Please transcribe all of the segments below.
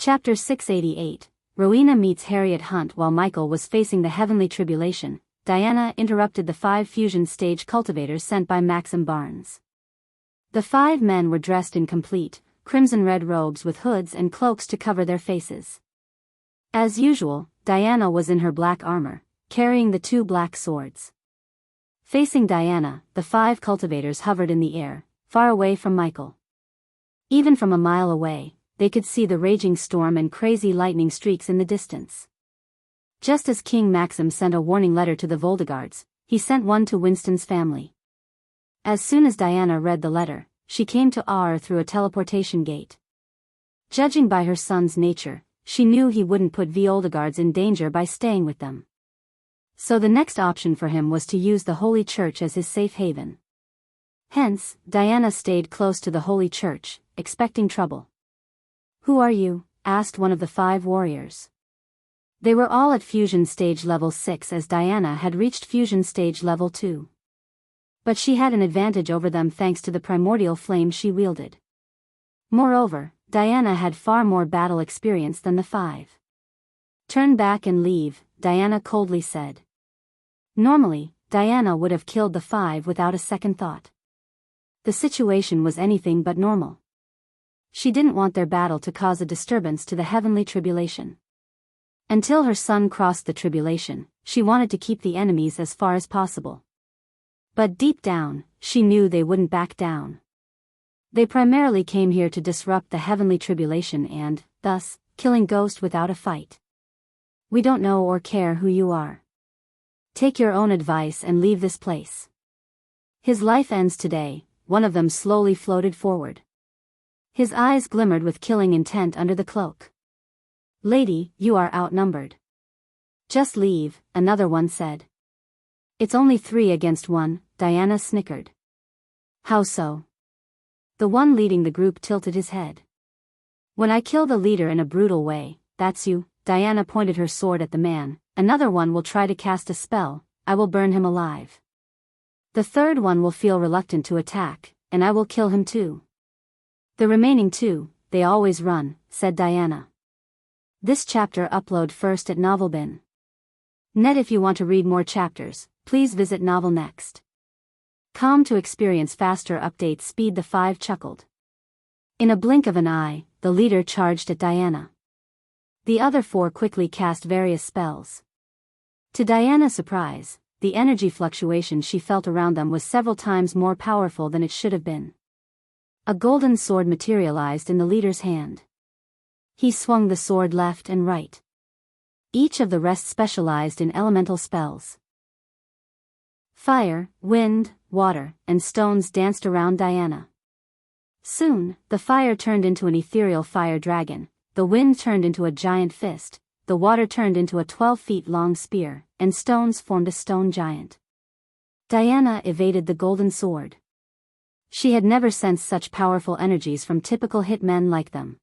Chapter 688, Rowena meets Harriet Hunt. While Michael was facing the heavenly tribulation, Diana interrupted the 5 fusion stage cultivators sent by Maxim Barnes. The 5 men were dressed in complete, crimson-red robes with hoods and cloaks to cover their faces. As usual, Diana was in her black armor, carrying the 2 black swords. Facing Diana, the 5 cultivators hovered in the air, far away from Michael. Even from a mile away, they could see the raging storm and crazy lightning streaks in the distance. Just as King Maxim sent a warning letter to the Voldegards, he sent one to Winston's family. As soon as Diana read the letter, she came to Aur through a teleportation gate. Judging by her son's nature, she knew he wouldn't put Voldegards in danger by staying with them. So the next option for him was to use the Holy Church as his safe haven. Hence, Diana stayed close to the Holy Church, expecting trouble. "Who are you?" asked one of the 5 warriors. They were all at fusion stage level 6 as Diana had reached fusion stage level 2. But she had an advantage over them thanks to the primordial flame she wielded. Moreover, Diana had far more battle experience than the 5. "Turn back and leave," Diana coldly said. Normally, Diana would have killed the 5 without a second thought. The situation was anything but normal. She didn't want their battle to cause a disturbance to the heavenly tribulation. Until her son crossed the tribulation, she wanted to keep the enemies as far as possible. But deep down, she knew they wouldn't back down. They primarily came here to disrupt the heavenly tribulation and, thus, killing Ghost without a fight. "We don't know or care who you are. Take your own advice and leave this place. His life ends today," one of them slowly floated forward. His eyes glimmered with killing intent under the cloak. "Lady, you are outnumbered. Just leave," another one said. "It's only 3 against 1, Diana snickered. "How so?" The one leading the group tilted his head. "When I kill the leader in a brutal way, that's you," Diana pointed her sword at the man. "Another one will try to cast a spell, I will burn him alive. The third one will feel reluctant to attack, and I will kill him too. The remaining 2, they always run," said Diana. This chapter upload first at Novelbin. Net. If you want to read more chapters, please visit Novel Next. Com to experience faster update speed. The 5 chuckled. In a blink of an eye, the leader charged at Diana. The other 4 quickly cast various spells. To Diana's surprise, the energy fluctuation she felt around them was several times more powerful than it should have been. A golden sword materialized in the leader's hand. He swung the sword left and right. Each of the rest specialized in elemental spells. Fire, wind, water, and stones danced around Diana. Soon, the fire turned into an ethereal fire dragon, the wind turned into a giant fist, the water turned into a 12 feet long spear, and stones formed a stone giant. Diana evaded the golden sword. She had never sensed such powerful energies from typical hitmen like them.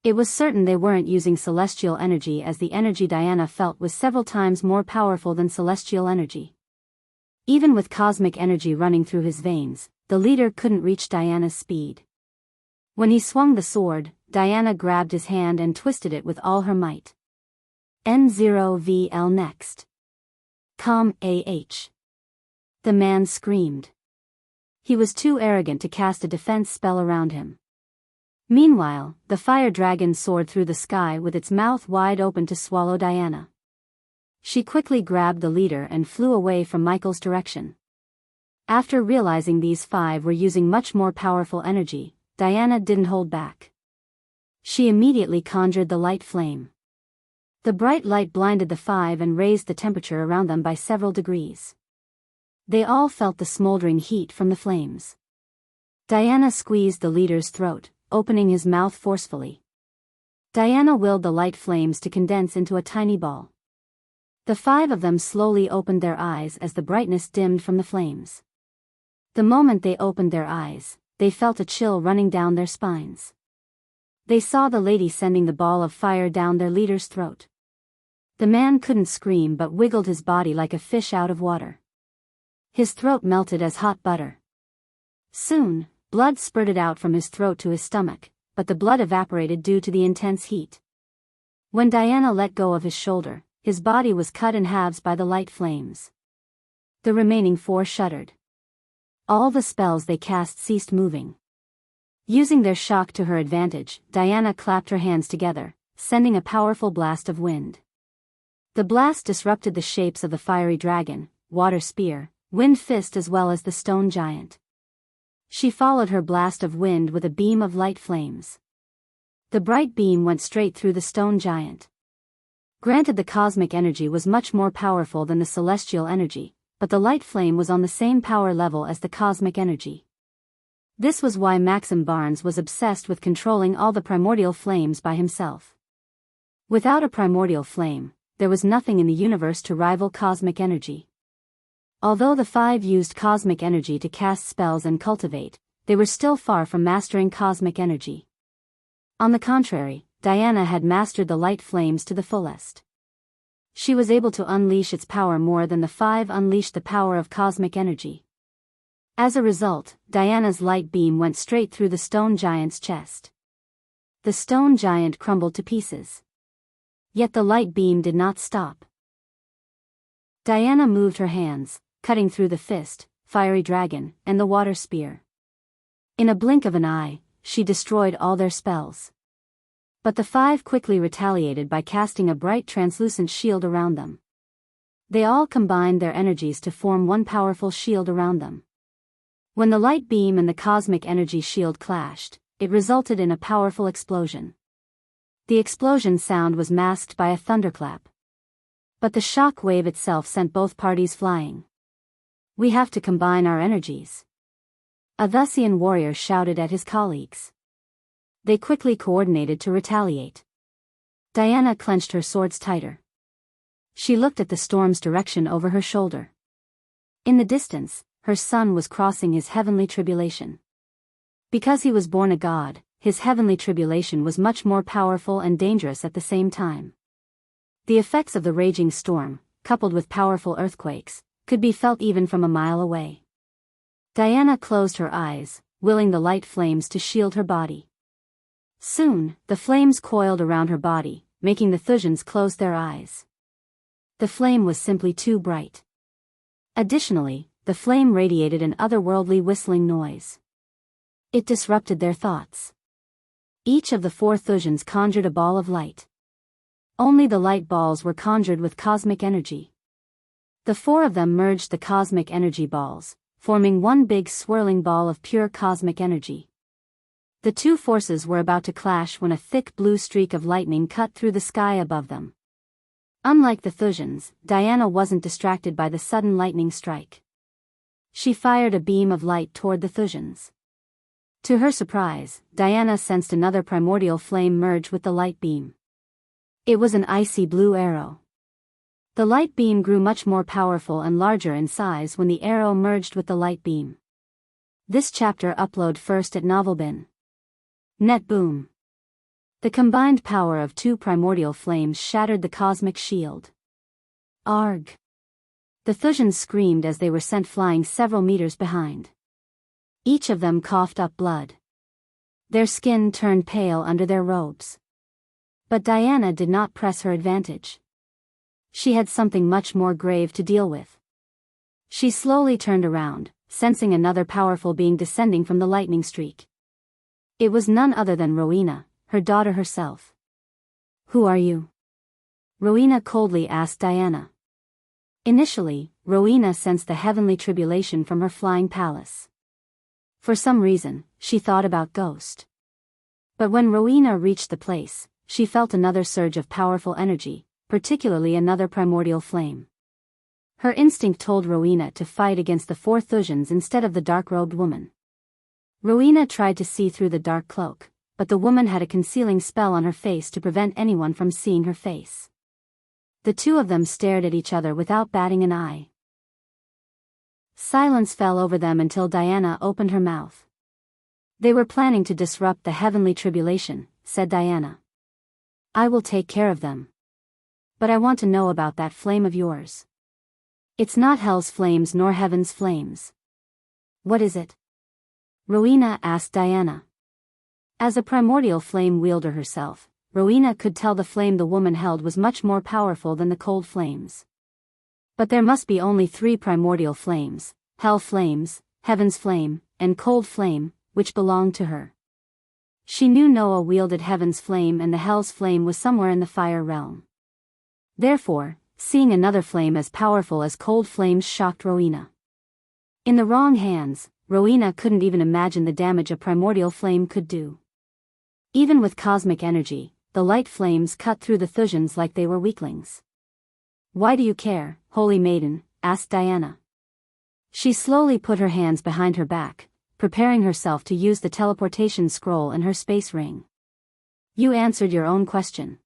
It was certain they weren't using celestial energy, as the energy Diana felt was several times more powerful than celestial energy. Even with cosmic energy running through his veins, the leader couldn't reach Diana's speed. When he swung the sword, Diana grabbed his hand and twisted it with all her might. N0VL next. AH. The man screamed. He was too arrogant to cast a defense spell around him. Meanwhile, the fire dragon soared through the sky with its mouth wide open to swallow Diana. She quickly grabbed the leader and flew away from Michael's direction. After realizing these 5 were using much more powerful energy, Diana didn't hold back. She immediately conjured the light flame. The bright light blinded the 5 and raised the temperature around them by several degrees. They all felt the smoldering heat from the flames. Diana squeezed the leader's throat, opening his mouth forcefully. Diana willed the light flames to condense into a tiny ball. The 5 of them slowly opened their eyes as the brightness dimmed from the flames. The moment they opened their eyes, they felt a chill running down their spines. They saw the lady sending the ball of fire down their leader's throat. The man couldn't scream but wiggled his body like a fish out of water. His throat melted as hot butter. Soon, blood spurted out from his throat to his stomach, but the blood evaporated due to the intense heat. When Diana let go of his shoulder, his body was cut in halves by the light flames. The remaining 4 shuddered. All the spells they cast ceased moving. Using their shock to her advantage, Diana clapped her hands together, sending a powerful blast of wind. The blast disrupted the shapes of the fiery dragon, water spear, wind fist as well as the stone giant. She followed her blast of wind with a beam of light flames. The bright beam went straight through the stone giant. Granted, the cosmic energy was much more powerful than the celestial energy, but the light flame was on the same power level as the cosmic energy. This was why Maxim Barnes was obsessed with controlling all the primordial flames by himself. Without a primordial flame, there was nothing in the universe to rival cosmic energy. Although the 5 used cosmic energy to cast spells and cultivate, they were still far from mastering cosmic energy. On the contrary, Diana had mastered the light flames to the fullest. She was able to unleash its power more than the 5 unleashed the power of cosmic energy. As a result, Diana's light beam went straight through the stone giant's chest. The stone giant crumbled to pieces. Yet the light beam did not stop. Diana moved her hands, cutting through the fist, fiery dragon, and the water spear. In a blink of an eye, she destroyed all their spells. But the 5 quickly retaliated by casting a bright translucent shield around them. They all combined their energies to form one powerful shield around them. When the light beam and the cosmic energy shield clashed, it resulted in a powerful explosion. The explosion sound was masked by a thunderclap. But the shock wave itself sent both parties flying. "We have to combine our energies," a Thusian warrior shouted at his colleagues. They quickly coordinated to retaliate. Diana clenched her swords tighter. She looked at the storm's direction over her shoulder. In the distance, her son was crossing his heavenly tribulation. Because he was born a god, his heavenly tribulation was much more powerful and dangerous at the same time. The effects of the raging storm, coupled with powerful earthquakes, could be felt even from a mile away. Diana closed her eyes, willing the light flames to shield her body. Soon, the flames coiled around her body, making the Thusians close their eyes. The flame was simply too bright. Additionally, the flame radiated an otherworldly whistling noise. It disrupted their thoughts. Each of the 4 Thusians conjured a ball of light. Only the light balls were conjured with cosmic energy. The 4 of them merged the cosmic energy balls, forming one big swirling ball of pure cosmic energy. The 2 forces were about to clash when a thick blue streak of lightning cut through the sky above them. Unlike the Thusians, Diana wasn't distracted by the sudden lightning strike. She fired a beam of light toward the Thusians. To her surprise, Diana sensed another primordial flame merge with the light beam. It was an icy blue arrow. The light beam grew much more powerful and larger in size when the arrow merged with the light beam. This chapter upload first at Novelbin. Net boom. The combined power of 2 primordial flames shattered the cosmic shield. Arg! The Thusians screamed as they were sent flying several meters behind. Each of them coughed up blood. Their skin turned pale under their robes. But Diana did not press her advantage. She had something much more grave to deal with. She slowly turned around, sensing another powerful being descending from the lightning streak. It was none other than Rowena, her daughter herself. "Who are you?" Rowena coldly asked Diana. Initially, Rowena sensed the heavenly tribulation from her flying palace. For some reason, she thought about Ghost. But when Rowena reached the place, she felt another surge of powerful energy, particularly another primordial flame. Her instinct told Rowena to fight against the 4 Thusians instead of the dark-robed woman. Rowena tried to see through the dark cloak, but the woman had a concealing spell on her face to prevent anyone from seeing her face. The 2 of them stared at each other without batting an eye. Silence fell over them until Diana opened her mouth. "They were planning to disrupt the heavenly tribulation," said Diana. "I will take care of them. But I want to know about that flame of yours. It's not hell's flames nor heaven's flames. What is it?" Rowena asked Diana. As a primordial flame wielder herself, Rowena could tell the flame the woman held was much more powerful than the cold flames. But there must be only 3 primordial flames, hell flames, heaven's flame, and cold flame, which belonged to her. She knew Noah wielded heaven's flame and the hell's flame was somewhere in the fire realm. Therefore, seeing another flame as powerful as cold flames shocked Rowena. In the wrong hands, Rowena couldn't even imagine the damage a primordial flame could do. Even with cosmic energy, the light flames cut through the Thusians like they were weaklings. "Why do you care, holy maiden?" asked Diana. She slowly put her hands behind her back, preparing herself to use the teleportation scroll in her space ring. "You answered your own question.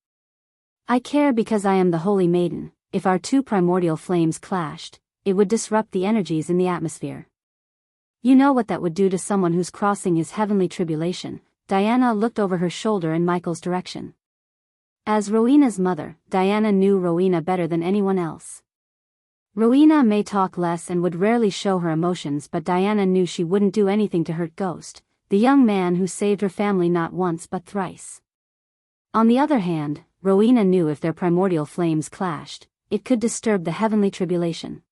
I care because I am the holy maiden. If our 2 primordial flames clashed, it would disrupt the energies in the atmosphere. You know what that would do to someone who's crossing his heavenly tribulation." Diana looked over her shoulder in Michael's direction. As Rowena's mother, Diana knew Rowena better than anyone else. Rowena may talk less and would rarely show her emotions, but Diana knew she wouldn't do anything to hurt Ghost, the young man who saved her family not once but thrice. On the other hand, Rowena knew if their primordial flames clashed, it could disturb the heavenly tribulation.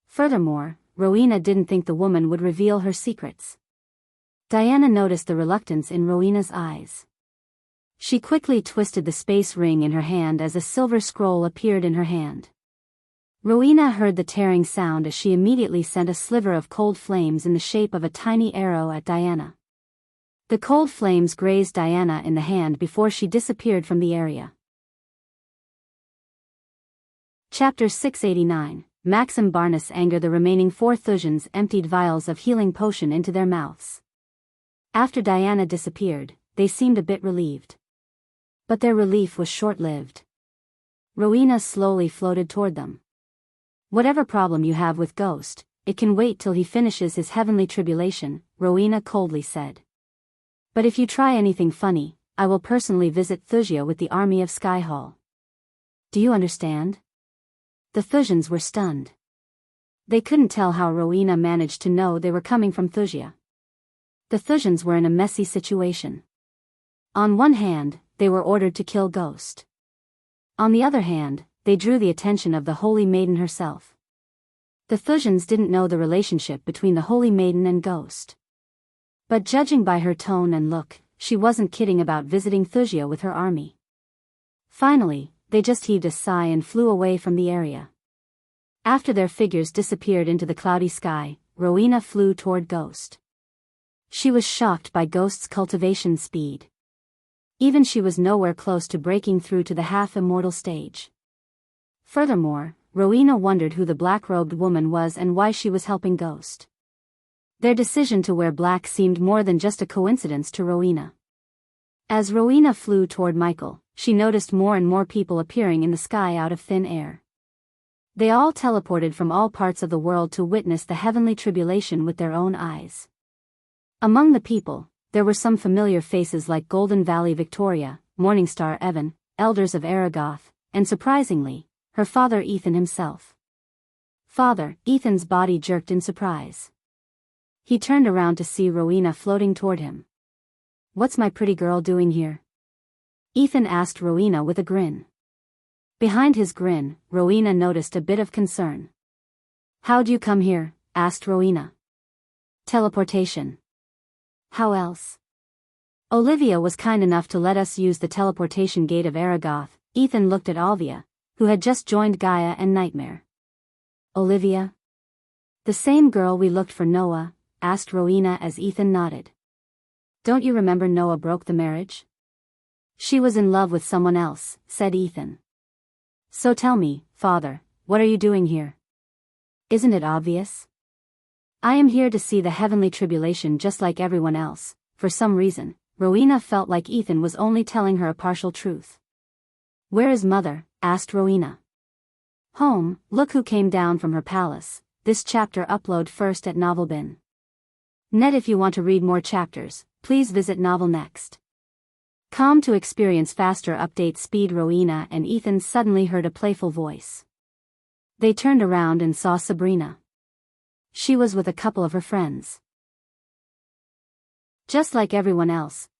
Furthermore, Rowena didn't think the woman would reveal her secrets. Diana noticed the reluctance in Rowena's eyes. She quickly twisted the space ring in her hand as a silver scroll appeared in her hand. Rowena heard the tearing sound as she immediately sent a sliver of cold flames in the shape of a tiny arrow at Diana. The cold flames grazed Diana in the hand before she disappeared from the area. Chapter 689, Maxim Barnes anger. The remaining 4 Thusians emptied vials of healing potion into their mouths. After Diana disappeared, they seemed a bit relieved. But their relief was short-lived. Rowena slowly floated toward them. "Whatever problem you have with Ghost, it can wait till he finishes his heavenly tribulation," Rowena coldly said. "But if you try anything funny, I will personally visit Thusia with the army of Skyhall. Do you understand?" The Thusians were stunned. They couldn't tell how Rowena managed to know they were coming from Thusia. The Thusians were in a messy situation. On one hand, they were ordered to kill Ghost. On the other hand, they drew the attention of the Holy Maiden herself. The Thusians didn't know the relationship between the Holy Maiden and Ghost. But judging by her tone and look, she wasn't kidding about visiting Thusia with her army. Finally, they just heaved a sigh and flew away from the area. After their figures disappeared into the cloudy sky, Rowena flew toward Ghost. She was shocked by Ghost's cultivation speed. Even she was nowhere close to breaking through to the half-immortal stage. Furthermore, Rowena wondered who the black-robed woman was and why she was helping Ghost. Their decision to wear black seemed more than just a coincidence to Rowena. As Rowena flew toward Michael, she noticed more and more people appearing in the sky out of thin air. They all teleported from all parts of the world to witness the heavenly tribulation with their own eyes. Among the people, there were some familiar faces like Golden Valley Victoria, Morningstar Evan, elders of Aragoth, and surprisingly, her father Ethan himself. "Father," Ethan's body jerked in surprise. He turned around to see Rowena floating toward him. "What's my pretty girl doing here?" Ethan asked Rowena with a grin. Behind his grin, Rowena noticed a bit of concern. "How'd you come here?" asked Rowena. "Teleportation. How else?" "Olivia was kind enough to let us use the teleportation gate of Aragoth." Ethan looked at Olivia, who had just joined Gaia and Nightmare. "Olivia? The same girl we looked for Noah?" asked Rowena as Ethan nodded. "Don't you remember Noah broke the marriage?" "She was in love with someone else," said Ethan. "So tell me, father, what are you doing here? Isn't it obvious? I am here to see the heavenly tribulation just like everyone else." For some reason, Rowena felt like Ethan was only telling her a partial truth. "Where is mother?" asked Rowena. "Home. Look who came down from her palace." This chapter upload first at Novelbin. Net. If you want to read more chapters, please visit Novel Next. To experience faster update speed. Rowena and Ethan suddenly heard a playful voice. They turned around and saw Sabrina. She was with a couple of her friends. Just like everyone else,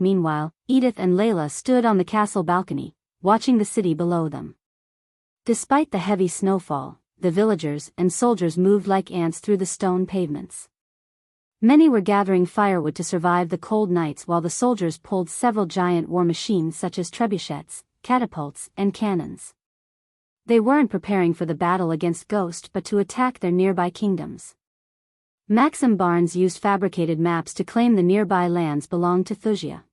meanwhile, Edith and Layla stood on the castle balcony, watching the city below them. Despite the heavy snowfall, the villagers and soldiers moved like ants through the stone pavements. Many were gathering firewood to survive the cold nights while the soldiers pulled several giant war machines such as trebuchets, catapults, and cannons. They weren't preparing for the battle against Ghost but to attack their nearby kingdoms. Maxim Barnes used fabricated maps to claim the nearby lands belonged to Thusia.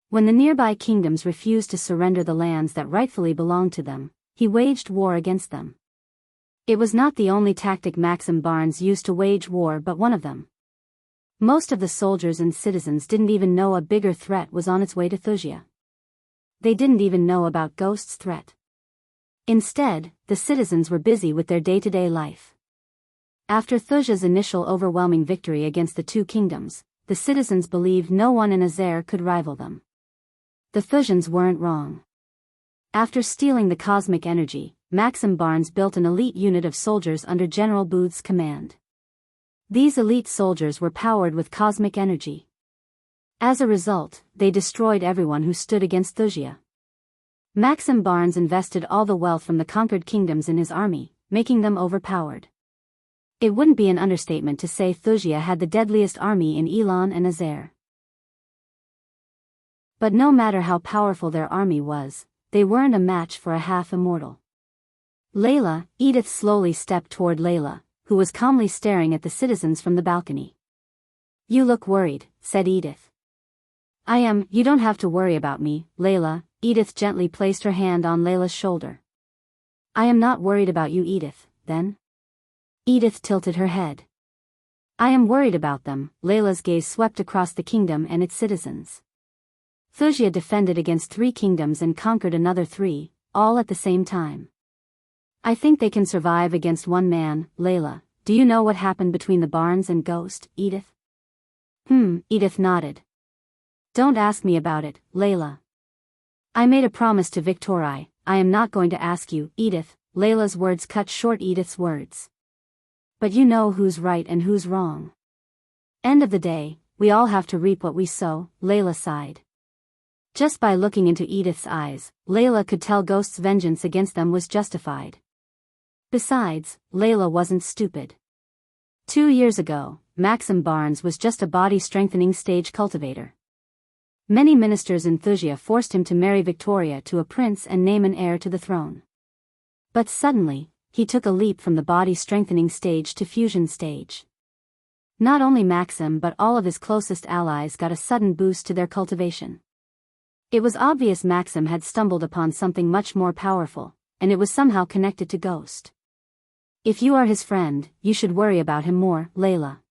When the nearby kingdoms refused to surrender the lands that rightfully belonged to them, he waged war against them. It was not the only tactic Maxim Barnes used to wage war but one of them. Most of the soldiers and citizens didn't even know a bigger threat was on its way to Thusia. They didn't even know about Ghost's threat. Instead, the citizens were busy with their day-to-day life. After Thusia's initial overwhelming victory against the two kingdoms, the citizens believed no one in Azer could rival them. The Thusians weren't wrong. After stealing the cosmic energy, Maxim Barnes built an elite unit of soldiers under General Booth's command. These elite soldiers were powered with cosmic energy. As a result, they destroyed everyone who stood against Thusia. Maxim Barnes invested all the wealth from the conquered kingdoms in his army, making them overpowered. It wouldn't be an understatement to say Thusia had the deadliest army in Elan and Azer. But no matter how powerful their army was, they weren't a match for a half-immortal. Edith slowly stepped toward Layla, who was calmly staring at the citizens from the balcony. "You look worried," said Edith. "I am. You don't have to worry about me, Layla." Edith gently placed her hand on Layla's shoulder. "I am not worried about you, Edith, then?" Edith tilted her head. "I am worried about them." Layla's gaze swept across the kingdom and its citizens. Thusia defended against 3 kingdoms and conquered another 3, all at the same time. "I think they can survive against one man, Layla. Do you know what happened between the Barnes and Ghost, Edith?" Edith nodded. "Don't ask me about it, Layla. I made a promise to Victoria. I am not going to ask you, Edith." Layla's words cut short Edith's words. "But you know who's right and who's wrong. End of the day, we all have to reap what we sow," Layla sighed. Just by looking into Edith's eyes, Layla could tell Ghost's vengeance against them was justified. Besides, Layla wasn't stupid. 2 years ago, Maxim Barnes was just a body-strengthening stage cultivator. Many ministers in Thusia forced him to marry Victoria to a prince and name an heir to the throne. But suddenly, he took a leap from the body-strengthening stage to fusion stage. Not only Maxim but all of his closest allies got a sudden boost to their cultivation. It was obvious Maxim had stumbled upon something much more powerful, and it was somehow connected to Ghost. If you are his friend, you should worry about him more, Layla.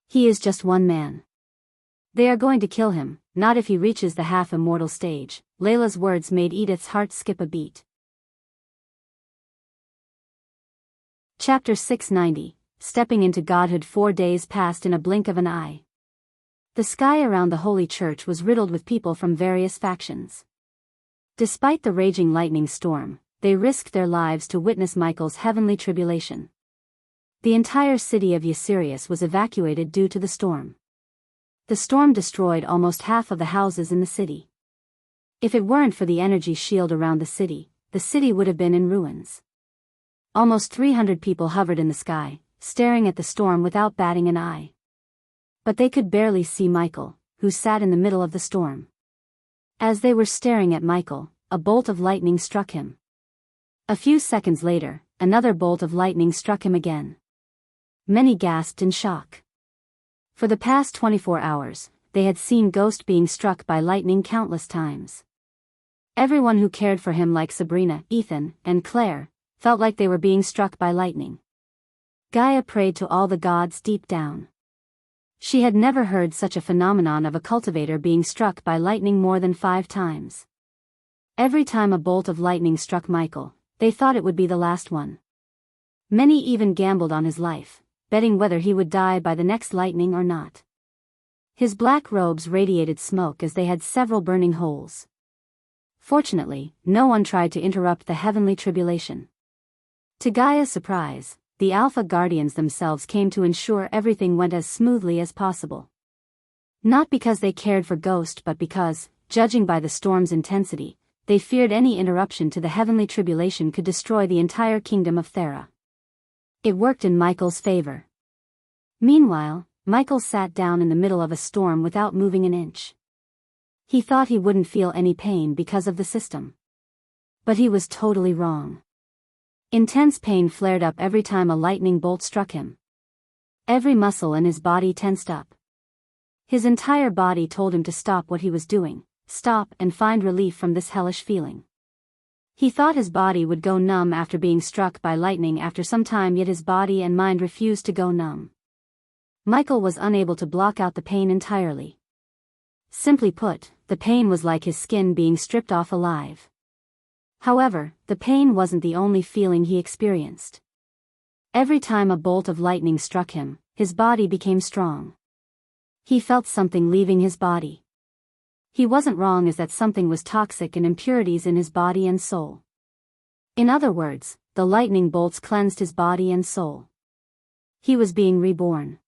He is just one man. They are going to kill him, not if he reaches the half-immortal stage. Layla's words made Edith's heart skip a beat. Chapter 690, Stepping into Godhood. 4 days passed in a blink of an eye. The sky around the Holy Church was riddled with people from various factions. Despite the raging lightning storm, they risked their lives to witness Michael's heavenly tribulation. The entire city of Ysirius was evacuated due to the storm. The storm destroyed almost half of the houses in the city. If it weren't for the energy shield around the city would have been in ruins. Almost 300 people hovered in the sky, staring at the storm without batting an eye. But they could barely see Michael, who sat in the middle of the storm. As they were staring at Michael, a bolt of lightning struck him. A few seconds later, another bolt of lightning struck him again. Many gasped in shock. For the past 24 hours, they had seen Ghost being struck by lightning countless times. Everyone who cared for him, like Sabrina, Ethan, and Claire, felt like they were being struck by lightning. Gaia prayed to all the gods deep down. She had never heard such a phenomenon of a cultivator being struck by lightning more than 5 times. Every time a bolt of lightning struck Michael, they thought it would be the last one. Many even gambled on his life, betting whether he would die by the next lightning or not. His black robes radiated smoke as they had several burning holes. Fortunately, no one tried to interrupt the heavenly tribulation. To Gaia's surprise, the Alpha Guardians themselves came to ensure everything went as smoothly as possible. Not because they cared for Ghost but because, judging by the storm's intensity, they feared any interruption to the heavenly tribulation could destroy the entire kingdom of Thera. It worked in Michael's favor. Meanwhile, Michael sat down in the middle of a storm without moving an inch. He thought he wouldn't feel any pain because of the system. But he was totally wrong. Intense pain flared up every time a lightning bolt struck him. Every muscle in his body tensed up. His entire body told him to stop what he was doing, stop and find relief from this hellish feeling. He thought his body would go numb after being struck by lightning after some time, yet his body and mind refused to go numb. Michael was unable to block out the pain entirely. Simply put, the pain was like his skin being stripped off alive. However, the pain wasn't the only feeling he experienced. Every time a bolt of lightning struck him, his body became strong. He felt something leaving his body. He wasn't wrong as that something was toxic and impurities in his body and soul. In other words, the lightning bolts cleansed his body and soul. He was being reborn.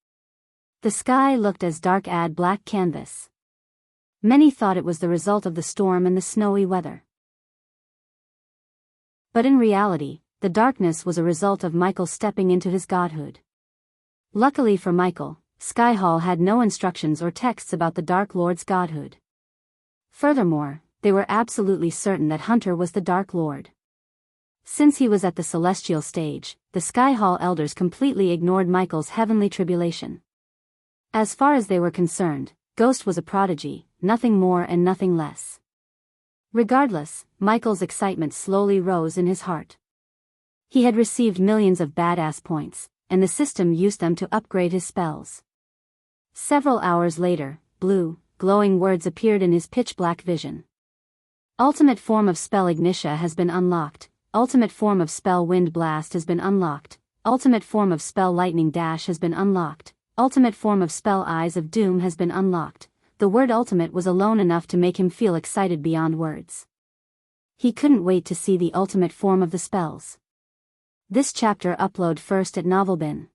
The sky looked as dark as black canvas. Many thought it was the result of the storm and the snowy weather. But in reality, the darkness was a result of Michael stepping into his godhood. Luckily for Michael, Skyhall had no instructions or texts about the Dark Lord's godhood. Furthermore, they were absolutely certain that Hunter was the Dark Lord. Since he was at the celestial stage, the Skyhall elders completely ignored Michael's heavenly tribulation. As far as they were concerned, Ghost was a prodigy, nothing more and nothing less. Regardless, Michael's excitement slowly rose in his heart. He had received millions of badass points, and the system used them to upgrade his spells. Several hours later, blue, glowing words appeared in his pitch-black vision. Ultimate form of spell Ignitia has been unlocked, ultimate form of spell Wind Blast has been unlocked, ultimate form of spell Lightning Dash has been unlocked, ultimate form of spell Eyes of Doom has been unlocked. The word ultimate was alone enough to make him feel excited beyond words. He couldn't wait to see the ultimate form of the spells. This chapter upload first at Novelbin.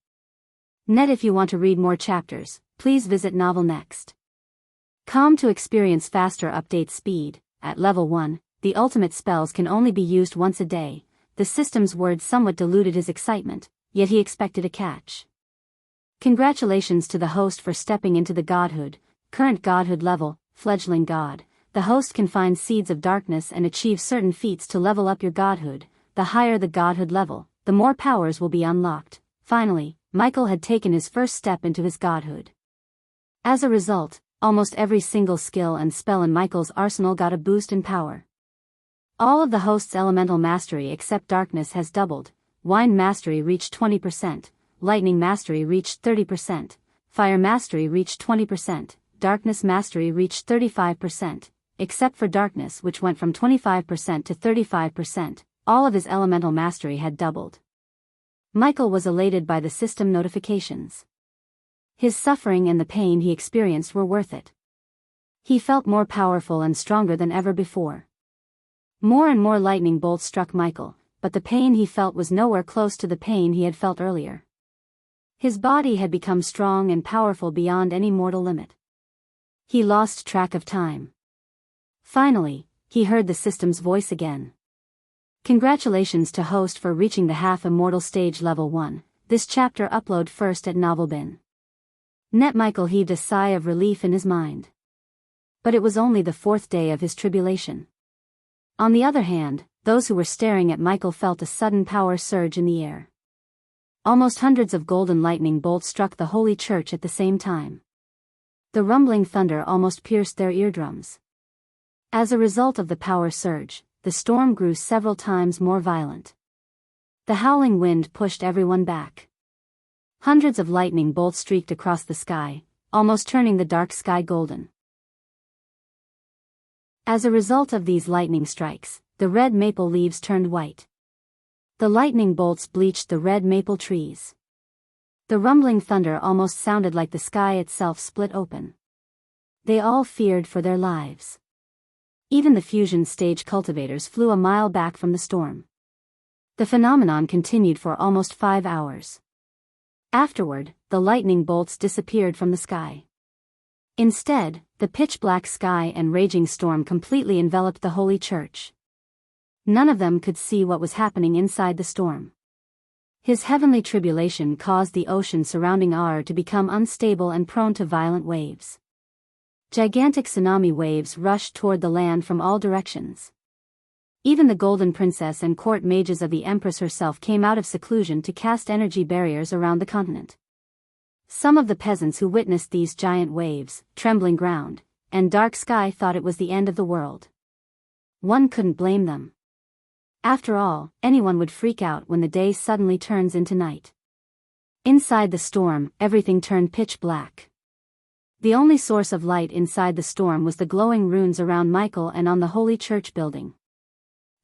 Net. If you want to read more chapters, please visit Novel Next. Com to experience faster update speed. At level 1, the ultimate spells can only be used once a day. The system's words somewhat diluted his excitement, yet he expected a catch. Congratulations to the host for stepping into the godhood. Current godhood level, fledgling god. The host can find seeds of darkness and achieve certain feats to level up your godhood. The higher the godhood level, the more powers will be unlocked. Finally, Michael had taken his first step into his godhood. As a result, almost every single skill and spell in Michael's arsenal got a boost in power. All of the host's elemental mastery except darkness has doubled. Wind mastery reached 20%, lightning mastery reached 30%, fire mastery reached 20%, darkness mastery reached 35%, except for darkness, which went from 25% to 35%. All of his elemental mastery had doubled. Michael was elated by the system notifications. His suffering and the pain he experienced were worth it. He felt more powerful and stronger than ever before. More and more lightning bolts struck Michael, but the pain he felt was nowhere close to the pain he had felt earlier. His body had become strong and powerful beyond any mortal limit. He lost track of time. Finally, he heard the system's voice again. Congratulations to host for reaching the half-immortal stage level 1, this chapter upload first at Novelbin. Net. Michael heaved a sigh of relief in his mind. But it was only the 4th day of his tribulation. On the other hand, those who were staring at Michael felt a sudden power surge in the air. Almost hundreds of golden lightning bolts struck the holy church at the same time. The rumbling thunder almost pierced their eardrums. As a result of the power surge, the storm grew several times more violent. The howling wind pushed everyone back. Hundreds of lightning bolts streaked across the sky, almost turning the dark sky golden. As a result of these lightning strikes, the red maple leaves turned white. The lightning bolts bleached the red maple trees. The rumbling thunder almost sounded like the sky itself split open. They all feared for their lives. Even the fusion stage cultivators flew a mile back from the storm. The phenomenon continued for almost 5 hours. Afterward, the lightning bolts disappeared from the sky. Instead, the pitch-black sky and raging storm completely enveloped the holy church. None of them could see what was happening inside the storm. His heavenly tribulation caused the ocean surrounding Ar to become unstable and prone to violent waves. Gigantic tsunami waves rushed toward the land from all directions. Even the Golden Princess and court mages of the Empress herself came out of seclusion to cast energy barriers around the continent. Some of the peasants who witnessed these giant waves, trembling ground, and dark sky thought it was the end of the world. One couldn't blame them. After all, anyone would freak out when the day suddenly turns into night. Inside the storm, everything turned pitch black. The only source of light inside the storm was the glowing runes around Michael and on the holy church building.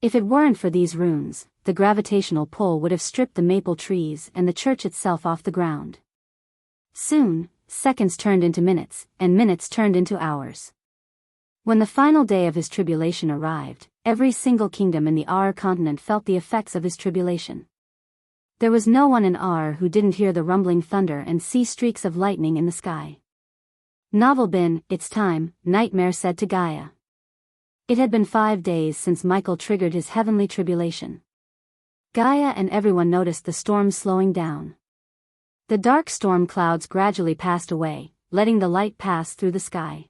If it weren't for these runes, the gravitational pull would have stripped the maple trees and the church itself off the ground. Soon, seconds turned into minutes, and minutes turned into hours. When the final day of his tribulation arrived, every single kingdom in the Ar continent felt the effects of his tribulation. There was no one in Ar who didn't hear the rumbling thunder and see streaks of lightning in the sky. Novel Bin, it's time, Nightmare said to Gaia. It had been 5 days since Michael triggered his heavenly tribulation. Gaia and everyone noticed the storm slowing down. The dark storm clouds gradually passed away, letting the light pass through the sky.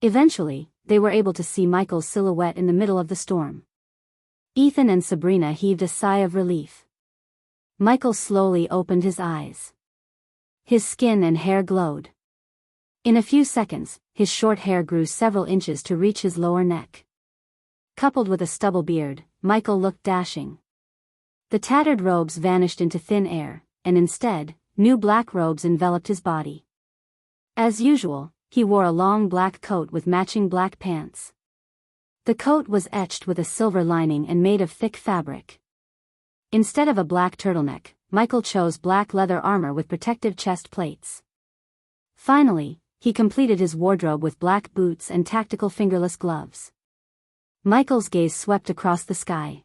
Eventually, they were able to see Michael's silhouette in the middle of the storm. Ethan and Sabrina heaved a sigh of relief. Michael slowly opened his eyes. His skin and hair glowed. In a few seconds, his short hair grew several inches to reach his lower neck. Coupled with a stubble beard, Michael looked dashing. The tattered robes vanished into thin air, and instead, new black robes enveloped his body. As usual, he wore a long black coat with matching black pants. The coat was etched with a silver lining and made of thick fabric. Instead of a black turtleneck, Michael chose black leather armor with protective chest plates. Finally, he completed his wardrobe with black boots and tactical fingerless gloves. Michael's gaze swept across the sky.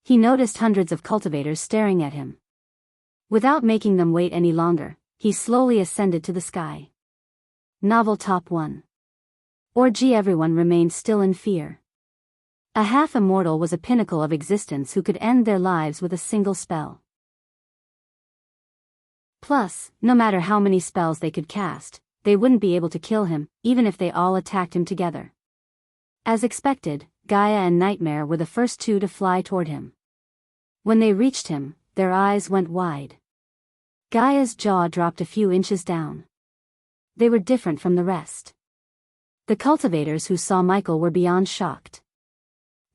He noticed hundreds of cultivators staring at him. Without making them wait any longer, he slowly ascended to the sky. Novel Top 1. Orgy. Everyone remained still in fear. A half-immortal was a pinnacle of existence who could end their lives with a single spell. Plus, no matter how many spells they could cast, they wouldn't be able to kill him, even if they all attacked him together. As expected, Gaia and Nightmare were the first two to fly toward him. When they reached him, their eyes went wide. Gaia's jaw dropped a few inches down. They were different from the rest. The cultivators who saw Michael were beyond shocked.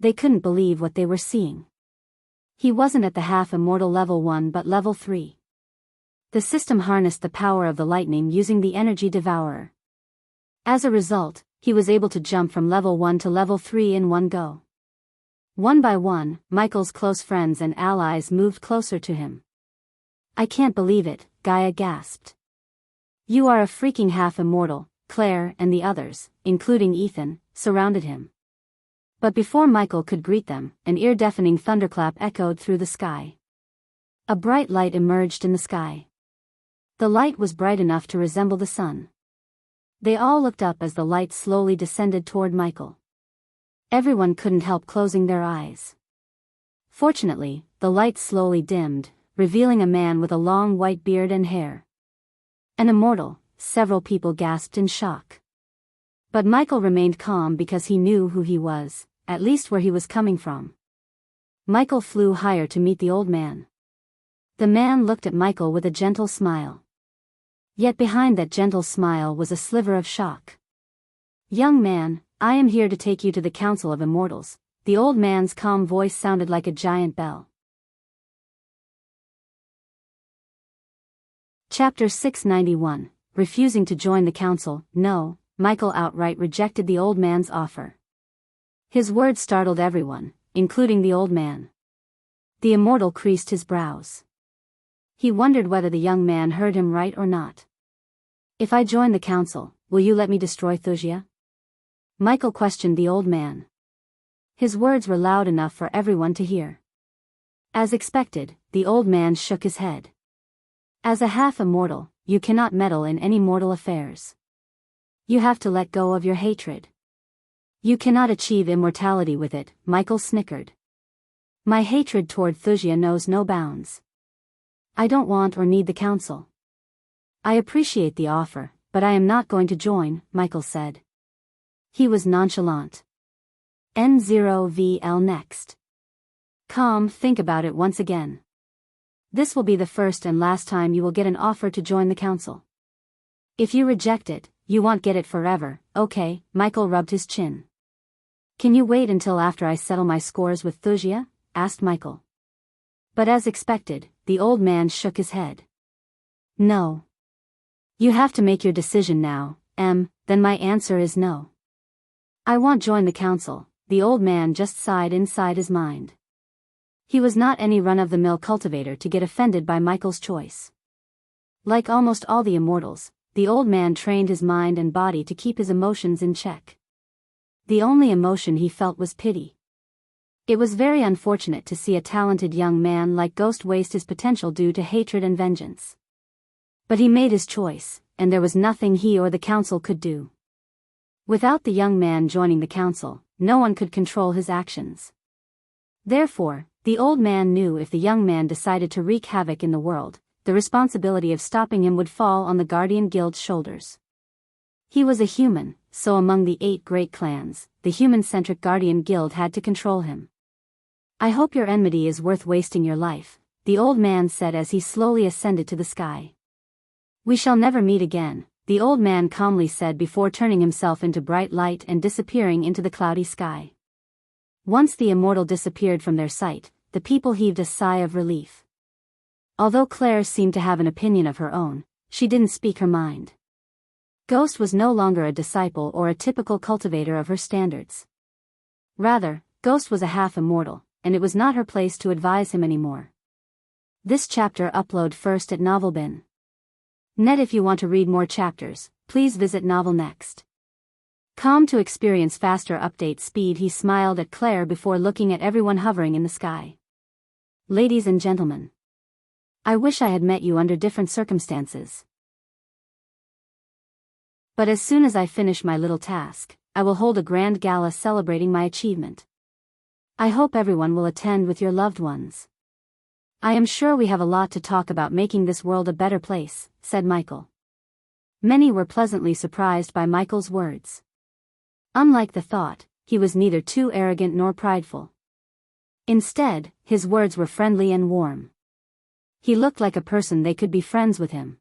They couldn't believe what they were seeing. He wasn't at the half-immortal level 1 but level 3. The system harnessed the power of the lightning using the energy devourer. As a result, he was able to jump from level 1 to level 3 in one go. One by one, Michael's close friends and allies moved closer to him. I can't believe it, Gaia gasped. You are a freaking half-immortal. Claire and the others, including Ethan, surrounded him. But before Michael could greet them, an ear-deafening thunderclap echoed through the sky. A bright light emerged in the sky. The light was bright enough to resemble the sun. They all looked up as the light slowly descended toward Michael. Everyone couldn't help closing their eyes. Fortunately, the light slowly dimmed, revealing a man with a long white beard and hair. An immortal, several people gasped in shock. But Michael remained calm because he knew who he was, at least where he was coming from. Michael flew higher to meet the old man. The man looked at Michael with a gentle smile. Yet behind that gentle smile was a sliver of shock. Young man, I am here to take you to the Council of Immortals. The old man's calm voice sounded like a giant bell. Chapter 691, Refusing to join the council. No, Michael outright rejected the old man's offer. His words startled everyone, including the old man. The immortal creased his brows. He wondered whether the young man heard him right or not. If I join the council, will you let me destroy Wuxia? Michael questioned the old man. His words were loud enough for everyone to hear. As expected, the old man shook his head. As a half-immortal, you cannot meddle in any mortal affairs. You have to let go of your hatred. You cannot achieve immortality with it, Michael snickered. My hatred toward Wuxia knows no bounds. I don't want or need the council. I appreciate the offer, but I am not going to join, Michael said. He was nonchalant. N0VL next. Think about it once again. This will be the first and last time you will get an offer to join the council. If you reject it, you won't get it forever, okay? Michael rubbed his chin. Can you wait until after I settle my scores with Thuxia? Asked Michael. But as expected, the old man shook his head. No. You have to make your decision now, then my answer is no. I won't join the council, the old man just sighed inside his mind. He was not any run-of-the-mill cultivator to get offended by Michael's choice. Like almost all the immortals, the old man trained his mind and body to keep his emotions in check. The only emotion he felt was pity. It was very unfortunate to see a talented young man like Ghost waste his potential due to hatred and vengeance. But he made his choice, and there was nothing he or the council could do. Without the young man joining the council, no one could control his actions. Therefore, the old man knew if the young man decided to wreak havoc in the world, the responsibility of stopping him would fall on the Guardian Guild's shoulders. He was a human, so among the 8 great clans, the human-centric Guardian Guild had to control him. I hope your enmity is worth wasting your life, the old man said as he slowly ascended to the sky. We shall never meet again, the old man calmly said before turning himself into bright light and disappearing into the cloudy sky. Once the immortal disappeared from their sight, the people heaved a sigh of relief. Although Claire seemed to have an opinion of her own, she didn't speak her mind. Ghost was no longer a disciple or a typical cultivator of her standards. Rather, Ghost was a half-immortal, and it was not her place to advise him anymore. This chapter upload first at Novelbin. Net. If you want to read more chapters, please visit Novel Next. To experience faster update speed, he smiled at Claire before looking at everyone hovering in the sky. Ladies and gentlemen, I wish I had met you under different circumstances. But as soon as I finish my little task, I will hold a grand gala celebrating my achievement. I hope everyone will attend with your loved ones. I am sure we have a lot to talk about making this world a better place, said Michael. Many were pleasantly surprised by Michael's words. Unlike the thought, he was neither too arrogant nor prideful. Instead, his words were friendly and warm. He looked like a person they could be friends with him.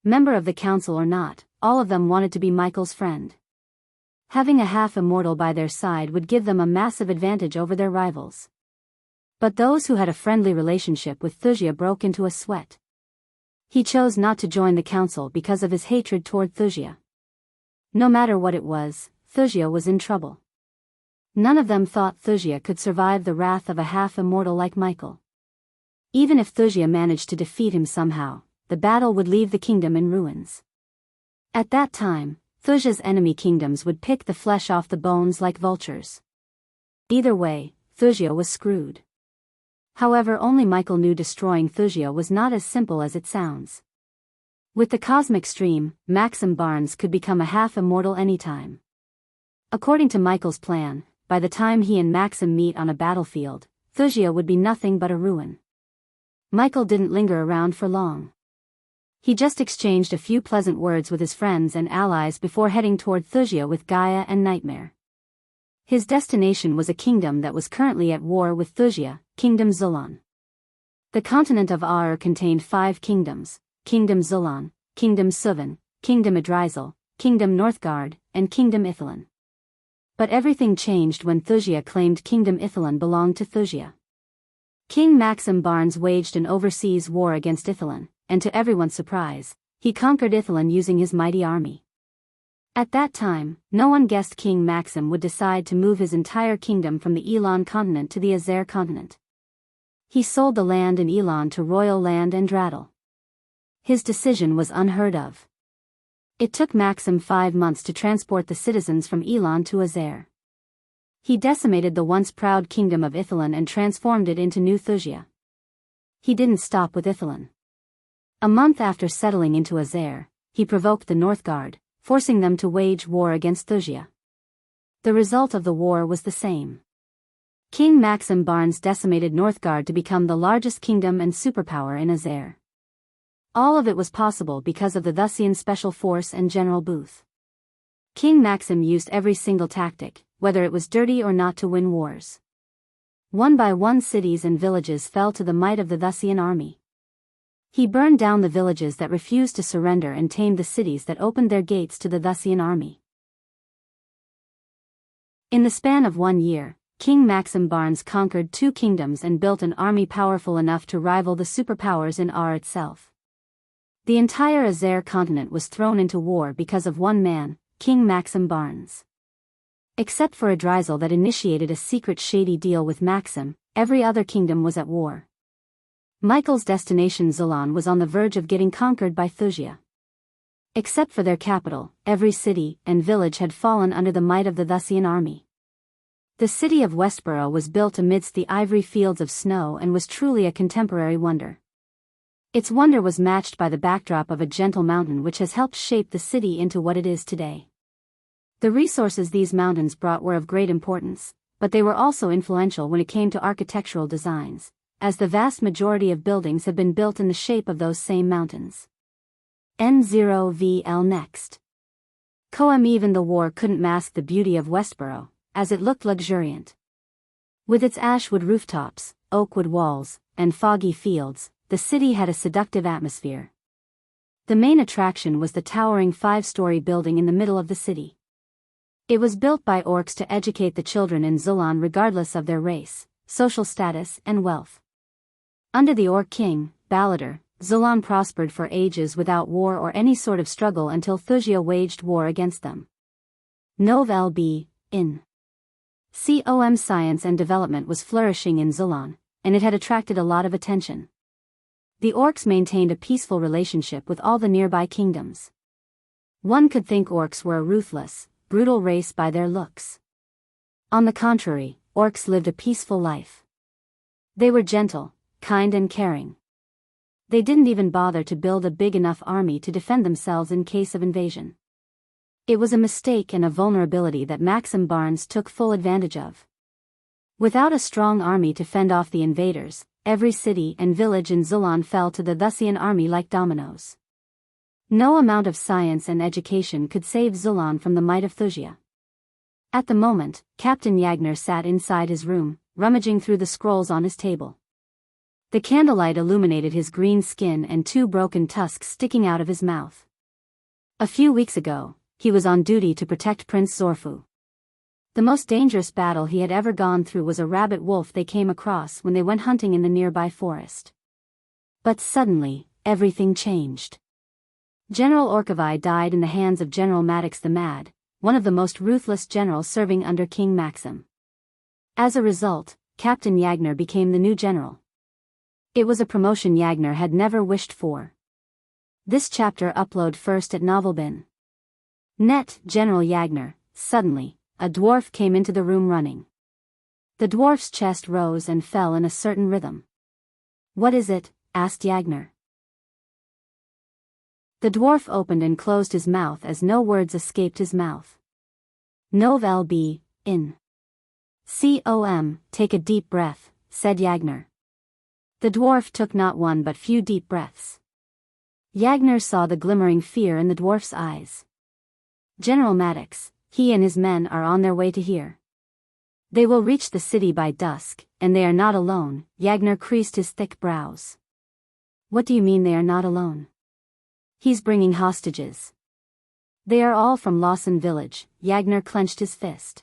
Member of the council or not, all of them wanted to be Michael's friend. Having a half-immortal by their side would give them a massive advantage over their rivals. But those who had a friendly relationship with Thuxia broke into a sweat. He chose not to join the council because of his hatred toward Thuxia. No matter what it was, Thuxia was in trouble. None of them thought Thuxia could survive the wrath of a half-immortal like Michael. Even if Thuxia managed to defeat him somehow, the battle would leave the kingdom in ruins. At that time, Thuxia's enemy kingdoms would pick the flesh off the bones like vultures. Either way, Thuxia was screwed. However, only Michael knew destroying Thuxia was not as simple as it sounds. With the cosmic stream, Maxim Barnes could become a half-immortal anytime. According to Michael's plan, by the time he and Maxim meet on a battlefield, Thuxia would be nothing but a ruin. Michael didn't linger around for long. He just exchanged a few pleasant words with his friends and allies before heading toward Thuxia with Gaia and Nightmare. His destination was a kingdom that was currently at war with Thuxia, Kingdom Zulon. The continent of Aur contained 5 kingdoms, Kingdom Zulon, Kingdom Suvan, Kingdom Idrizel, Kingdom Northgard, and Kingdom Ithilin. But everything changed when Thuxia claimed Kingdom Ithilin belonged to Thuxia. King Maxim Barnes waged an overseas war against Ithilin, and to everyone's surprise, he conquered Ithilin using his mighty army. At that time, no one guessed King Maxim would decide to move his entire kingdom from the Elan continent to the Azer continent. He sold the land in Elan to Royal Land and Drattle. His decision was unheard of. It took Maxim 5 months to transport the citizens from Elan to Azer. He decimated the once proud kingdom of Ithilin and transformed it into New Thuxia. He didn't stop with Ithilin. A month after settling into Azer, he provoked the Northgard, forcing them to wage war against Thuxia. The result of the war was the same. King Maxim Barnes decimated Northgard to become the largest kingdom and superpower in Azer. All of it was possible because of the Thuxian Special Force and General Booth. King Maxim used every single tactic, whether it was dirty or not, to win wars. One by one cities and villages fell to the might of the Wuxian army. He burned down the villages that refused to surrender and tamed the cities that opened their gates to the Wuxian army. In the span of 1 year, King Maxim Barnes conquered 2 kingdoms and built an army powerful enough to rival the superpowers in Ar itself. The entire Azer continent was thrown into war because of one man, King Maxim Barnes. Except for Adrizel that initiated a secret shady deal with Maxim, every other kingdom was at war. Michael's destination Zulon was on the verge of getting conquered by Thusia. Except for their capital, every city and village had fallen under the might of the Wuxian army. The city of Westboro was built amidst the ivory fields of snow and was truly a contemporary wonder. Its wonder was matched by the backdrop of a gentle mountain which has helped shape the city into what it is today. The resources these mountains brought were of great importance, but they were also influential when it came to architectural designs, as the vast majority of buildings have been built in the shape of those same mountains. N0VL next. Even the war couldn't mask the beauty of Westboro, as it looked luxuriant. With its ashwood rooftops, oakwood walls, and foggy fields, the city had a seductive atmosphere. The main attraction was the towering 5-story building in the middle of the city. It was built by orcs to educate the children in Zulon regardless of their race, social status, and wealth. Under the Orc King, Balador, Zulon prospered for ages without war or any sort of struggle until Thusia waged war against them. Nov LB, in. Science and development was flourishing in Zulon, and it had attracted a lot of attention. The orcs maintained a peaceful relationship with all the nearby kingdoms. One could think orcs were a ruthless, brutal race by their looks. On the contrary, orcs lived a peaceful life. They were gentle, kind and caring. They didn't even bother to build a big enough army to defend themselves in case of invasion. It was a mistake and a vulnerability that Maxim Barnes took full advantage of. Without a strong army to fend off the invaders, every city and village in Zulon fell to the Wuxian army like dominoes. No amount of science and education could save Zulon from the might of Thusia. At the moment, Captain Yagner sat inside his room, rummaging through the scrolls on his table. The candlelight illuminated his green skin and 2 broken tusks sticking out of his mouth. A few weeks ago, he was on duty to protect Prince Zorfu. The most dangerous battle he had ever gone through was a rabbit wolf they came across when they went hunting in the nearby forest. But suddenly, everything changed. General Orkovi died in the hands of General Maddox the Mad, one of the most ruthless generals serving under King Maxim. As a result, Captain Yagner became the new general. It was a promotion Yagner had never wished for. This chapter upload first at Novelbin. Net General Yagner. Suddenly, a dwarf came into the room running. The dwarf's chest rose and fell in a certain rhythm. "What is it?" asked Yagner. The dwarf opened and closed his mouth as no words escaped his mouth. Nov LB, in. Take a deep breath, said Yagner. The dwarf took not one but few deep breaths. Yagner saw the glimmering fear in the dwarf's eyes. General Maddox, he and his men are on their way to here. They will reach the city by dusk, and they are not alone. Yagner creased his thick brows. What do you mean they are not alone? He's bringing hostages. They are all from Lawson village. Yagner clenched his fist.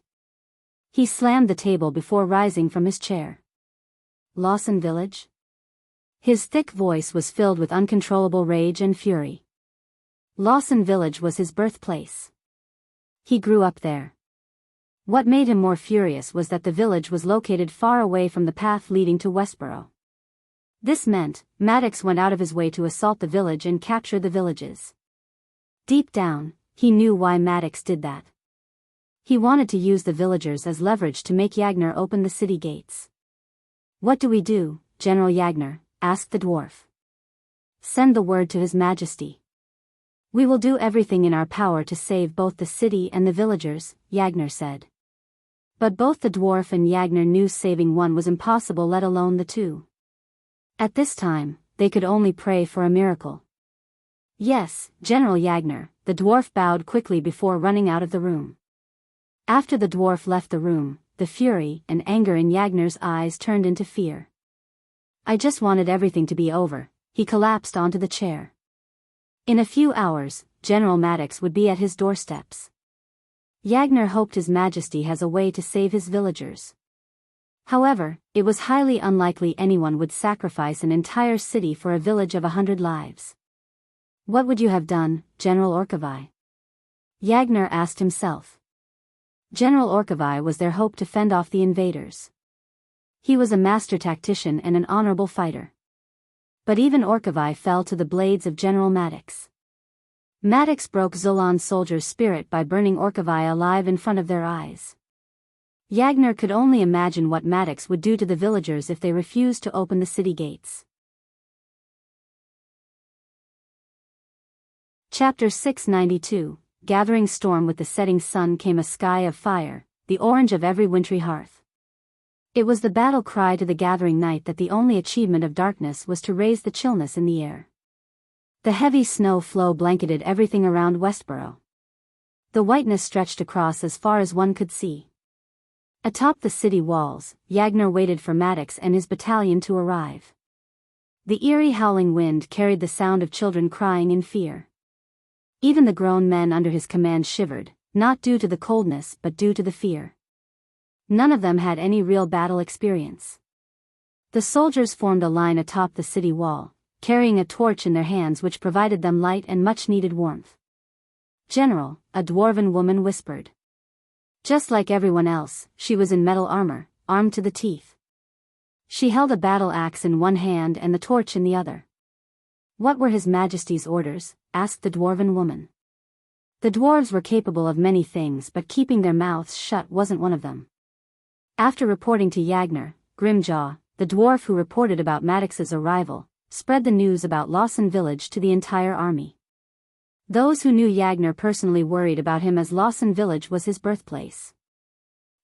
He slammed the table before rising from his chair. Lawson village? His thick voice was filled with uncontrollable rage and fury. Lawson village was his birthplace. He grew up there. What made him more furious was that the village was located far away from the path leading to Westboro. This meant, Maddox went out of his way to assault the village and capture the villages. Deep down, he knew why Maddox did that. He wanted to use the villagers as leverage to make Yagner open the city gates. What do we do, General Yagner? Asked the dwarf. Send the word to His Majesty. We will do everything in our power to save both the city and the villagers, Yagner said. But both the dwarf and Yagner knew saving one was impossible, let alone the two. At this time, they could only pray for a miracle. Yes, General Yagner, the dwarf bowed quickly before running out of the room. After the dwarf left the room, the fury and anger in Yagner's eyes turned into fear. I just wanted everything to be over. He collapsed onto the chair. In a few hours, General Maddox would be at his doorsteps. Yagner hoped His Majesty has a way to save his villagers. However, it was highly unlikely anyone would sacrifice an entire city for a village of 100 lives. What would you have done, General Orkavai? Yagner asked himself. General Orkavai was their hope to fend off the invaders. He was a master tactician and an honorable fighter. But even Orkavai fell to the blades of General Maddox. Maddox broke Zulan's soldiers' spirit by burning Orkavai alive in front of their eyes. Yagner could only imagine what Maddox would do to the villagers if they refused to open the city gates. Chapter 692. Gathering storm. With the setting sun came a sky of fire, the orange of every wintry hearth. It was the battle cry to the gathering night that the only achievement of darkness was to raise the chillness in the air. The heavy snow floe blanketed everything around Westboro. The whiteness stretched across as far as one could see. Atop the city walls, Yagner waited for Maddox and his battalion to arrive. The eerie howling wind carried the sound of children crying in fear. Even the grown men under his command shivered, not due to the coldness but due to the fear. None of them had any real battle experience. The soldiers formed a line atop the city wall, carrying a torch in their hands which provided them light and much-needed warmth. General, a dwarven woman whispered. Just like everyone else, she was in metal armor, armed to the teeth. She held a battle axe in one hand and the torch in the other. What were His Majesty's orders? Asked the dwarven woman. The dwarves were capable of many things, but keeping their mouths shut wasn't one of them. After reporting to Yagner, Grimjaw, the dwarf who reported about Maddox's arrival, spread the news about Lawson Village to the entire army. Those who knew Yagner personally worried about him, as Lawson Village was his birthplace.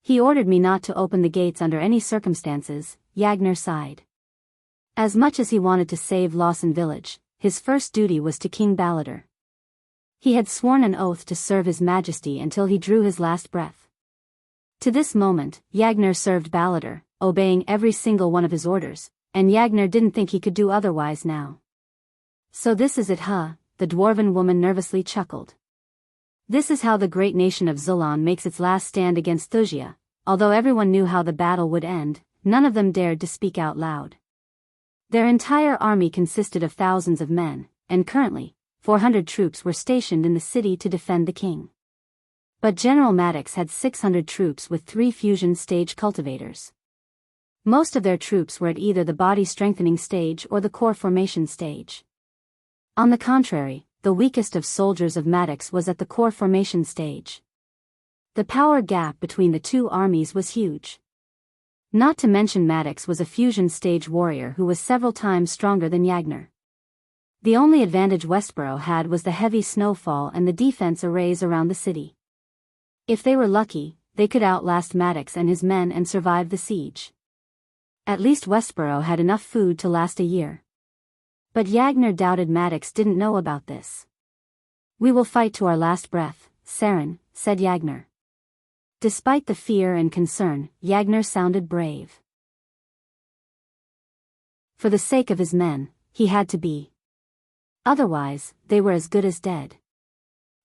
He ordered me not to open the gates under any circumstances, Yagner sighed. As much as he wanted to save Lawson Village, his first duty was to King Balladur. He had sworn an oath to serve His Majesty until he drew his last breath. To this moment, Yagner served Balladur, obeying every single one of his orders, and Yagner didn't think he could do otherwise now. So this is it, huh? The dwarven woman nervously chuckled. This is how the great nation of Zulan makes its last stand against Thusia. Although everyone knew how the battle would end, none of them dared to speak out loud. Their entire army consisted of thousands of men, and currently, 400 troops were stationed in the city to defend the king. But General Maddox had 600 troops with 3 fusion stage cultivators. Most of their troops were at either the body strengthening stage or the core formation stage. On the contrary, the weakest of soldiers of Maddox was at the core formation stage. The power gap between the two armies was huge. Not to mention Maddox was a fusion stage warrior who was several times stronger than Yagner. The only advantage Westboro had was the heavy snowfall and the defense arrays around the city. If they were lucky, they could outlast Maddox and his men and survive the siege. At least Westboro had enough food to last a year. But Yagner doubted Maddox didn't know about this. We will fight to our last breath, Saren, said Yagner. Despite the fear and concern, Yagner sounded brave. For the sake of his men, he had to be. Otherwise, they were as good as dead.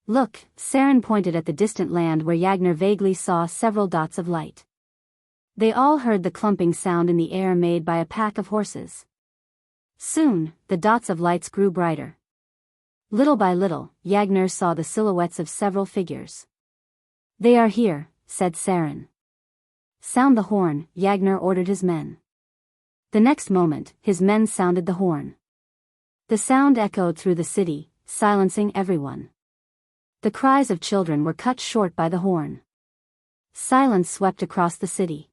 Look, Saren pointed at the distant land where Yagner vaguely saw several dots of light. They all heard the clumping sound in the air made by a pack of horses. Soon, the dots of lights grew brighter. Little by little, Yagner saw the silhouettes of several figures. They are here, said Saren. Sound the horn, Yagner ordered his men. The next moment, his men sounded the horn. The sound echoed through the city, silencing everyone. The cries of children were cut short by the horn. Silence swept across the city.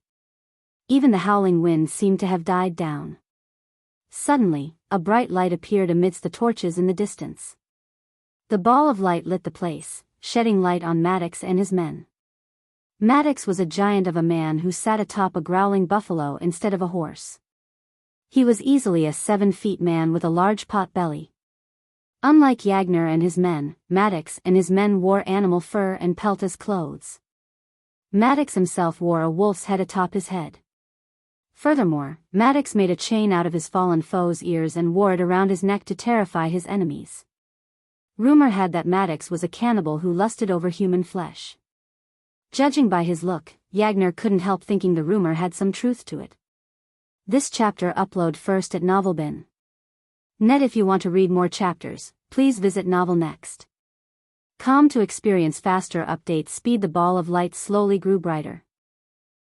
Even the howling wind seemed to have died down. Suddenly, a bright light appeared amidst the torches in the distance. The ball of light lit the place, shedding light on Maddox and his men. Maddox was a giant of a man who sat atop a growling buffalo instead of a horse. He was easily a 7-feet man with a large pot belly. Unlike Yagner and his men, Maddox and his men wore animal fur and pelt as clothes. Maddox himself wore a wolf's head atop his head. Furthermore, Maddox made a chain out of his fallen foe's ears and wore it around his neck to terrify his enemies. Rumor had that Maddox was a cannibal who lusted over human flesh. Judging by his look, Yagner couldn't help thinking the rumor had some truth to it. This chapter upload first at Novelbin. Net. If you want to read more chapters, please visit Novel Next. Com. To experience faster updates speed. The ball of light slowly grew brighter.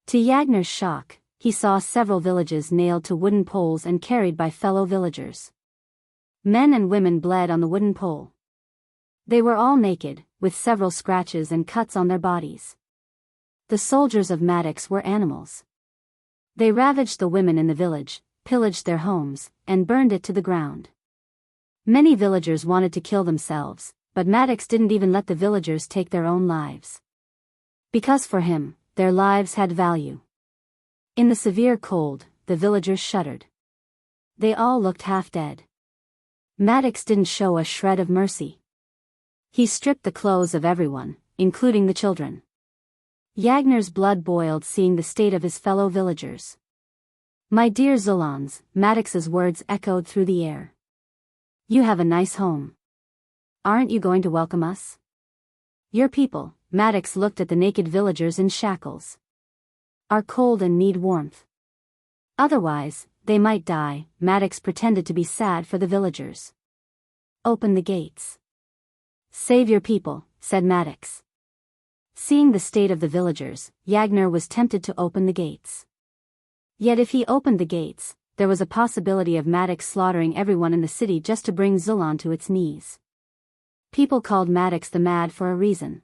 To Yagner's shock, he saw several villages nailed to wooden poles and carried by fellow villagers. Men and women bled on the wooden pole. They were all naked, with several scratches and cuts on their bodies. The soldiers of Maddox were animals. They ravaged the women in the village, pillaged their homes, and burned it to the ground. Many villagers wanted to kill themselves, but Maddox didn't even let the villagers take their own lives. Because for him, their lives had value. In the severe cold, the villagers shuddered. They all looked half dead. Maddox didn't show a shred of mercy. He stripped the clothes of everyone, including the children. Yagner's blood boiled seeing the state of his fellow villagers. My dear Zulans, Maddox's words echoed through the air. You have a nice home. Aren't you going to welcome us? Your people, Maddox looked at the naked villagers in shackles, are cold and need warmth. Otherwise, they might die. Maddox pretended to be sad for the villagers. Open the gates. Save your people, said Maddox. Seeing the state of the villagers, Yagner was tempted to open the gates. Yet if he opened the gates, there was a possibility of Maddox slaughtering everyone in the city just to bring Zulan to its knees. People called Maddox the Mad for a reason.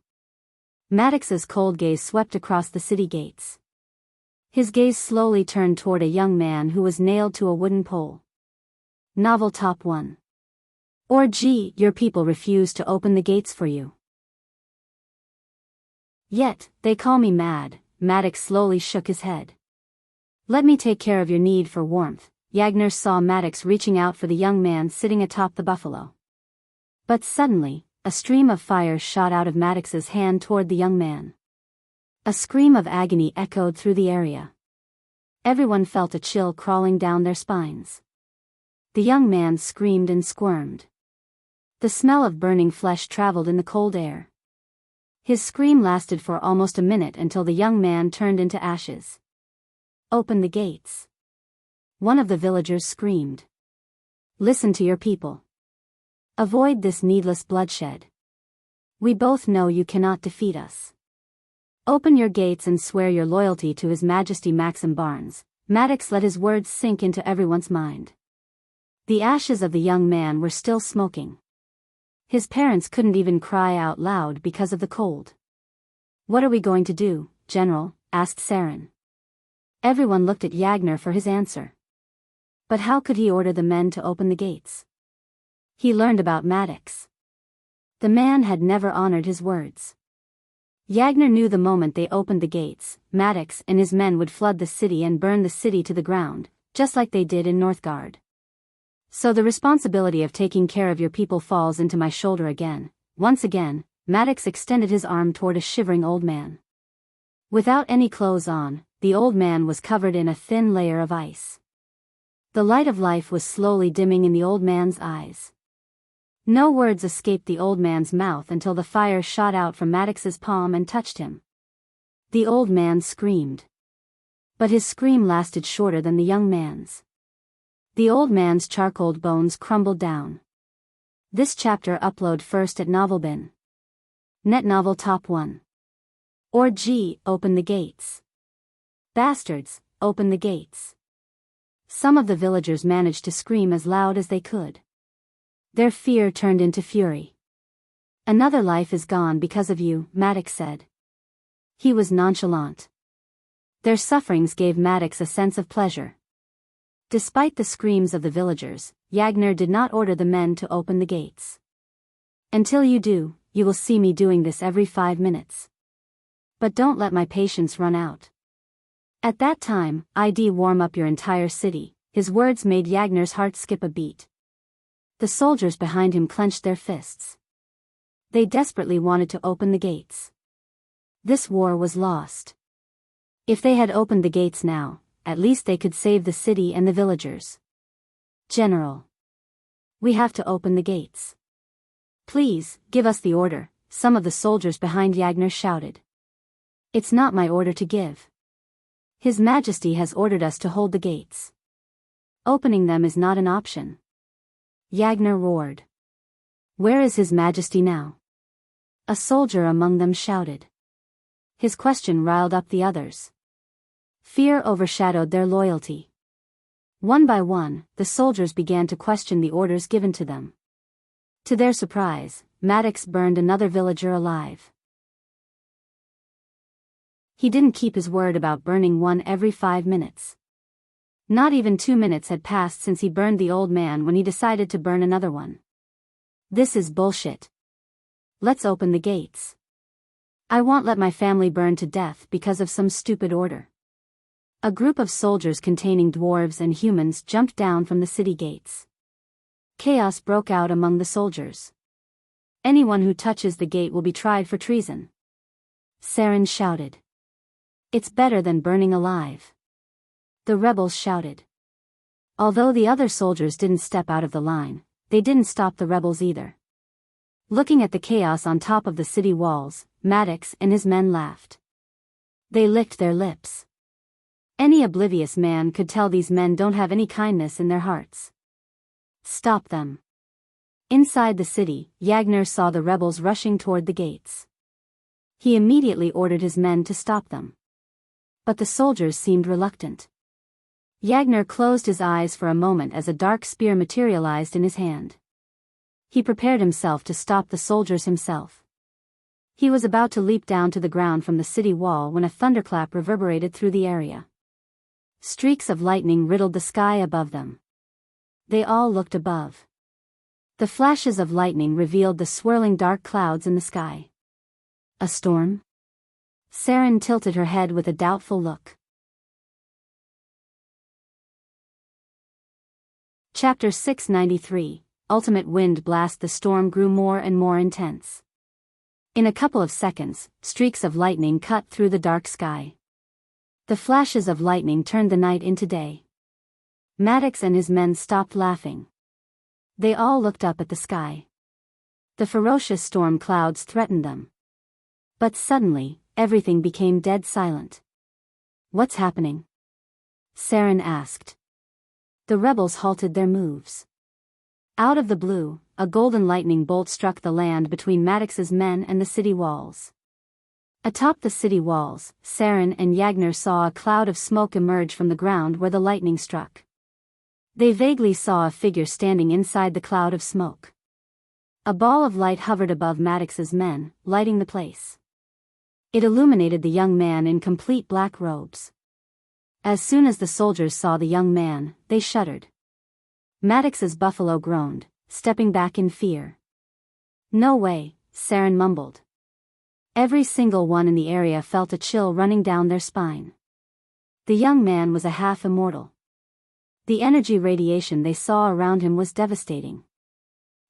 Maddox's cold gaze swept across the city gates. His gaze slowly turned toward a young man who was nailed to a wooden pole. Novel Top 1. Or gee, your people refuse to open the gates for you. Yet, they call me mad. Maddox slowly shook his head. Let me take care of your need for warmth. Yagner saw Maddox reaching out for the young man sitting atop the buffalo. But suddenly, a stream of fire shot out of Maddox's hand toward the young man. A scream of agony echoed through the area. Everyone felt a chill crawling down their spines. The young man screamed and squirmed. The smell of burning flesh traveled in the cold air. His scream lasted for almost a minute until the young man turned into ashes. Open the gates. One of the villagers screamed. Listen to your people. Avoid this needless bloodshed. We both know you cannot defeat us. Open your gates and swear your loyalty to His Majesty Maxim Barnes. Maddox let his words sink into everyone's mind. The ashes of the young man were still smoking. His parents couldn't even cry out loud because of the cold. What are we going to do, General? Asked Saren. Everyone looked at Yagner for his answer. But how could he order the men to open the gates? He learned about Maddox. The man had never honored his words. Yagner knew the moment they opened the gates, Maddox and his men would flood the city and burn the city to the ground, just like they did in Northgard. So the responsibility of taking care of your people falls into my shoulder again. Once again, Maddox extended his arm toward a shivering old man. Without any clothes on, the old man was covered in a thin layer of ice. The light of life was slowly dimming in the old man's eyes. No words escaped the old man's mouth until the fire shot out from Maddox's palm and touched him. The old man screamed. But his scream lasted shorter than the young man's. The old man's charcoal bones crumbled down. This chapter upload first at Novelbin. Net Novel Top 1. Or gee, open the gates. Bastards, open the gates. Some of the villagers managed to scream as loud as they could. Their fear turned into fury. Another life is gone because of you, Maddox said. He was nonchalant. Their sufferings gave Maddox a sense of pleasure. Despite the screams of the villagers, Yagner did not order the men to open the gates. Until you do, you will see me doing this every 5 minutes. But don't let my patience run out. At that time, I'd warm up your entire city. His words made Yagner's heart skip a beat. The soldiers behind him clenched their fists. They desperately wanted to open the gates. This war was lost. If they had opened the gates now, at least they could save the city and the villagers. General. We have to open the gates. Please, give us the order, some of the soldiers behind Yagner shouted. It's not my order to give. His Majesty has ordered us to hold the gates. Opening them is not an option. Yagner roared. Where is His Majesty now? A soldier among them shouted. His question riled up the others. Fear overshadowed their loyalty. One by one, the soldiers began to question the orders given to them. To their surprise, Maddox burned another villager alive. He didn't keep his word about burning one every 5 minutes. Not even 2 minutes had passed since he burned the old man when he decided to burn another one. This is bullshit. Let's open the gates. I won't let my family burn to death because of some stupid order. A group of soldiers containing dwarves and humans jumped down from the city gates. Chaos broke out among the soldiers. Anyone who touches the gate will be tried for treason. Saren shouted. It's better than burning alive. The rebels shouted. Although the other soldiers didn't step out of the line, they didn't stop the rebels either. Looking at the chaos on top of the city walls, Maddox and his men laughed. They licked their lips. Any oblivious man could tell these men don't have any kindness in their hearts. Stop them. Inside the city, Yagner saw the rebels rushing toward the gates. He immediately ordered his men to stop them. But the soldiers seemed reluctant. Yagner closed his eyes for a moment as a dark spear materialized in his hand. He prepared himself to stop the soldiers himself. He was about to leap down to the ground from the city wall when a thunderclap reverberated through the area. Streaks of lightning riddled the sky above them. They all looked above. The flashes of lightning revealed the swirling dark clouds in the sky. A storm? Saren tilted her head with a doubtful look. Chapter 693, Ultimate Wind Blast. The storm grew more and more intense. In a couple of seconds, streaks of lightning cut through the dark sky. The flashes of lightning turned the night into day. Maddox and his men stopped laughing. They all looked up at the sky. The ferocious storm clouds threatened them. But suddenly, everything became dead silent. What's happening? Saren asked. The rebels halted their moves. Out of the blue, a golden lightning bolt struck the land between Maddox's men and the city walls. Atop the city walls, Saren and Yagner saw a cloud of smoke emerge from the ground where the lightning struck. They vaguely saw a figure standing inside the cloud of smoke. A ball of light hovered above Maddox's men, lighting the place. It illuminated the young man in complete black robes. As soon as the soldiers saw the young man, they shuddered. Maddox's buffalo groaned, stepping back in fear. No way, Saren mumbled. Every single one in the area felt a chill running down their spine. The young man was a half-immortal. The energy radiation they saw around him was devastating.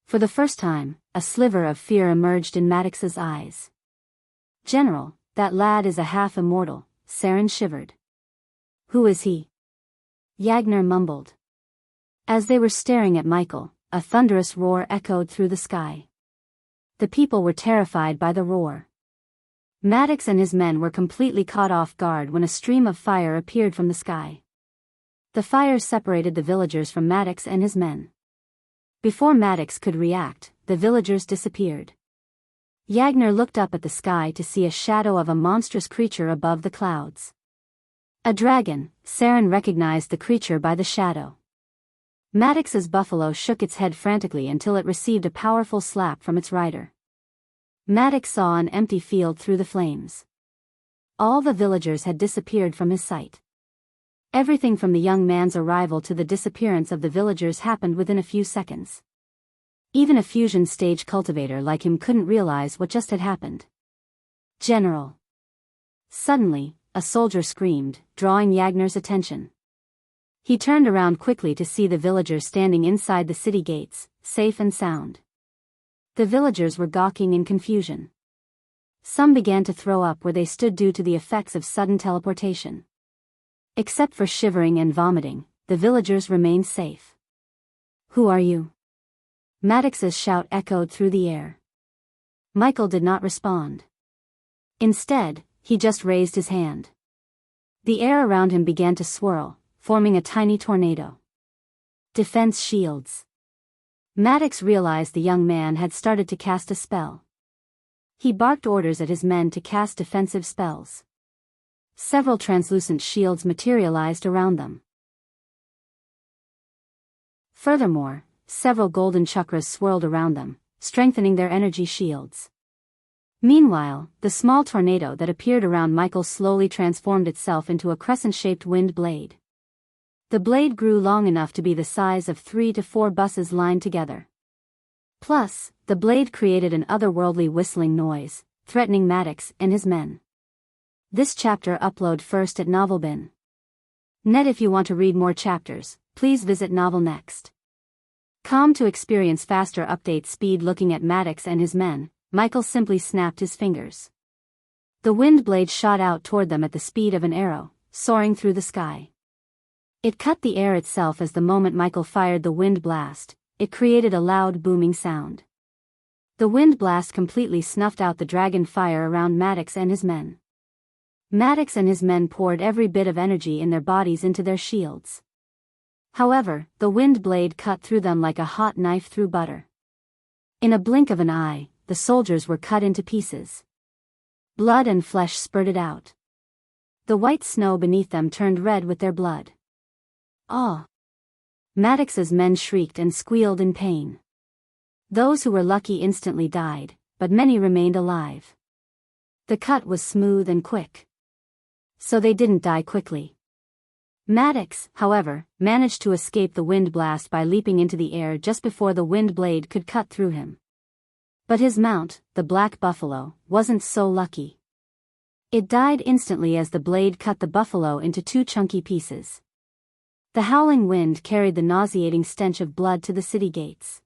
For the first time, a sliver of fear emerged in Maddox's eyes. General, that lad is a half-immortal, Saren shivered. Who is he? Yagner mumbled. As they were staring at Michael, a thunderous roar echoed through the sky. The people were terrified by the roar. Maddox and his men were completely caught off guard when a stream of fire appeared from the sky. The fire separated the villagers from Maddox and his men. Before Maddox could react, the villagers disappeared. Yagner looked up at the sky to see a shadow of a monstrous creature above the clouds. A dragon, Saren recognized the creature by the shadow. Maddox's buffalo shook its head frantically until it received a powerful slap from its rider. Maddox saw an empty field through the flames. All the villagers had disappeared from his sight. Everything from the young man's arrival to the disappearance of the villagers happened within a few seconds. Even a fusion stage cultivator like him couldn't realize what just had happened. General. Suddenly, a soldier screamed, drawing Yagner's attention. He turned around quickly to see the villagers standing inside the city gates, safe and sound. The villagers were gawking in confusion. Some began to throw up where they stood due to the effects of sudden teleportation. Except for shivering and vomiting, the villagers remained safe. "Who are you?" Maddox's shout echoed through the air. Michael did not respond. Instead, he just raised his hand. The air around him began to swirl, forming a tiny tornado. Defense shields. Maddox realized the young man had started to cast a spell. He barked orders at his men to cast defensive spells. Several translucent shields materialized around them. Furthermore, several golden chakras swirled around them, strengthening their energy shields. Meanwhile, the small tornado that appeared around Michael slowly transformed itself into a crescent-shaped wind blade. The blade grew long enough to be the size of 3 to 4 buses lined together. Plus, the blade created an otherworldly whistling noise, threatening Maddox and his men. This chapter upload first at NovelBin. Net. If you want to read more chapters, please visit Novel Next. Com to experience faster update speed. Looking at Maddox and his men, Michael simply snapped his fingers. The wind blade shot out toward them at the speed of an arrow, soaring through the sky. It cut the air itself as the moment Michael fired the wind blast, it created a loud booming sound. The wind blast completely snuffed out the dragon fire around Maddox and his men. Maddox and his men poured every bit of energy in their bodies into their shields. However, the wind blade cut through them like a hot knife through butter. In a blink of an eye, the soldiers were cut into pieces. Blood and flesh spurted out. The white snow beneath them turned red with their blood. "Ah!" Maddox's men shrieked and squealed in pain. Those who were lucky instantly died, but many remained alive. The cut was smooth and quick. So they didn't die quickly. Maddox, however, managed to escape the wind blast by leaping into the air just before the wind blade could cut through him. But his mount, the black buffalo, wasn't so lucky. It died instantly as the blade cut the buffalo into 2 chunky pieces. The howling wind carried the nauseating stench of blood to the city gates.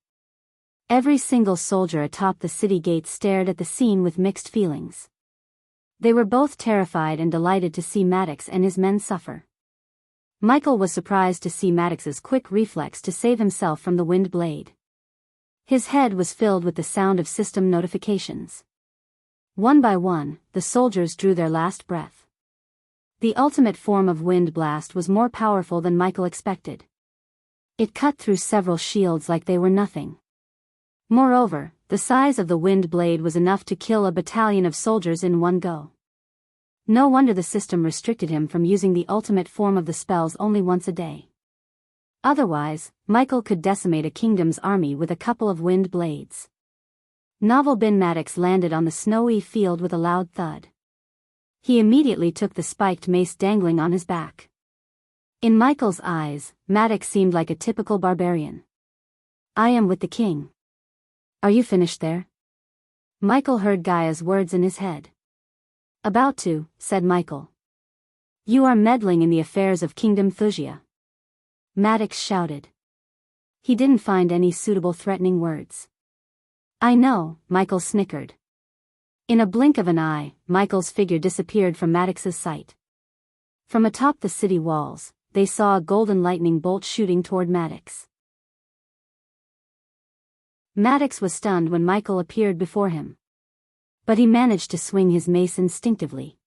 Every single soldier atop the city gates stared at the scene with mixed feelings. They were both terrified and delighted to see Maddox and his men suffer. Michael was surprised to see Maddox's quick reflex to save himself from the wind blade. His head was filled with the sound of system notifications. One by one, the soldiers drew their last breath. The ultimate form of wind blast was more powerful than Michael expected. It cut through several shields like they were nothing. Moreover, the size of the wind blade was enough to kill a battalion of soldiers in one go. No wonder the system restricted him from using the ultimate form of the spells only once a day. Otherwise, Michael could decimate a kingdom's army with a couple of wind blades. Novel Bin Maddox landed on the snowy field with a loud thud. He immediately took the spiked mace dangling on his back. In Michael's eyes, Maddox seemed like a typical barbarian. "I am with the king." "Are you finished there?" Michael heard Gaia's words in his head. "About to," said Michael. "You are meddling in the affairs of Kingdom Wuxia," Maddox shouted. He didn't find any suitable threatening words. "I know," Michael snickered. In a blink of an eye, Michael's figure disappeared from Maddox's sight. From atop the city walls, they saw a golden lightning bolt shooting toward Maddox. Maddox was stunned when Michael appeared before him. But he managed to swing his mace instinctively.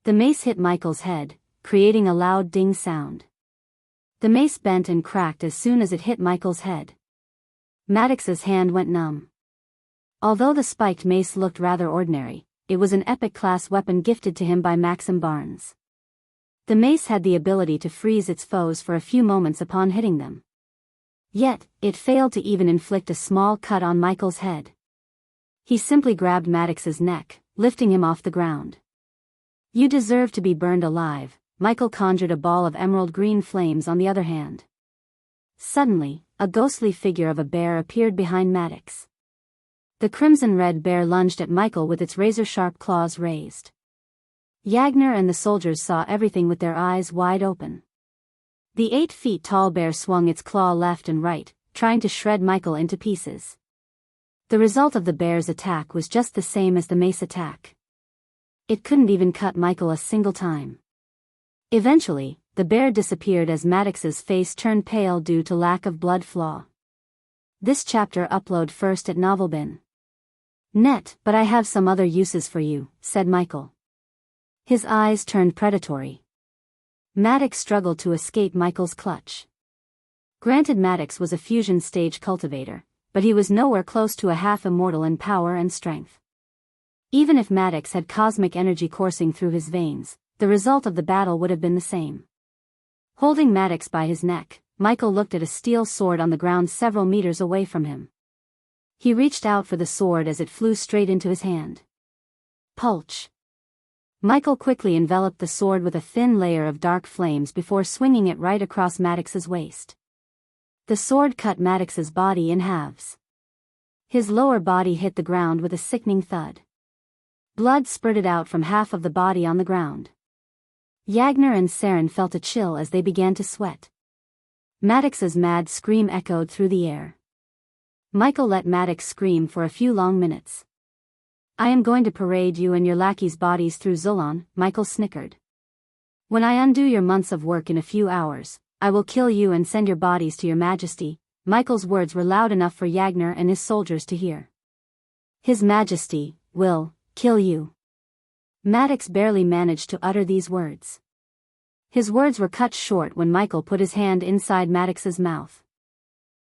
The mace hit Michael's head, creating a loud ding sound. The mace bent and cracked as soon as it hit Michael's head. Maddox's hand went numb. Although the spiked mace looked rather ordinary, it was an epic-class weapon gifted to him by Maxim Barnes. The mace had the ability to freeze its foes for a few moments upon hitting them. Yet, it failed to even inflict a small cut on Michael's head. He simply grabbed Maddox's neck, lifting him off the ground. "You deserve to be burned alive," Michael conjured a ball of emerald green flames on the other hand. Suddenly, a ghostly figure of a bear appeared behind Maddox. The crimson-red bear lunged at Michael with its razor-sharp claws raised. Yagner and the soldiers saw everything with their eyes wide open. The 8-feet-tall bear swung its claw left and right, trying to shred Michael into pieces. The result of the bear's attack was just the same as the mace attack. It couldn't even cut Michael a single time. Eventually, the bear disappeared as Maddox's face turned pale due to lack of blood flow. This chapter upload first at Novelbin. Net, but I have some other uses for you, said Michael. His eyes turned predatory. Maddox struggled to escape Michael's clutch. Granted, Maddox was a fusion stage cultivator, but he was nowhere close to a half-immortal in power and strength. Even if Maddox had cosmic energy coursing through his veins, the result of the battle would have been the same. Holding Maddox by his neck, Michael looked at a steel sword on the ground several meters away from him. He reached out for the sword as it flew straight into his hand. Pulch. Michael quickly enveloped the sword with a thin layer of dark flames before swinging it right across Maddox's waist. The sword cut Maddox's body in halves. His lower body hit the ground with a sickening thud. Blood spurted out from half of the body on the ground. Yagner and Saren felt a chill as they began to sweat. Maddox's mad scream echoed through the air. Michael let Maddox scream for a few long minutes. I am going to parade you and your lackeys' bodies through Zulon, Michael snickered. When I undo your months of work in a few hours, I will kill you and send your bodies to your majesty. Michael's words were loud enough for Yagner and his soldiers to hear. His majesty will kill you. Maddox barely managed to utter these words. His words were cut short when Michael put his hand inside Maddox's mouth.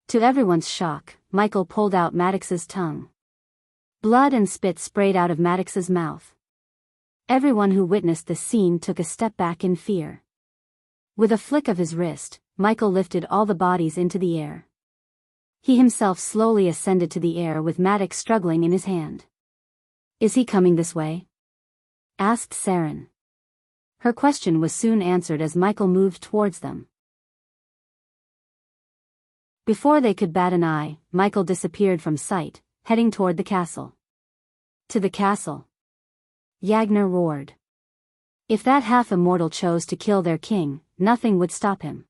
To everyone's shock, Michael pulled out Maddox's tongue. Blood and spit sprayed out of Maddox's mouth. Everyone who witnessed the scene took a step back in fear. With a flick of his wrist, Michael lifted all the bodies into the air. He himself slowly ascended to the air with Maddox struggling in his hand. Is he coming this way? Asked Saren. Her question was soon answered as Michael moved towards them. Before they could bat an eye, Michael disappeared from sight, heading toward the castle. To the castle. Yagner roared. If that half-immortal chose to kill their king, nothing would stop him.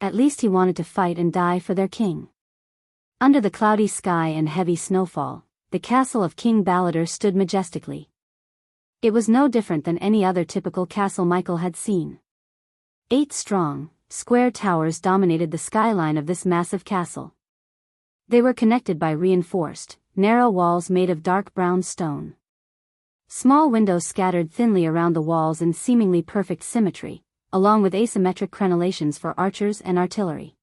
At least he wanted to fight and die for their king. Under the cloudy sky and heavy snowfall, the castle of King Balladur stood majestically. It was no different than any other typical castle Michael had seen. 8 strong, square towers dominated the skyline of this massive castle. They were connected by reinforced, narrow walls made of dark brown stone. Small windows scattered thinly around the walls in seemingly perfect symmetry, along with asymmetric crenellations for archers and artillery.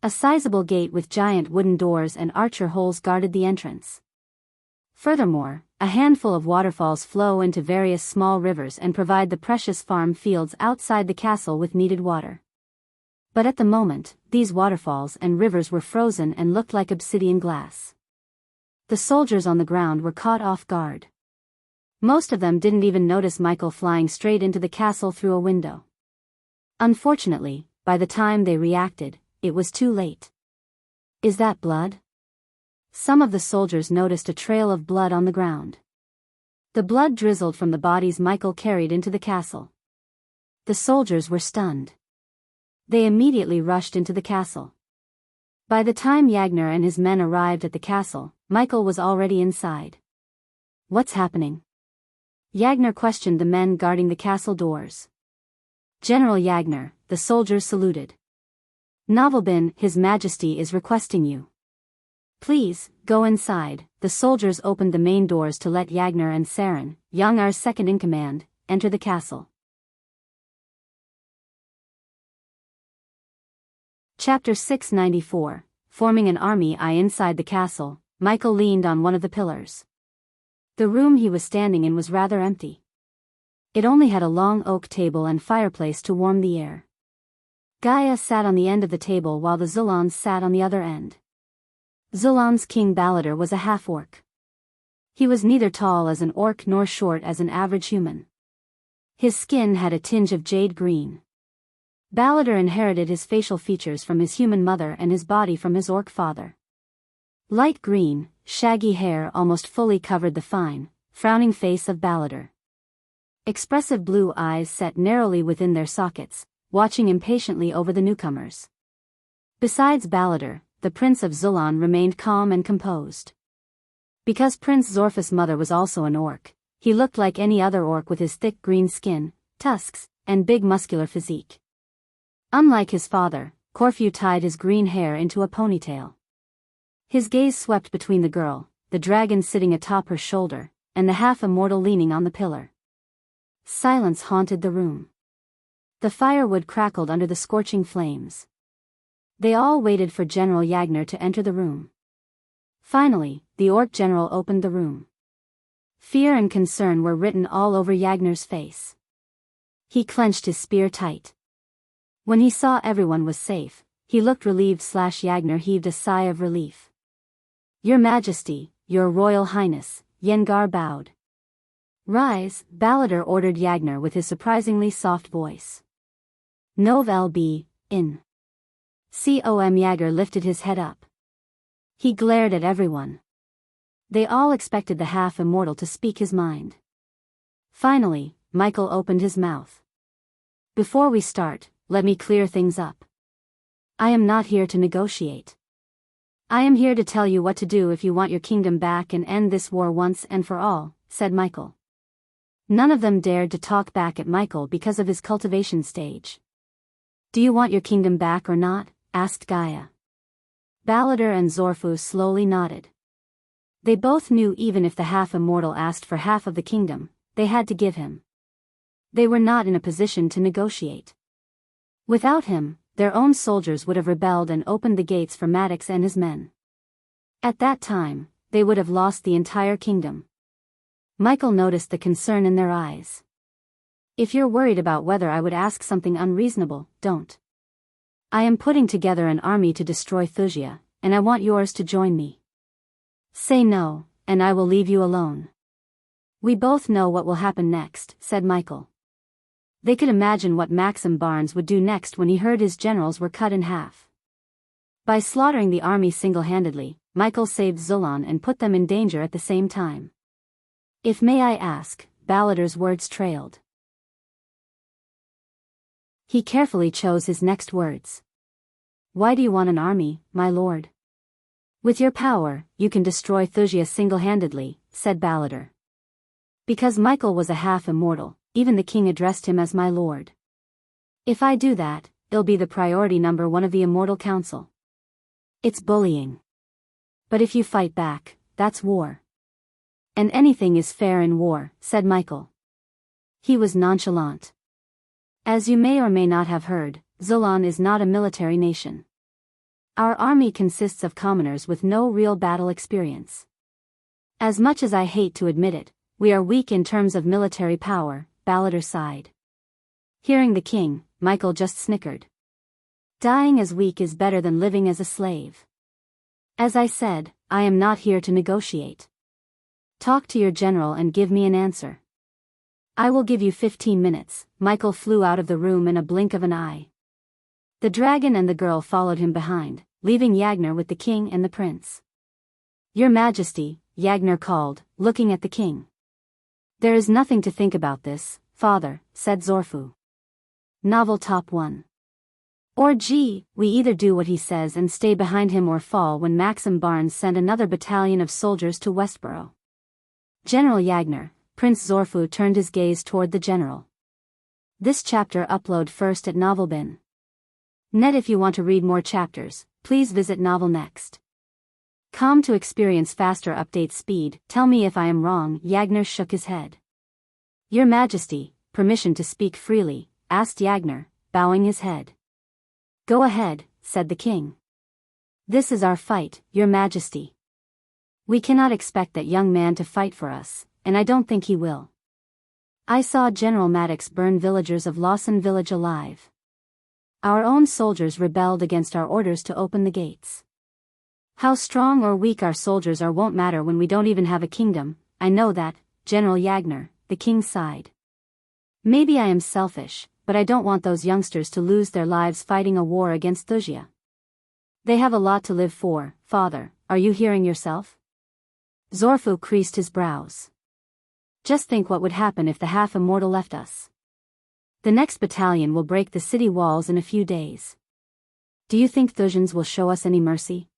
A sizable gate with giant wooden doors and archer holes guarded the entrance. Furthermore, a handful of waterfalls flow into various small rivers and provide the precious farm fields outside the castle with needed water. But at the moment, these waterfalls and rivers were frozen and looked like obsidian glass. The soldiers on the ground were caught off guard. Most of them didn't even notice Michael flying straight into the castle through a window. Unfortunately, by the time they reacted, it was too late. Is that blood? Some of the soldiers noticed a trail of blood on the ground. The blood drizzled from the bodies Michael carried into the castle. The soldiers were stunned. They immediately rushed into the castle. By the time Yagner and his men arrived at the castle, Michael was already inside. What's happening? Yagner questioned the men guarding the castle doors. General Yagner, the soldiers saluted. Novelbin, His Majesty is requesting you. Please, go inside. The soldiers opened the main doors to let Yagner and Saren, Yangar's second-in-command, enter the castle. Chapter 694, Forming an Army. Inside the castle, Michael leaned on one of the pillars. The room he was standing in was rather empty. It only had a long oak table and fireplace to warm the air. Gaia sat on the end of the table while the Zulons sat on the other end. Zulon's King Balladur was a half-orc. He was neither tall as an orc nor short as an average human. His skin had a tinge of jade green. Balladur inherited his facial features from his human mother and his body from his orc father. Light green, shaggy hair almost fully covered the fine, frowning face of Balladur. Expressive blue eyes set narrowly within their sockets, watching impatiently over the newcomers. Besides Balladur, the Prince of Zulon remained calm and composed. Because Prince Zorfa's mother was also an orc, he looked like any other orc with his thick green skin, tusks, and big muscular physique. Unlike his father, Corfu tied his green hair into a ponytail. His gaze swept between the girl, the dragon sitting atop her shoulder, and the half-immortal leaning on the pillar. Silence haunted the room. The firewood crackled under the scorching flames. They all waited for General Yagner to enter the room. Finally, the orc general opened the room. Fear and concern were written all over Yagner's face. He clenched his spear tight. When he saw everyone was safe, he looked relieved. Yagner heaved a sigh of relief. "Your Majesty, Your Royal Highness," Yengar bowed. "Rise," Balladur ordered Yagner with his surprisingly soft voice. "Nov lb, in." Com Yagner lifted his head up. He glared at everyone. They all expected the half-immortal to speak his mind. Finally, Michael opened his mouth. "Before we start, let me clear things up. I am not here to negotiate. I am here to tell you what to do if you want your kingdom back and end this war once and for all," said Michael. None of them dared to talk back at Michael because of his cultivation stage. "Do you want your kingdom back or not?" asked Gaia. Balladur and Zorfu slowly nodded. They both knew even if the half-immortal asked for half of the kingdom, they had to give him. They were not in a position to negotiate. Without him, their own soldiers would have rebelled and opened the gates for Maddox and his men. At that time, they would have lost the entire kingdom. Michael noticed the concern in their eyes. "If you're worried about whether I would ask something unreasonable, don't. I am putting together an army to destroy Thusia, and I want yours to join me. Say no, and I will leave you alone." "We both know what will happen next," said Michael. They could imagine what Maxim Barnes would do next when he heard his generals were cut in half. By slaughtering the army single-handedly, Michael saved Zulon and put them in danger at the same time. "If may I ask," Balladur's words trailed. He carefully chose his next words. "Why do you want an army, my lord?" "With your power, you can destroy Thusia single-handedly," said Balladur. Because Michael was a half-immortal, even the king addressed him as my lord. "If I do that, it'll be the priority number one of the Immortal Council. It's bullying. But if you fight back, that's war. And anything is fair in war," said Michael. He was nonchalant. "As you may or may not have heard, Zulon is not a military nation. Our army consists of commoners with no real battle experience. As much as I hate to admit it, we are weak in terms of military power," Balladur sighed. Hearing the king, Michael just snickered. "Dying as weak is better than living as a slave. As I said, I am not here to negotiate. Talk to your general and give me an answer." "I will give you 15 minutes, Michael flew out of the room in a blink of an eye. The dragon and the girl followed him behind, leaving Yagner with the king and the prince. "Your Majesty," Yagner called, looking at the king. "There is nothing to think about this, father," said Zorfu. Novel Top 1. Or gee, we either do what he says and stay behind him or fall when Maxim Barnes sent another battalion of soldiers to Westboro. General Yagner, Prince Zorfu turned his gaze toward the general. This chapter upload first at Novelbin. Net. If you want to read more chapters, please visit Novel Next. Com to experience faster update speed. Tell me if I am wrong. Yagner shook his head. "Your Majesty, permission to speak freely," asked Yagner, bowing his head. "Go ahead," said the king. "This is our fight, Your Majesty. We cannot expect that young man to fight for us, and I don't think he will. I saw General Maddox burn villagers of Lawson village alive. Our own soldiers rebelled against our orders to open the gates. How strong or weak our soldiers are won't matter when we don't even have a kingdom. I know that, General Yagner," the king sighed. "Maybe I am selfish, but I don't want those youngsters to lose their lives fighting a war against Thusia. They have a lot to live for, father, are you hearing yourself?" Zorfu creased his brows. "Just think what would happen if the half-immortal left us. The next battalion will break the city walls in a few days. Do you think Thusians will show us any mercy?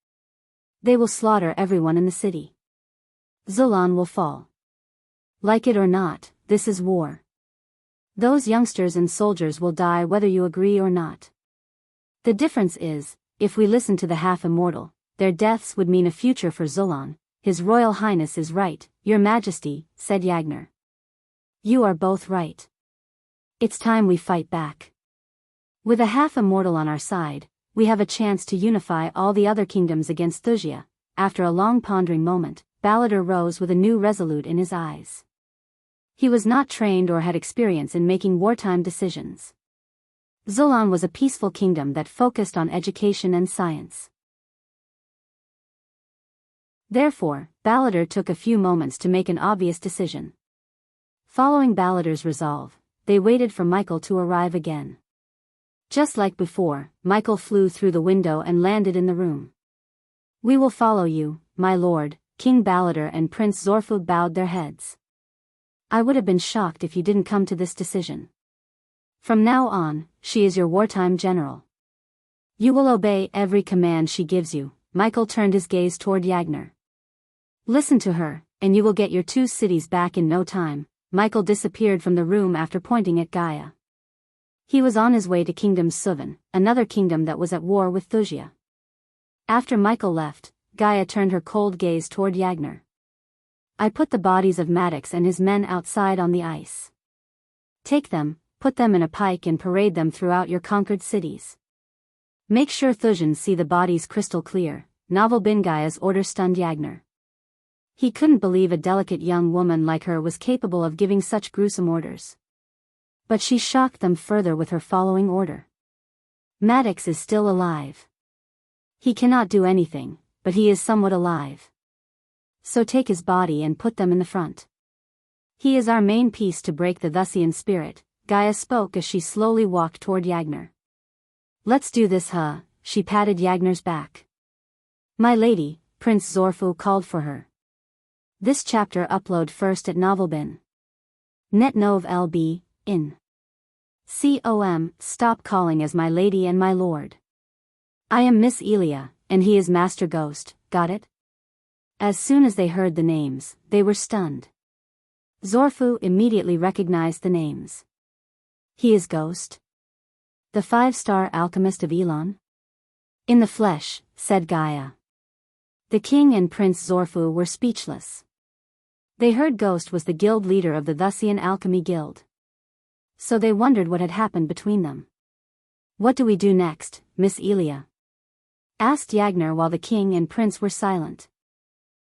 They will slaughter everyone in the city. Zulan will fall. Like it or not, this is war. Those youngsters and soldiers will die whether you agree or not. The difference is, if we listen to the half-immortal, their deaths would mean a future for Zulan. His Royal Highness is right, Your Majesty, said Yagner. You are both right. It's time we fight back. With a half-immortal on our side, we have a chance to unify all the other kingdoms against Thusia. After a long pondering moment, Balladur rose with a new resolute in his eyes. He was not trained or had experience in making wartime decisions. Zulan was a peaceful kingdom that focused on education and science. Therefore, Balladur took a few moments to make an obvious decision. Following Balladur's resolve, they waited for Michael to arrive again. Just like before, Michael flew through the window and landed in the room. We will follow you, my lord. King Balladur and Prince Zorfu bowed their heads. I would have been shocked if you didn't come to this decision. From now on, she is your wartime general. You will obey every command she gives you. Michael turned his gaze toward Yagner. Listen to her, and you will get your 2 cities back in no time. Michael disappeared from the room after pointing at Gaia. He was on his way to Kingdom Suvan, another kingdom that was at war with Thusia. After Michael left, Gaia turned her cold gaze toward Yagner. I put the bodies of Maddox and his men outside on the ice. Take them, put them in a pike and parade them throughout your conquered cities. Make sure Thusians see the bodies crystal clear. Novel bin Gaia's order stunned Yagner. He couldn't believe a delicate young woman like her was capable of giving such gruesome orders. But she shocked them further with her following order. Maddox is still alive. He cannot do anything, but he is somewhat alive. So take his body and put them in the front. He is our main piece to break the Thusian spirit, Gaia spoke as she slowly walked toward Yagner. Let's do this, huh? She patted Yagner's back. My lady, Prince Zorfu called for her. This chapter upload first at Novelbin. Netnov LB, in. Stop calling as my lady and my lord. I am Miss Elia, and he is Master Ghost, got it? As soon as they heard the names, they were stunned. Zorfu immediately recognized the names. He is Ghost? The 5-star alchemist of Elon? In the flesh, said Gaia. The king and Prince Zorfu were speechless. They heard Ghost was the guild leader of the Thusian Alchemy Guild. So they wondered what had happened between them. What do we do next, Miss Elia? Asked Yagner while the king and prince were silent.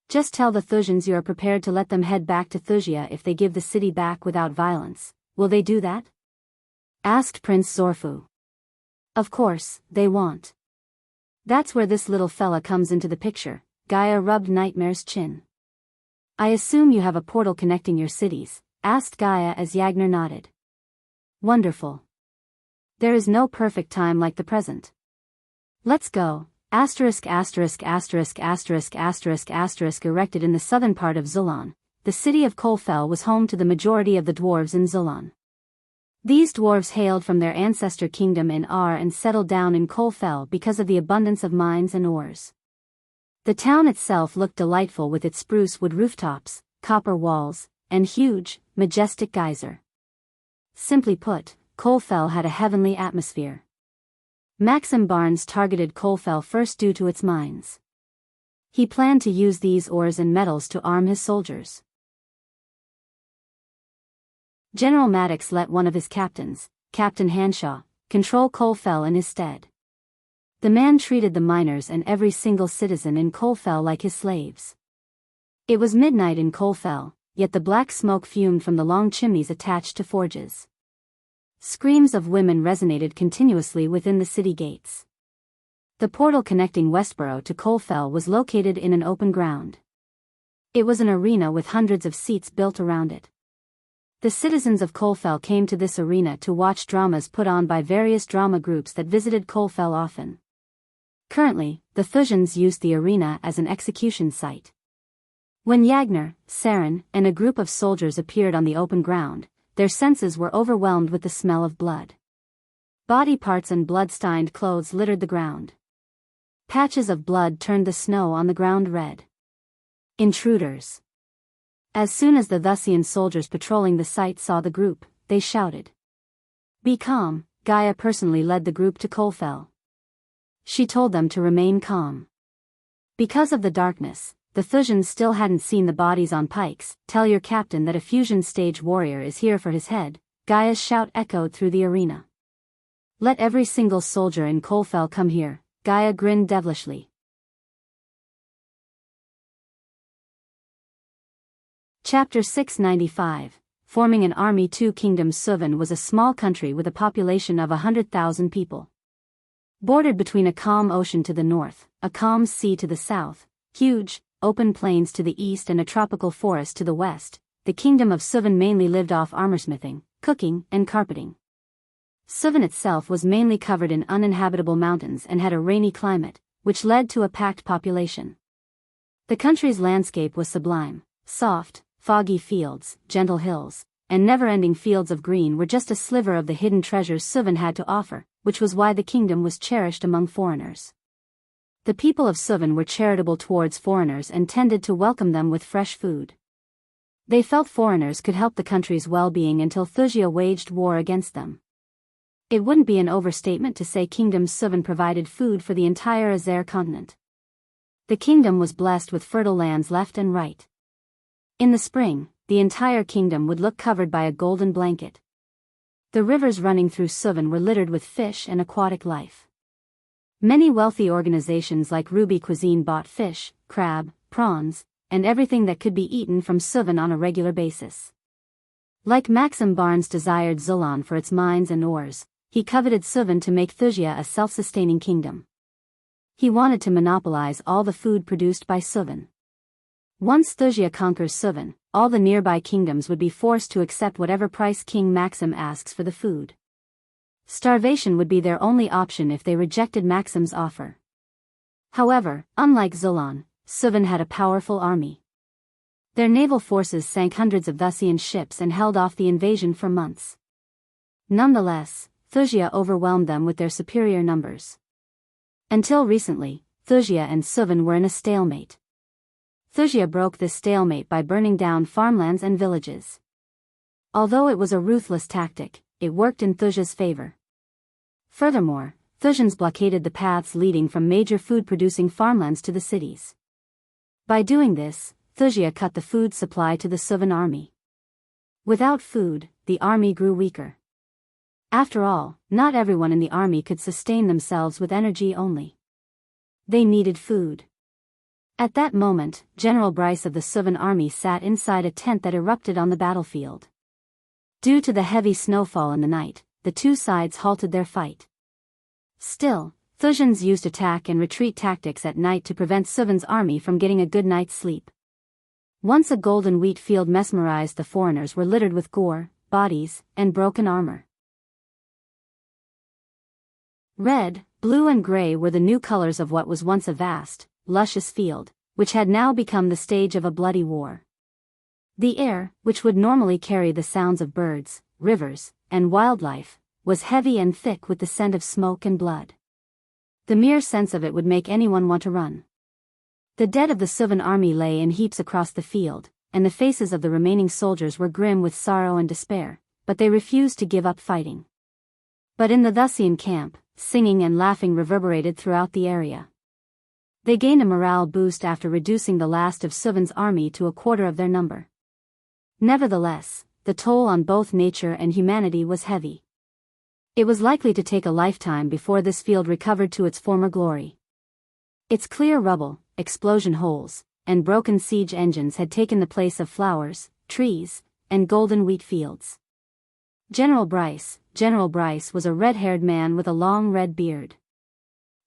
Just tell the Thusians you are prepared to let them head back to Thusia if they give the city back without violence. Will they do that? Asked Prince Zorfu. Of course, they won't. That's where this little fella comes into the picture. Gaia rubbed Nightmare's chin. I assume you have a portal connecting your cities, asked Gaia as Yagner nodded. Wonderful. There is no perfect time like the present. Let's go. Erected in the southern part of Zulan, the city of Kolfel was home to the majority of the dwarves in Zulan. These dwarves hailed from their ancestor kingdom in Ar and settled down in Kolfel because of the abundance of mines and ores. The town itself looked delightful with its spruce wood rooftops, copper walls, and huge, majestic geyser. Simply put, Kolfel had a heavenly atmosphere. Maxim Barnes targeted Kolfel first due to its mines. He planned to use these ores and metals to arm his soldiers. General Maddox let one of his captains, Captain Hanshaw, control Kolfel in his stead. The man treated the miners and every single citizen in Kolfel like his slaves. It was midnight in Kolfel, yet the black smoke fumed from the long chimneys attached to forges. Screams of women resonated continuously within the city gates. The portal connecting Westboro to Kolfel was located in an open ground. It was an arena with hundreds of seats built around it. The citizens of Kolfel came to this arena to watch dramas put on by various drama groups that visited Kolfel often. Currently, the Thusians used the arena as an execution site. When Yagner, Saren, and a group of soldiers appeared on the open ground, their senses were overwhelmed with the smell of blood. Body parts and blood-stained clothes littered the ground. Patches of blood turned the snow on the ground red. Intruders. As soon as the Thusian soldiers patrolling the site saw the group, they shouted. "Be calm." Gaia personally led the group to Colfell. She told them to remain calm. Because of the darkness, the Thusians still hadn't seen the bodies on pikes. "Tell your captain that a fusion stage warrior is here for his head." Gaia's shout echoed through the arena. "Let every single soldier in Colfell come here." Gaia grinned devilishly. Chapter 695. Forming an army. Two Kingdoms. Suvan was a small country with a population of 100,000 people. Bordered between a calm ocean to the north, a calm sea to the south, huge, open plains to the east and a tropical forest to the west, the Kingdom of Suvan mainly lived off armorsmithing, cooking, and carpeting. Suvan itself was mainly covered in uninhabitable mountains and had a rainy climate, which led to a packed population. The country's landscape was sublime. Soft, foggy fields, gentle hills, and never-ending fields of green were just a sliver of the hidden treasures Suvan had to offer, which was why the kingdom was cherished among foreigners. The people of Suvan were charitable towards foreigners and tended to welcome them with fresh food. They felt foreigners could help the country's well-being until Thusia waged war against them. It wouldn't be an overstatement to say Kingdom Suvan provided food for the entire Azer continent. The kingdom was blessed with fertile lands left and right. In the spring, the entire kingdom would look covered by a golden blanket. The rivers running through Suvan were littered with fish and aquatic life. Many wealthy organizations like Ruby Cuisine bought fish, crab, prawns, and everything that could be eaten from Suvan on a regular basis. Like Maxim Barnes desired Zulon for its mines and ores, he coveted Suvan to make Thusia a self-sustaining kingdom. He wanted to monopolize all the food produced by Suvan. Once Thusia conquers Suvan, all the nearby kingdoms would be forced to accept whatever price King Maxim asks for the food. Starvation would be their only option if they rejected Maxim's offer. However, unlike Zulon, Suvan had a powerful army. Their naval forces sank hundreds of Thusian ships and held off the invasion for months. Nonetheless, Thusia overwhelmed them with their superior numbers. Until recently, Thusia and Suvan were in a stalemate. Thusia broke this stalemate by burning down farmlands and villages. Although it was a ruthless tactic, it worked in Thusia's favor. Furthermore, Thusians blockaded the paths leading from major food-producing farmlands to the cities. By doing this, Thusia cut the food supply to the Suvan army. Without food, the army grew weaker. After all, not everyone in the army could sustain themselves with energy only. They needed food. At that moment, General Bryce of the Suvan army sat inside a tent that erupted on the battlefield. Due to the heavy snowfall in the night, the two sides halted their fight. Still, Thusians used attack and retreat tactics at night to prevent Suvan's army from getting a good night's sleep. Once a golden wheat field mesmerized the foreigners were littered with gore, bodies, and broken armor. Red, blue and gray were the new colors of what was once a vast, luscious field, which had now become the stage of a bloody war. The air, which would normally carry the sounds of birds, rivers, and wildlife, was heavy and thick with the scent of smoke and blood. The mere sense of it would make anyone want to run. The dead of the Suvan army lay in heaps across the field, and the faces of the remaining soldiers were grim with sorrow and despair, but they refused to give up fighting. But in the Thusian camp, singing and laughing reverberated throughout the area. They gained a morale boost after reducing the last of Suvan's army to a quarter of their number. Nevertheless, the toll on both nature and humanity was heavy. It was likely to take a lifetime before this field recovered to its former glory. Its clear rubble, explosion holes, and broken siege engines had taken the place of flowers, trees, and golden wheat fields. General Bryce was a red-haired man with a long red beard.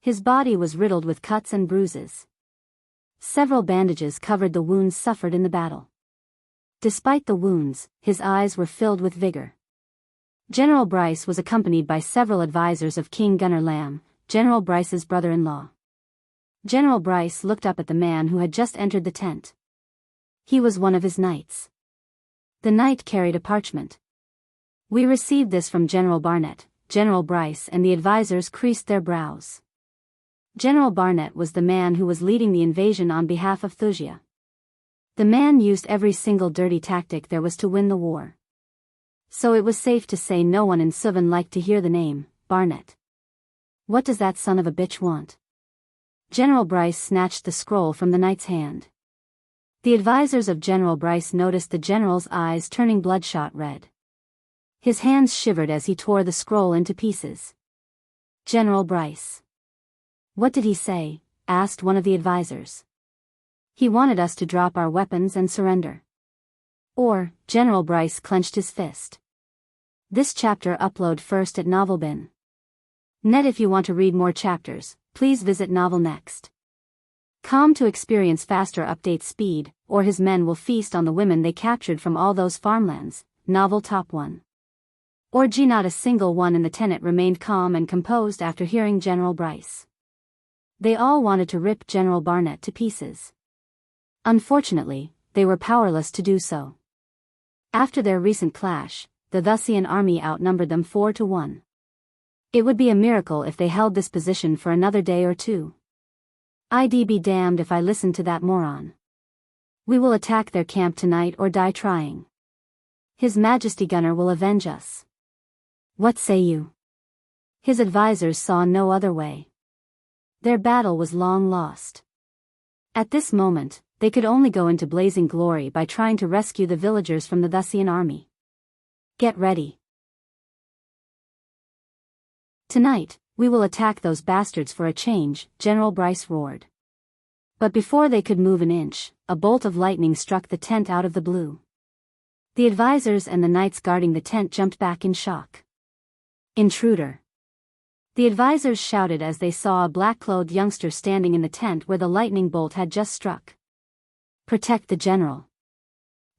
His body was riddled with cuts and bruises. Several bandages covered the wounds suffered in the battle. Despite the wounds, his eyes were filled with vigor. General Bryce was accompanied by several advisors of King Gunnar Lamb, General Bryce's brother-in-law. General Bryce looked up at the man who had just entered the tent. He was one of his knights. The knight carried a parchment. "We received this from General Barnett." General Bryce and the advisors creased their brows. General Barnett was the man who was leading the invasion on behalf of Thusia. The man used every single dirty tactic there was to win the war. So it was safe to say no one in Suvan liked to hear the name, Barnett. What does that son of a bitch want? General Bryce snatched the scroll from the knight's hand. The advisors of General Bryce noticed the general's eyes turning bloodshot red. His hands shivered as he tore the scroll into pieces. General Bryce. What did he say? Asked one of the advisors. He wanted us to drop our weapons and surrender. Or, General Bryce clenched his fist. This chapter upload first at Novelbin. Net. If you want to read more chapters, please visit Novel Next. Com to experience faster update speed, or his men will feast on the women they captured from all those farmlands. Novel Top 1. Or G. Not a single one in the Tenant remained calm and composed after hearing General Bryce. They all wanted to rip General Barnett to pieces. Unfortunately, they were powerless to do so. After their recent clash, the Thusian army outnumbered them 4-1. It would be a miracle if they held this position for another day or two. I'd be damned if I listened to that moron. We will attack their camp tonight or die trying. His Majesty Gunner will avenge us. What say you? His advisors saw no other way. Their battle was long lost. At this moment, they could only go into blazing glory by trying to rescue the villagers from the Thusian army. Get ready. Tonight, we will attack those bastards for a change, General Bryce roared. But before they could move an inch, a bolt of lightning struck the tent out of the blue. The advisors and the knights guarding the tent jumped back in shock. Intruder! The advisors shouted as they saw a black-clothed youngster standing in the tent where the lightning bolt had just struck. Protect the general.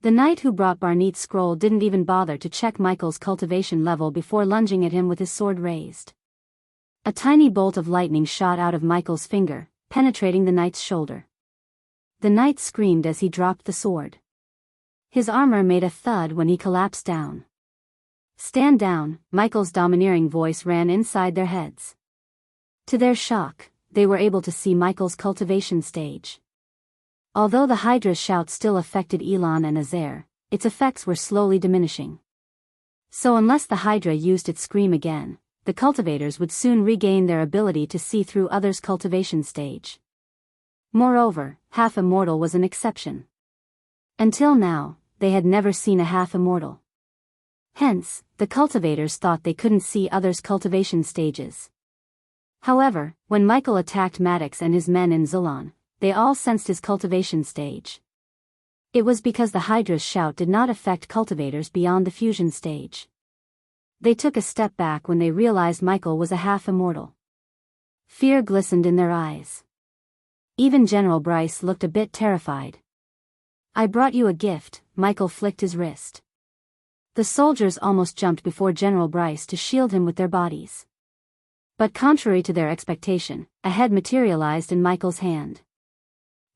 The knight who brought Barnett's scroll didn't even bother to check Michael's cultivation level before lunging at him with his sword raised. A tiny bolt of lightning shot out of Michael's finger, penetrating the knight's shoulder. The knight screamed as he dropped the sword. His armor made a thud when he collapsed down. Stand down, Michael's domineering voice ran inside their heads. To their shock, they were able to see Michael's cultivation stage. Although the Hydra's shout still affected Elon and Azair, its effects were slowly diminishing. So unless the Hydra used its scream again, the cultivators would soon regain their ability to see through others' cultivation stage. Moreover, half-immortal was an exception. Until now, they had never seen a half-immortal. Hence, the cultivators thought they couldn't see others' cultivation stages. However, when Michael attacked Maddox and his men in Zulon, they all sensed his cultivation stage. It was because the Hydra's shout did not affect cultivators beyond the fusion stage. They took a step back when they realized Michael was a half-immortal. Fear glistened in their eyes. Even General Bryce looked a bit terrified. I brought you a gift, Michael flicked his wrist. The soldiers almost jumped before General Bryce to shield him with their bodies. But contrary to their expectation, a head materialized in Michael's hand.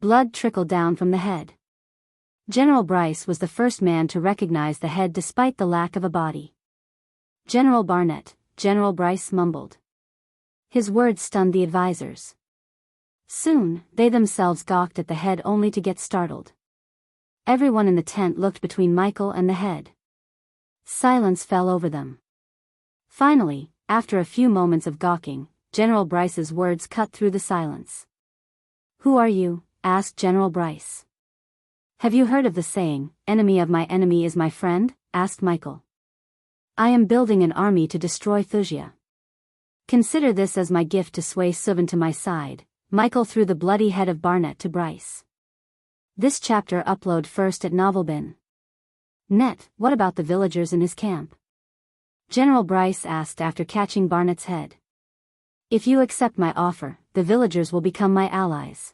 Blood trickled down from the head. General Bryce was the first man to recognize the head despite the lack of a body. General Barnett, General Bryce mumbled. His words stunned the advisors. Soon, they themselves gawked at the head only to get startled. Everyone in the tent looked between Michael and the head. Silence fell over them. Finally, after a few moments of gawking, General Bryce's words cut through the silence. Who are you? Asked General Bryce. Have you heard of the saying, enemy of my enemy is my friend? Asked Michael. I am building an army to destroy Thusia. Consider this as my gift to sway Suvan to my side. Michael threw the bloody head of Barnett to Bryce. This chapter upload first at Novelbin. Net, what about the villagers in his camp? General Bryce asked after catching Barnett's head. If you accept my offer, the villagers will become my allies.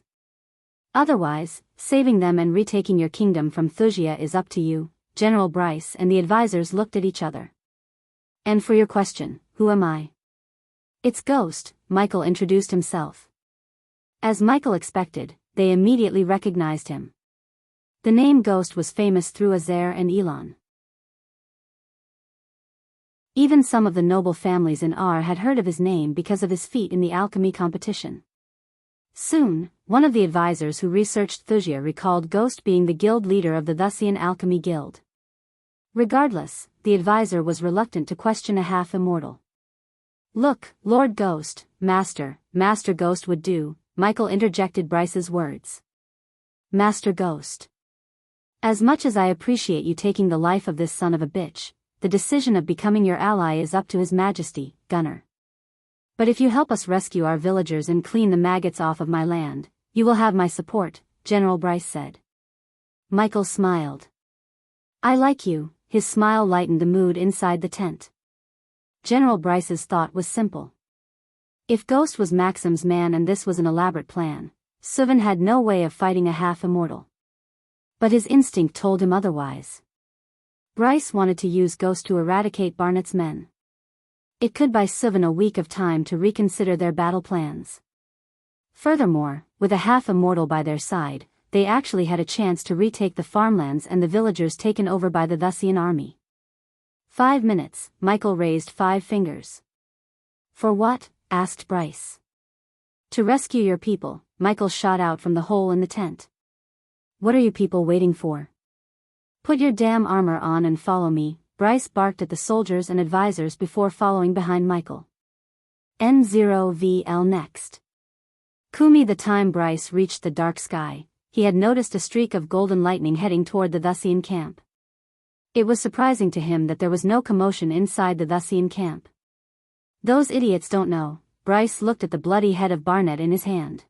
Otherwise, saving them and retaking your kingdom from Thusia is up to you. General Bryce and the advisors looked at each other. And for your question, who am I? It's Ghost, Michael introduced himself. As Michael expected, they immediately recognized him. The name Ghost was famous through Azair and Elon. Even some of the noble families in Ar had heard of his name because of his feat in the alchemy competition. Soon, one of the advisors who researched Thusia recalled Ghost being the guild leader of the Thusian Alchemy Guild. Regardless, the advisor was reluctant to question a half-immortal. "Look, Lord Ghost, Master Ghost would do," Michael interjected Bryce's words. "Master Ghost. As much as I appreciate you taking the life of this son of a bitch, the decision of becoming your ally is up to His Majesty, Gunner. But if you help us rescue our villagers and clean the maggots off of my land, you will have my support," General Bryce said. Michael smiled. "I like you." His smile lightened the mood inside the tent. General Bryce's thought was simple. If Ghost was Maxim's man and this was an elaborate plan, Suvan had no way of fighting a half-immortal. But his instinct told him otherwise. Bryce wanted to use Ghost to eradicate Barnett's men. It could buy Suvan a week of time to reconsider their battle plans. Furthermore, with a half-immortal by their side, they actually had a chance to retake the farmlands and the villagers taken over by the Thusian army. 5 minutes, Michael raised 5 fingers. "For what?" asked Bryce. "To rescue your people," Michael shot out from the hole in the tent. "What are you people waiting for? Put your damn armor on and follow me," Bryce barked at the soldiers and advisors before following behind Michael. N0VL next. Kumi. The time Bryce reached the dark sky, he had noticed a streak of golden lightning heading toward the Thusian camp. It was surprising to him that there was no commotion inside the Thusian camp. "Those idiots don't know." Bryce looked at the bloody head of Barnett in his hand.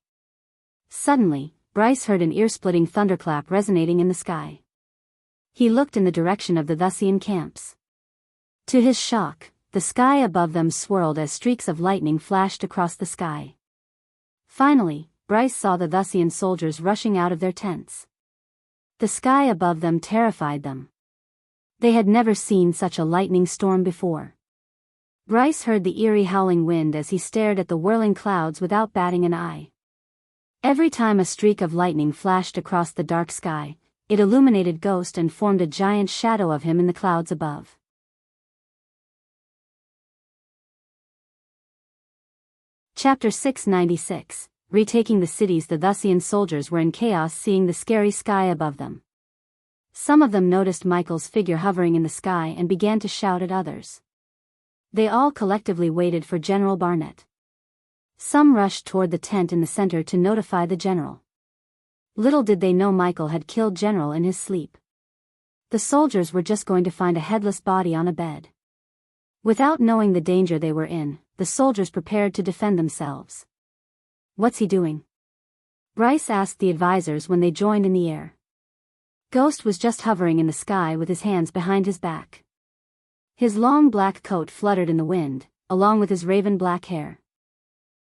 Suddenly, Bryce heard an ear-splitting thunderclap resonating in the sky. He looked in the direction of the Thusian camps. To his shock, the sky above them swirled as streaks of lightning flashed across the sky. Finally, Bryce saw the Thusian soldiers rushing out of their tents. The sky above them terrified them. They had never seen such a lightning storm before. Bryce heard the eerie howling wind as he stared at the whirling clouds without batting an eye. Every time a streak of lightning flashed across the dark sky, it illuminated Ghost and formed a giant shadow of him in the clouds above. Chapter 696. Retaking the cities. The Thusian soldiers were in chaos seeing the scary sky above them. Some of them noticed Michael's figure hovering in the sky and began to shout at others. They all collectively waited for General Barnett. Some rushed toward the tent in the center to notify the general. Little did they know Michael had killed General in his sleep. The soldiers were just going to find a headless body on a bed. Without knowing the danger they were in, the soldiers prepared to defend themselves. "What's he doing?" Bryce asked the advisors when they joined in the air. Ghost was just hovering in the sky with his hands behind his back. His long black coat fluttered in the wind, along with his raven black hair.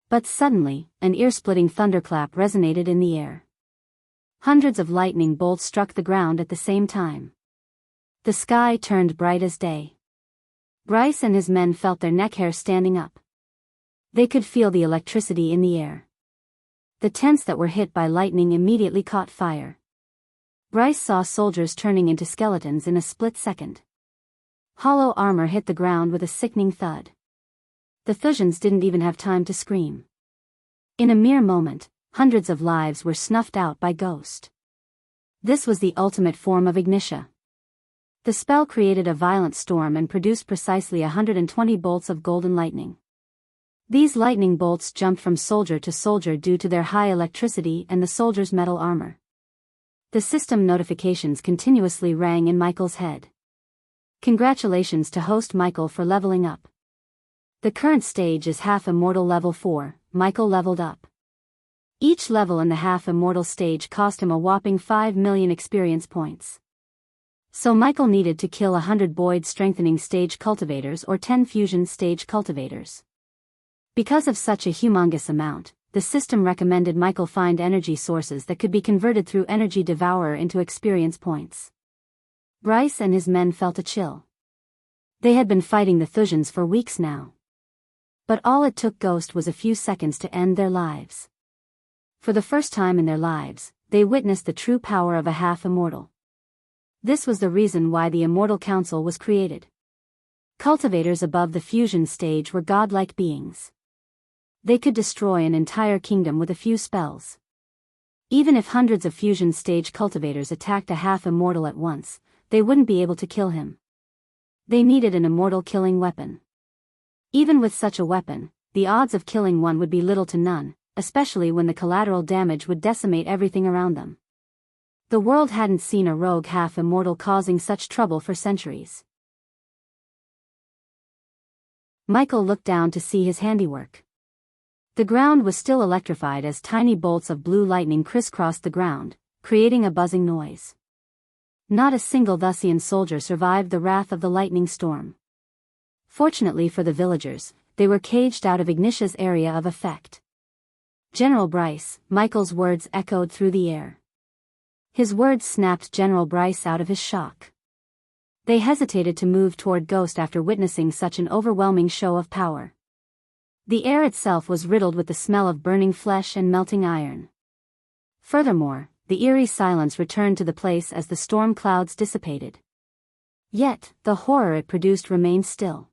But suddenly, an ear-splitting thunderclap resonated in the air. Hundreds of lightning bolts struck the ground at the same time. The sky turned bright as day. Bryce and his men felt their neck hair standing up. They could feel the electricity in the air. The tents that were hit by lightning immediately caught fire. Bryce saw soldiers turning into skeletons in a split second. Hollow armor hit the ground with a sickening thud. The Thusians didn't even have time to scream. In a mere moment, hundreds of lives were snuffed out by Ghost. This was the ultimate form of ignitia. The spell created a violent storm and produced precisely 120 bolts of golden lightning. These lightning bolts jumped from soldier to soldier due to their high electricity and the soldier's metal armor. The system notifications continuously rang in Michael's head. Congratulations to host Michael for leveling up. The current stage is half-immortal level 4, Michael leveled up. Each level in the half-immortal stage cost him a whopping 5 million experience points. So Michael needed to kill 100 Boyd strengthening stage cultivators or 10 fusion stage cultivators. Because of such a humongous amount, the system recommended Michael find energy sources that could be converted through Energy Devourer into experience points. Bryce and his men felt a chill. They had been fighting the Thusians for weeks now. But all it took Ghost was a few seconds to end their lives. For the first time in their lives, they witnessed the true power of a half-immortal. This was the reason why the Immortal Council was created. Cultivators above the fusion stage were godlike beings. They could destroy an entire kingdom with a few spells. Even if hundreds of fusion stage cultivators attacked a half-immortal at once, they wouldn't be able to kill him. They needed an immortal killing weapon. Even with such a weapon, the odds of killing one would be little to none, especially when the collateral damage would decimate everything around them. The world hadn't seen a rogue half-immortal causing such trouble for centuries. Michael looked down to see his handiwork. The ground was still electrified as tiny bolts of blue lightning crisscrossed the ground, creating a buzzing noise. Not a single Thusian soldier survived the wrath of the lightning storm. Fortunately for the villagers, they were caged out of Ignatia's area of effect. General Bryce, Michael's words echoed through the air. His words snapped General Bryce out of his shock. They hesitated to move toward Ghost after witnessing such an overwhelming show of power. The air itself was riddled with the smell of burning flesh and melting iron. Furthermore, the eerie silence returned to the place as the storm clouds dissipated. Yet, the horror it produced remained still.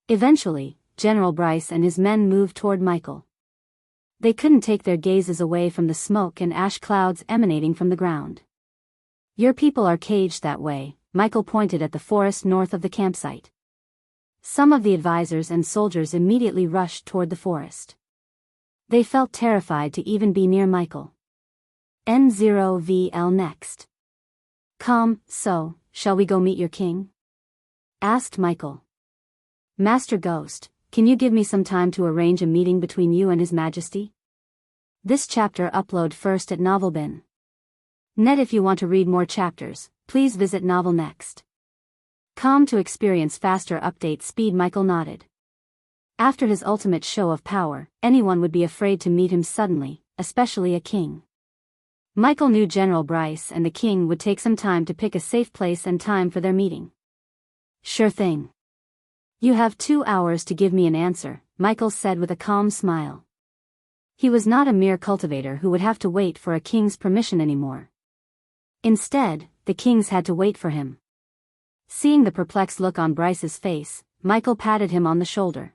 Eventually, General Bryce and his men moved toward Michael. They couldn't take their gazes away from the smoke and ash clouds emanating from the ground. "Your people are caged that way," Michael pointed at the forest north of the campsite. Some of the advisors and soldiers immediately rushed toward the forest. They felt terrified to even be near Michael. N0VL next. So, shall we go meet your king?" asked Michael. "Master Ghost, can you give me some time to arrange a meeting between you and His Majesty?" This chapter upload first at NovelBin. Net. If you want to read more chapters, please visit Novel Next. To experience faster update speed. Michael nodded. After his ultimate show of power, anyone would be afraid to meet him suddenly, especially a king. Michael knew General Bryce and the king would take some time to pick a safe place and time for their meeting. "Sure thing. You have 2 hours to give me an answer," Michael said with a calm smile. He was not a mere cultivator who would have to wait for a king's permission anymore. Instead, the kings had to wait for him. Seeing the perplexed look on Bryce's face, Michael patted him on the shoulder.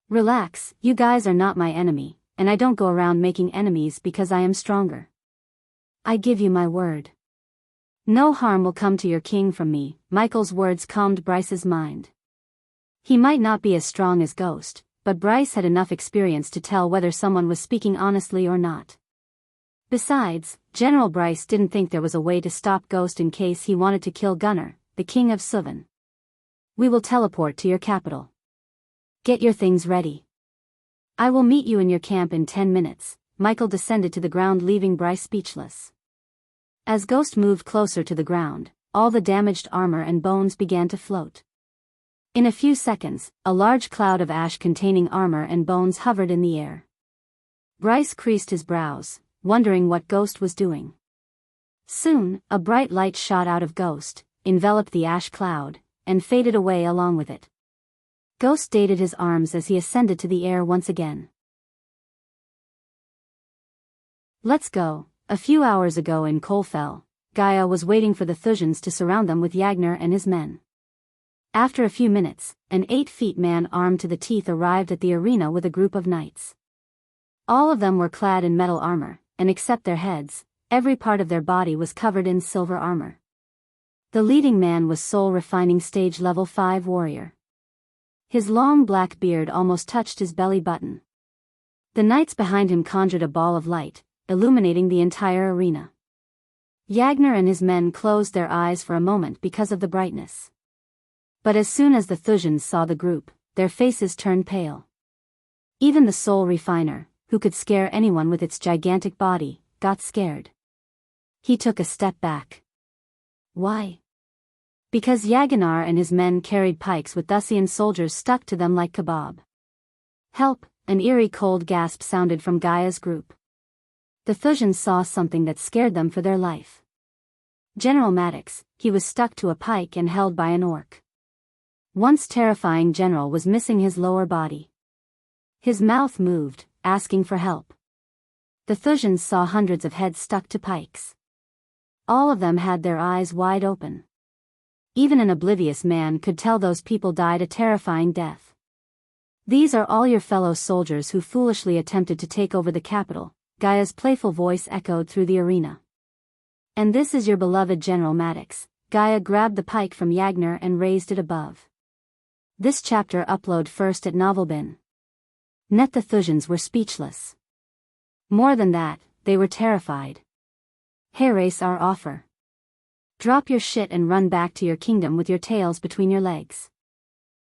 "Relax, you guys are not my enemy, and I don't go around making enemies because I am stronger. I give you my word. No harm will come to your king from me." Michael's words calmed Bryce's mind. He might not be as strong as Ghost, but Bryce had enough experience to tell whether someone was speaking honestly or not. Besides, General Bryce didn't think there was a way to stop Ghost in case he wanted to kill Gunnar, the king of Suvan. "We will teleport to your capital. Get your things ready. I will meet you in your camp in 10 minutes. Michael descended to the ground, leaving Bryce speechless. As Ghost moved closer to the ground, all the damaged armor and bones began to float. In a few seconds, a large cloud of ash containing armor and bones hovered in the air. Bryce creased his brows, wondering what Ghost was doing. Soon, a bright light shot out of Ghost, enveloped the ash cloud, and faded away along with it. Ghost dated his arms as he ascended to the air once again. Let's go. A few hours ago in Colfell, Gaia was waiting for the Thusians to surround them with Yagnar and his men. After a few minutes, an 8-feet man armed to the teeth arrived at the arena with a group of knights. All of them were clad in metal armor, and except their heads, every part of their body was covered in silver armor. The leading man was Soul Refining Stage Level 5 warrior. His long black beard almost touched his belly button. The knights behind him conjured a ball of light, illuminating the entire arena. Yagnar and his men closed their eyes for a moment because of the brightness. But as soon as the Thusians saw the group, their faces turned pale. Even the Soul Refiner, who could scare anyone with its gigantic body, got scared. He took a step back. Why? Because Yagnar and his men carried pikes with Thusian soldiers stuck to them like kebab. "Help!" An eerie cold gasp sounded from Gaia's group. The Thusians saw something that scared them for their life. General Maddox, he was stuck to a pike and held by an orc. Once terrifying general was missing his lower body. His mouth moved, asking for help. The Thusians saw hundreds of heads stuck to pikes. All of them had their eyes wide open. Even an oblivious man could tell those people died a terrifying death. These are all your fellow soldiers who foolishly attempted to take over the capital, Gaia's playful voice echoed through the arena. And this is your beloved General Maddox. Gaia grabbed the pike from Yagner and raised it above. This chapter upload first at Novelbin. Net the Thujans were speechless. More than that, they were terrified. Hey, race our offer. Drop your shit and run back to your kingdom with your tails between your legs.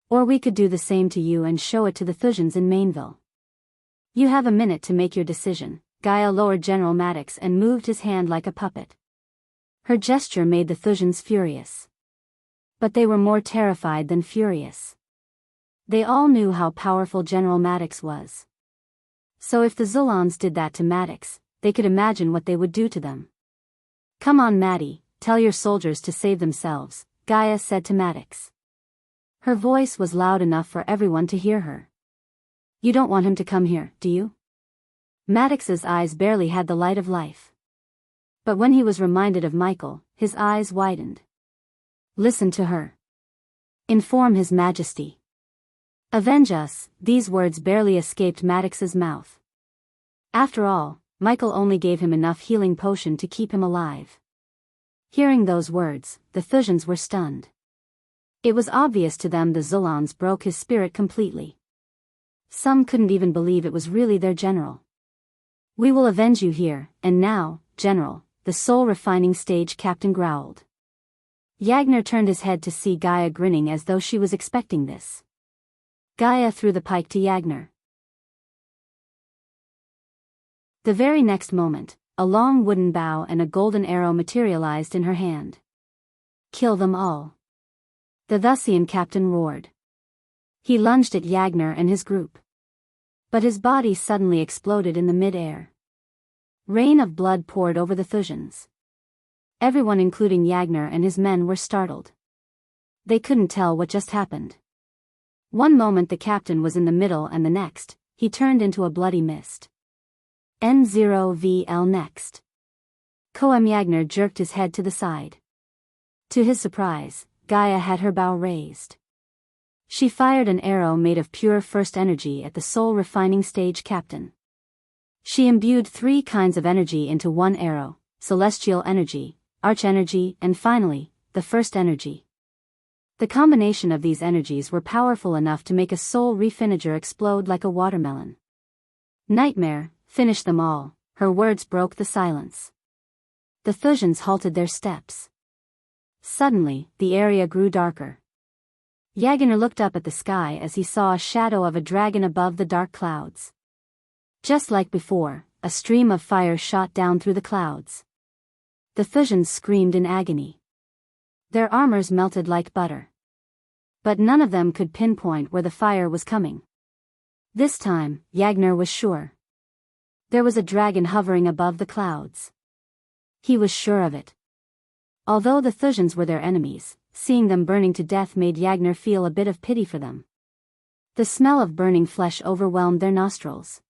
Or we could do the same to you and show it to the Thujans in Mainville. You have a minute to make your decision. Gaia lowered General Maddox and moved his hand like a puppet. Her gesture made the Thujans furious. But they were more terrified than furious. They all knew how powerful General Maddox was. So if the Zulans did that to Maddox, they could imagine what they would do to them. Come on, Maddie, tell your soldiers to save themselves, Gaia said to Maddox. Her voice was loud enough for everyone to hear her. You don't want him to come here, do you? Maddox's eyes barely had the light of life. But when he was reminded of Michael, his eyes widened. Listen to her. Inform His Majesty. Avenge us, these words barely escaped Maddox's mouth. After all, Michael only gave him enough healing potion to keep him alive. Hearing those words, the Thujans were stunned. It was obvious to them the Zulans broke his spirit completely. Some couldn't even believe it was really their general. We will avenge you here, and now, General, the soul-refining stage captain growled. Yagner turned his head to see Gaia grinning as though she was expecting this. Gaia threw the pike to Yagner. The very next moment, a long wooden bow and a golden arrow materialized in her hand. Kill them all. The Thusian captain roared. He lunged at Yagner and his group. But his body suddenly exploded in the mid-air. Rain of blood poured over the Thujans. Everyone including Yagner and his men were startled. They couldn't tell what just happened. One moment the captain was in the middle and the next, he turned into a bloody mist. N0VL next. Koem Yagner jerked his head to the side. To his surprise, Gaia had her bow raised. She fired an arrow made of pure first energy at the soul-refining stage captain. She imbued 3 kinds of energy into one arrow: celestial energy, arch energy, and finally, the first energy. The combination of these energies were powerful enough to make a soul refinager explode like a watermelon. Nightmare, finish them all, her words broke the silence. The Thujans halted their steps. Suddenly, the area grew darker. Yagner looked up at the sky as he saw a shadow of a dragon above the dark clouds. Just like before, a stream of fire shot down through the clouds. The Thujans screamed in agony. Their armors melted like butter. But none of them could pinpoint where the fire was coming. This time, Yagner was sure. There was a dragon hovering above the clouds. He was sure of it. Although the Thujans were their enemies, seeing them burning to death made Yagner feel a bit of pity for them. The smell of burning flesh overwhelmed their nostrils.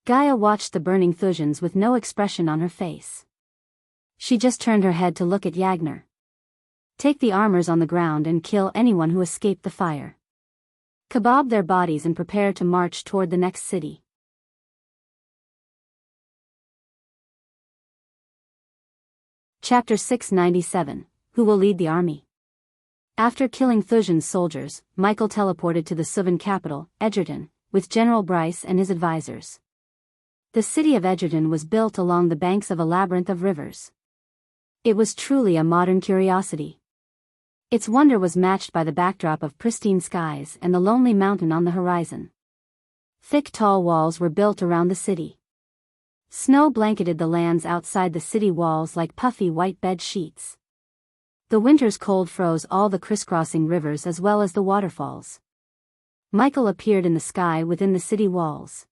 Gaia watched the burning Thujans with no expression on her face. She just turned her head to look at Yagner. Take the armors on the ground and kill anyone who escaped the fire. Kebab their bodies and prepare to march toward the next city. Chapter 697, Who will lead the army? After killing Thujan's soldiers, Michael teleported to the Suvan capital, Edgerton, with General Bryce and his advisors. The city of Edgerton was built along the banks of a labyrinth of rivers. It was truly a modern curiosity. Its wonder was matched by the backdrop of pristine skies and the lonely mountain on the horizon. Thick tall walls were built around the city. Snow blanketed the lands outside the city walls like puffy white bed sheets. The winter's cold froze all the crisscrossing rivers as well as the waterfalls. Michael appeared in the sky within the city walls.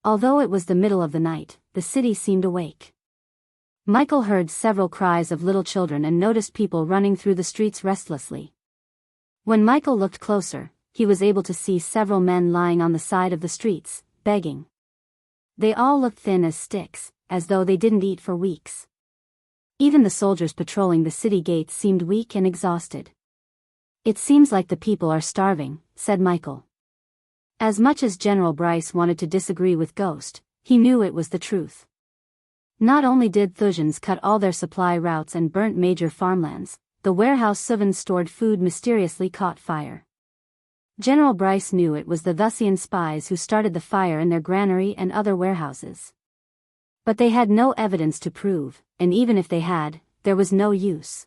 Although it was the middle of the night, the city seemed awake. Michael heard several cries of little children and noticed people running through the streets restlessly. When Michael looked closer, he was able to see several men lying on the side of the streets, begging. They all looked thin as sticks, as though they didn't eat for weeks. Even the soldiers patrolling the city gates seemed weak and exhausted. It seems like the people are starving, said Michael. As much as General Bryce wanted to disagree with Ghost, he knew it was the truth. Not only did Thujans cut all their supply routes and burnt major farmlands, the warehouse Suvans stored food mysteriously caught fire. General Bryce knew it was the Thusian spies who started the fire in their granary and other warehouses. But they had no evidence to prove, and even if they had, there was no use.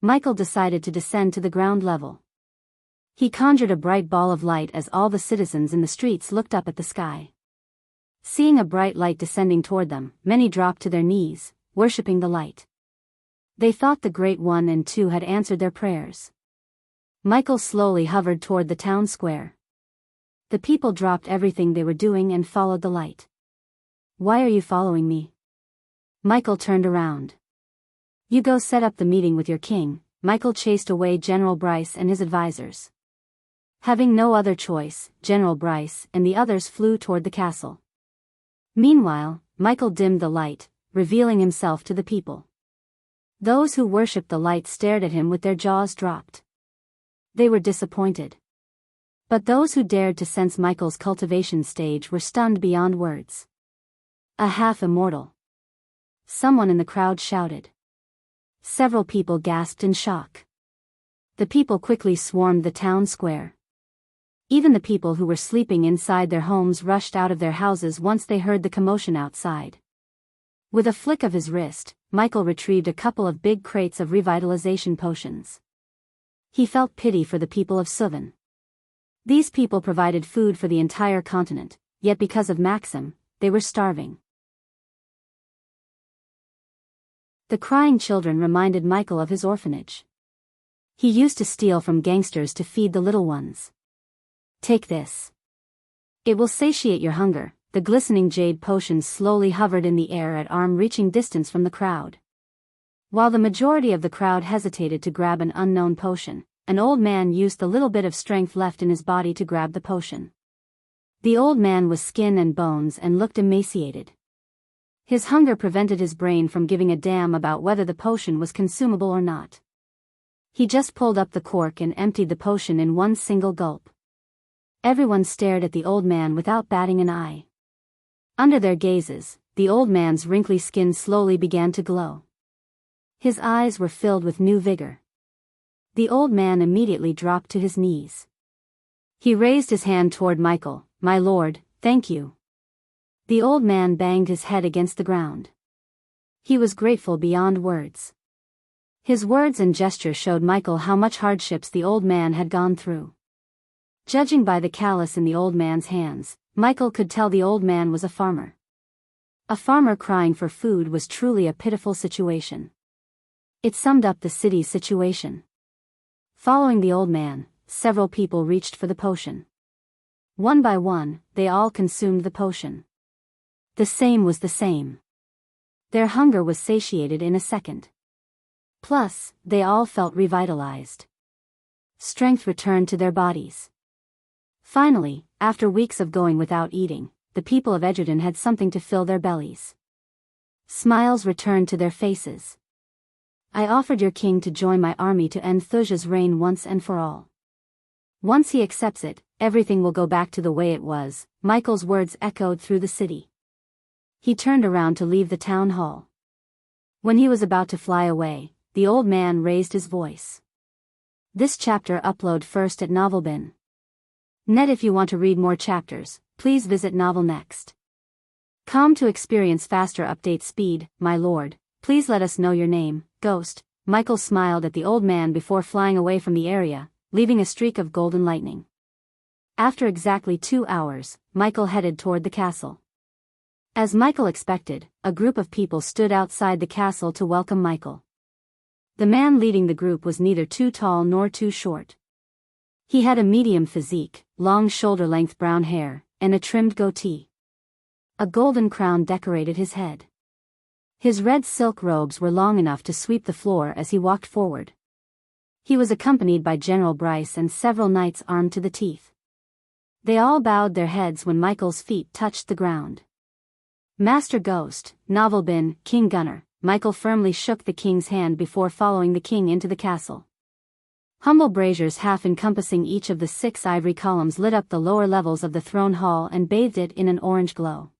Michael decided to descend to the ground level. He conjured a bright ball of light as all the citizens in the streets looked up at the sky. Seeing a bright light descending toward them, many dropped to their knees, worshipping the light. They thought the Great One and Two had answered their prayers. Michael slowly hovered toward the town square. The people dropped everything they were doing and followed the light. "Why are you following me?" Michael turned around. "You go set up the meeting with your king." Michael chased away General Bryce and his advisors. Having no other choice, General Bryce and the others flew toward the castle. Meanwhile, Michael dimmed the light, revealing himself to the people. Those who worshipped the light stared at him with their jaws dropped. They were disappointed. But those who dared to sense Michael's cultivation stage were stunned beyond words. "A half-immortal!" someone in the crowd shouted. Several people gasped in shock. The people quickly swarmed the town square. Even the people who were sleeping inside their homes rushed out of their houses once they heard the commotion outside. With a flick of his wrist, Michael retrieved a couple of big crates of revitalization potions. He felt pity for the people of Suvan. These people provided food for the entire continent, yet because of Maxim, they were starving. The crying children reminded Michael of his orphanage. He used to steal from gangsters to feed the little ones. "Take this. It will satiate your hunger." The glistening jade potions slowly hovered in the air at arm-reaching distance from the crowd. While the majority of the crowd hesitated to grab an unknown potion, an old man used the little bit of strength left in his body to grab the potion. The old man was skin and bones and looked emaciated. His hunger prevented his brain from giving a damn about whether the potion was consumable or not. He just pulled up the cork and emptied the potion in one single gulp. Everyone stared at the old man without batting an eye. Under their gazes, the old man's wrinkly skin slowly began to glow. His eyes were filled with new vigor. The old man immediately dropped to his knees. He raised his hand toward Michael. "My lord, thank you." The old man banged his head against the ground. He was grateful beyond words. His words and gesture showed Michael how much hardships the old man had gone through. Judging by the callus in the old man's hands, Michael could tell the old man was a farmer. A farmer crying for food was truly a pitiful situation. It summed up the city's situation. Following the old man, several people reached for the potion. One by one, they all consumed the potion. The same was the same. Their hunger was satiated in a second. Plus, they all felt revitalized. Strength returned to their bodies. Finally, after weeks of going without eating, the people of Edgerton had something to fill their bellies. Smiles returned to their faces. "I offered your king to join my army to end Thuja's reign once and for all. Once he accepts it, everything will go back to the way it was." Michael's words echoed through the city. He turned around to leave the town hall. When he was about to fly away, the old man raised his voice. This chapter upload first at Novelbin. Net. If you want to read more chapters, please visit Novel Next. Com to experience faster update speed. My lord, please let us know your name, Ghost. Michael smiled at the old man before flying away from the area, leaving a streak of golden lightning. After exactly 2 hours, Michael headed toward the castle. As Michael expected, a group of people stood outside the castle to welcome Michael. The man leading the group was neither too tall nor too short. He had a medium physique, long shoulder-length brown hair, and a trimmed goatee. A golden crown decorated his head. His red silk robes were long enough to sweep the floor as he walked forward. He was accompanied by General Bryce and several knights armed to the teeth. They all bowed their heads when Michael's feet touched the ground. "Master Ghost, Novelbin, King Gunner." Michael firmly shook the king's hand before following the king into the castle. Humble braziers half encompassing each of the 6 ivory columns lit up the lower levels of the throne hall and bathed it in an orange glow.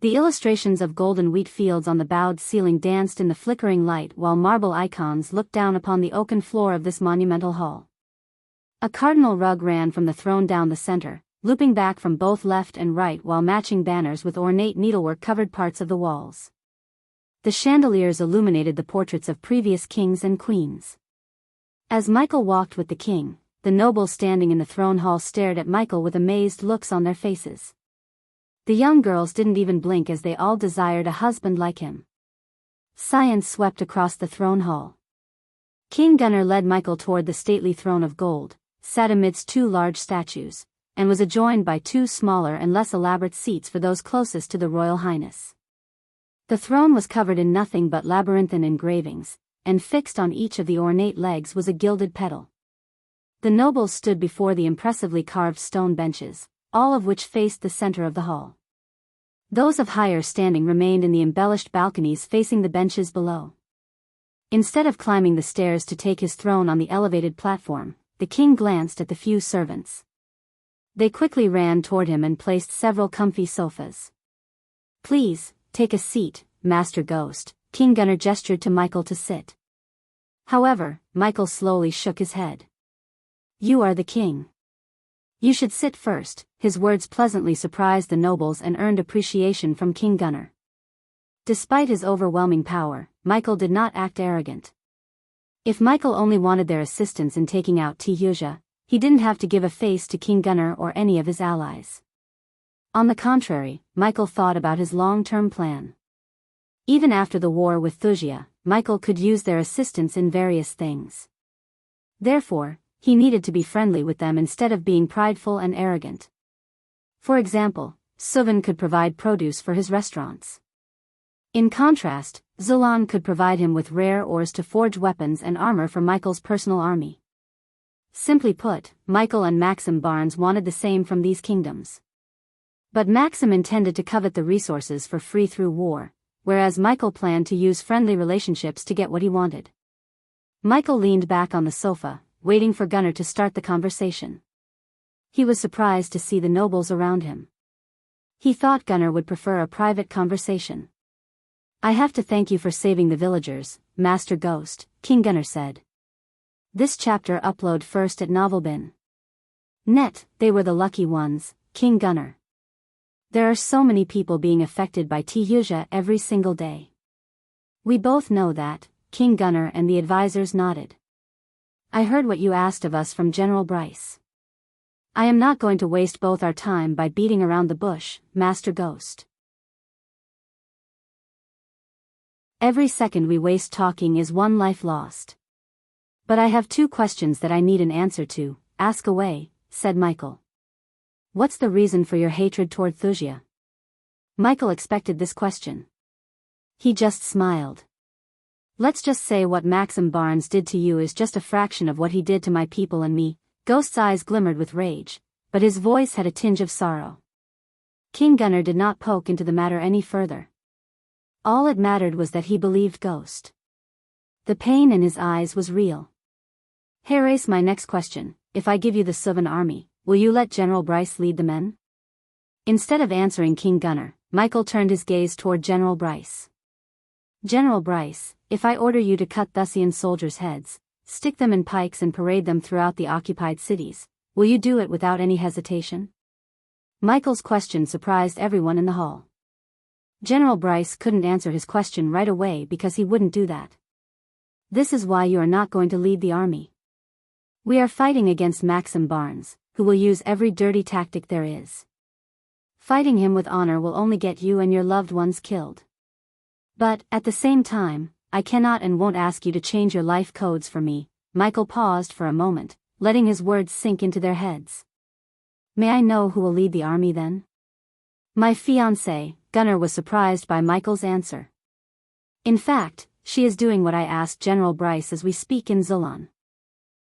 The illustrations of golden wheat fields on the bowed ceiling danced in the flickering light while marble icons looked down upon the oaken floor of this monumental hall. A cardinal rug ran from the throne down the center, looping back from both left and right while matching banners with ornate needlework covered parts of the walls. The chandeliers illuminated the portraits of previous kings and queens. As Michael walked with the king, the nobles standing in the throne hall stared at Michael with amazed looks on their faces. The young girls didn't even blink as they all desired a husband like him. Silence swept across the throne hall. King Gunnar led Michael toward the stately throne of gold, sat amidst 2 large statues, and was adjoined by 2 smaller and less elaborate seats for those closest to the royal highness. The throne was covered in nothing but labyrinthine engravings, and fixed on each of the ornate legs was a gilded petal. The nobles stood before the impressively carved stone benches, all of which faced the center of the hall. Those of higher standing remained in the embellished balconies facing the benches below. Instead of climbing the stairs to take his throne on the elevated platform, the king glanced at the few servants. They quickly ran toward him and placed several comfy sofas. "Please, take a seat, Master Ghost," King Gunnar gestured to Michael to sit. However, Michael slowly shook his head. "You are the king. You should sit first." His words pleasantly surprised the nobles and earned appreciation from King Gunnar. Despite his overwhelming power, Michael did not act arrogant. If Michael only wanted their assistance in taking out Wuxia, he didn't have to give a face to King Gunnar or any of his allies. On the contrary, Michael thought about his long-term plan. Even after the war with Wuxia, Michael could use their assistance in various things. Therefore, he needed to be friendly with them instead of being prideful and arrogant. For example, Suvan could provide produce for his restaurants. In contrast, Zulan could provide him with rare ores to forge weapons and armor for Michael's personal army. Simply put, Michael and Maxim Barnes wanted the same from these kingdoms. But Maxim intended to covet the resources for free through war, whereas Michael planned to use friendly relationships to get what he wanted. Michael leaned back on the sofa, waiting for Gunnar to start the conversation. He was surprised to see the nobles around him. He thought Gunnar would prefer a private conversation. "I have to thank you for saving the villagers, Master Ghost," King Gunnar said. This chapter upload first at Novelbin. Net, they were the lucky ones, King Gunnar. There are so many people being affected by Wuxia every single day. We both know that, King Gunnar, and the advisors nodded. "I heard what you asked of us from General Bryce. I am not going to waste both our time by beating around the bush, Master Ghost. Every second we waste talking is 1 life lost. But I have 2 questions that I need an answer to." "Ask away," said Michael. "What's the reason for your hatred toward Wuxia?" Michael expected this question. He just smiled. "Let's just say what Maxim Barnes did to you is just a fraction of what he did to my people and me." Ghost's eyes glimmered with rage, but his voice had a tinge of sorrow. King Gunnar did not poke into the matter any further. All it mattered was that he believed Ghost. The pain in his eyes was real. "Here's my next question. If I give you the Suvan army, will you let General Bryce lead the men?" Instead of answering King Gunnar, Michael turned his gaze toward General Bryce. "General Bryce, if I order you to cut Thusian soldiers' heads, stick them in pikes and parade them throughout the occupied cities, will you do it without any hesitation?" Michael's question surprised everyone in the hall. General Bryce couldn't answer his question right away because he wouldn't do that. "This is why you are not going to lead the army. We are fighting against Maxim Barnes, who will use every dirty tactic there is. Fighting him with honor will only get you and your loved ones killed. But, at the same time, I cannot and won't ask you to change your life codes for me." Michael paused for a moment, letting his words sink into their heads. "May I know who will lead the army then?" "My fiancée." Gunnar was surprised by Michael's answer. "In fact, she is doing what I asked General Bryce as we speak in Zulan.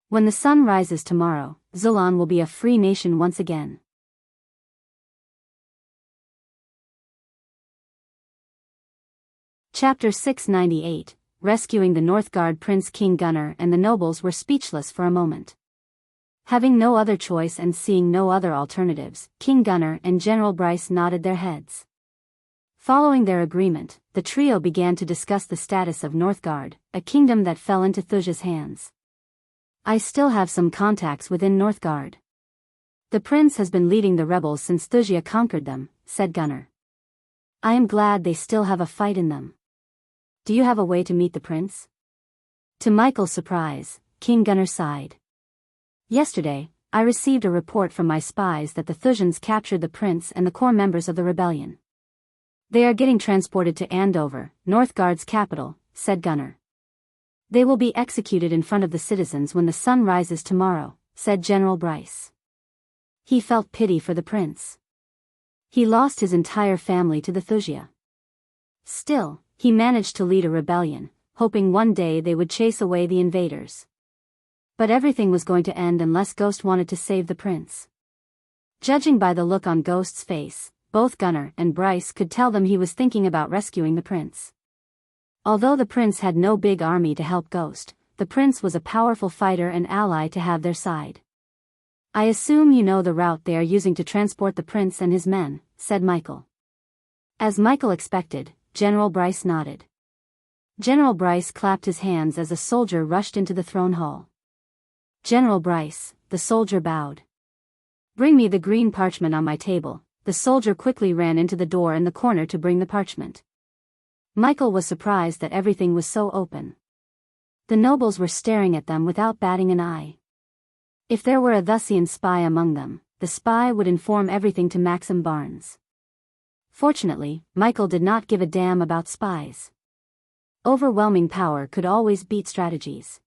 When the sun rises tomorrow, Zulan will be a free nation once again." Chapter 698, rescuing the Northgard Prince King Gunnar and the nobles were speechless for a moment. Having no other choice and seeing no other alternatives, King Gunnar and General Bryce nodded their heads. Following their agreement, the trio began to discuss the status of Northgard, a kingdom that fell into Thuja's hands. I still have some contacts within Northgard. The prince has been leading the rebels since Thuja conquered them, said Gunnar. I am glad they still have a fight in them. Do you have a way to meet the prince? To Michael's surprise, King Gunnar sighed. Yesterday, I received a report from my spies that the Thujans captured the prince and the core members of the rebellion. They are getting transported to Andover, Northgard's capital, said Gunnar. They will be executed in front of the citizens when the sun rises tomorrow, said General Bryce. He felt pity for the prince. He lost his entire family to the Thuja. Still, he managed to lead a rebellion, hoping one day they would chase away the invaders. But everything was going to end unless Ghost wanted to save the prince. Judging by the look on Ghost's face, both Gunnar and Bryce could tell them he was thinking about rescuing the prince. Although the prince had no big army to help Ghost, the prince was a powerful fighter and ally to have their side. I assume you know the route they are using to transport the prince and his men, said Michael. As Michael expected, General Bryce nodded. General Bryce clapped his hands as a soldier rushed into the throne hall. General Bryce, the soldier bowed. Bring me the green parchment on my table. The soldier quickly ran into the door in the corner to bring the parchment. Michael was surprised that everything was so open. The nobles were staring at them without batting an eye. If there were a Thusian spy among them, the spy would inform everything to Maxim Barnes. Fortunately, Michael did not give a damn about spies. Overwhelming power could always beat strategies.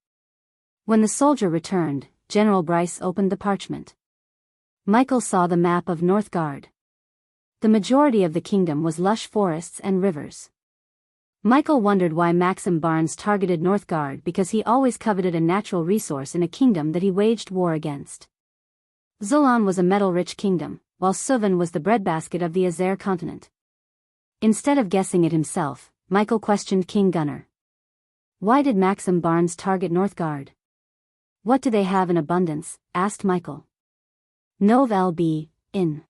When the soldier returned, General Bryce opened the parchment. Michael saw the map of Northgard. The majority of the kingdom was lush forests and rivers. Michael wondered why Maxim Barnes targeted Northgard because he always coveted a natural resource in a kingdom that he waged war against. Zulon was a metal-rich kingdom, while Suvan was the breadbasket of the Azer continent. Instead of guessing it himself, Michael questioned King Gunnar. Why did Maxim Barnes target Northgard? What do they have in abundance? Asked Michael. Nov LB, in.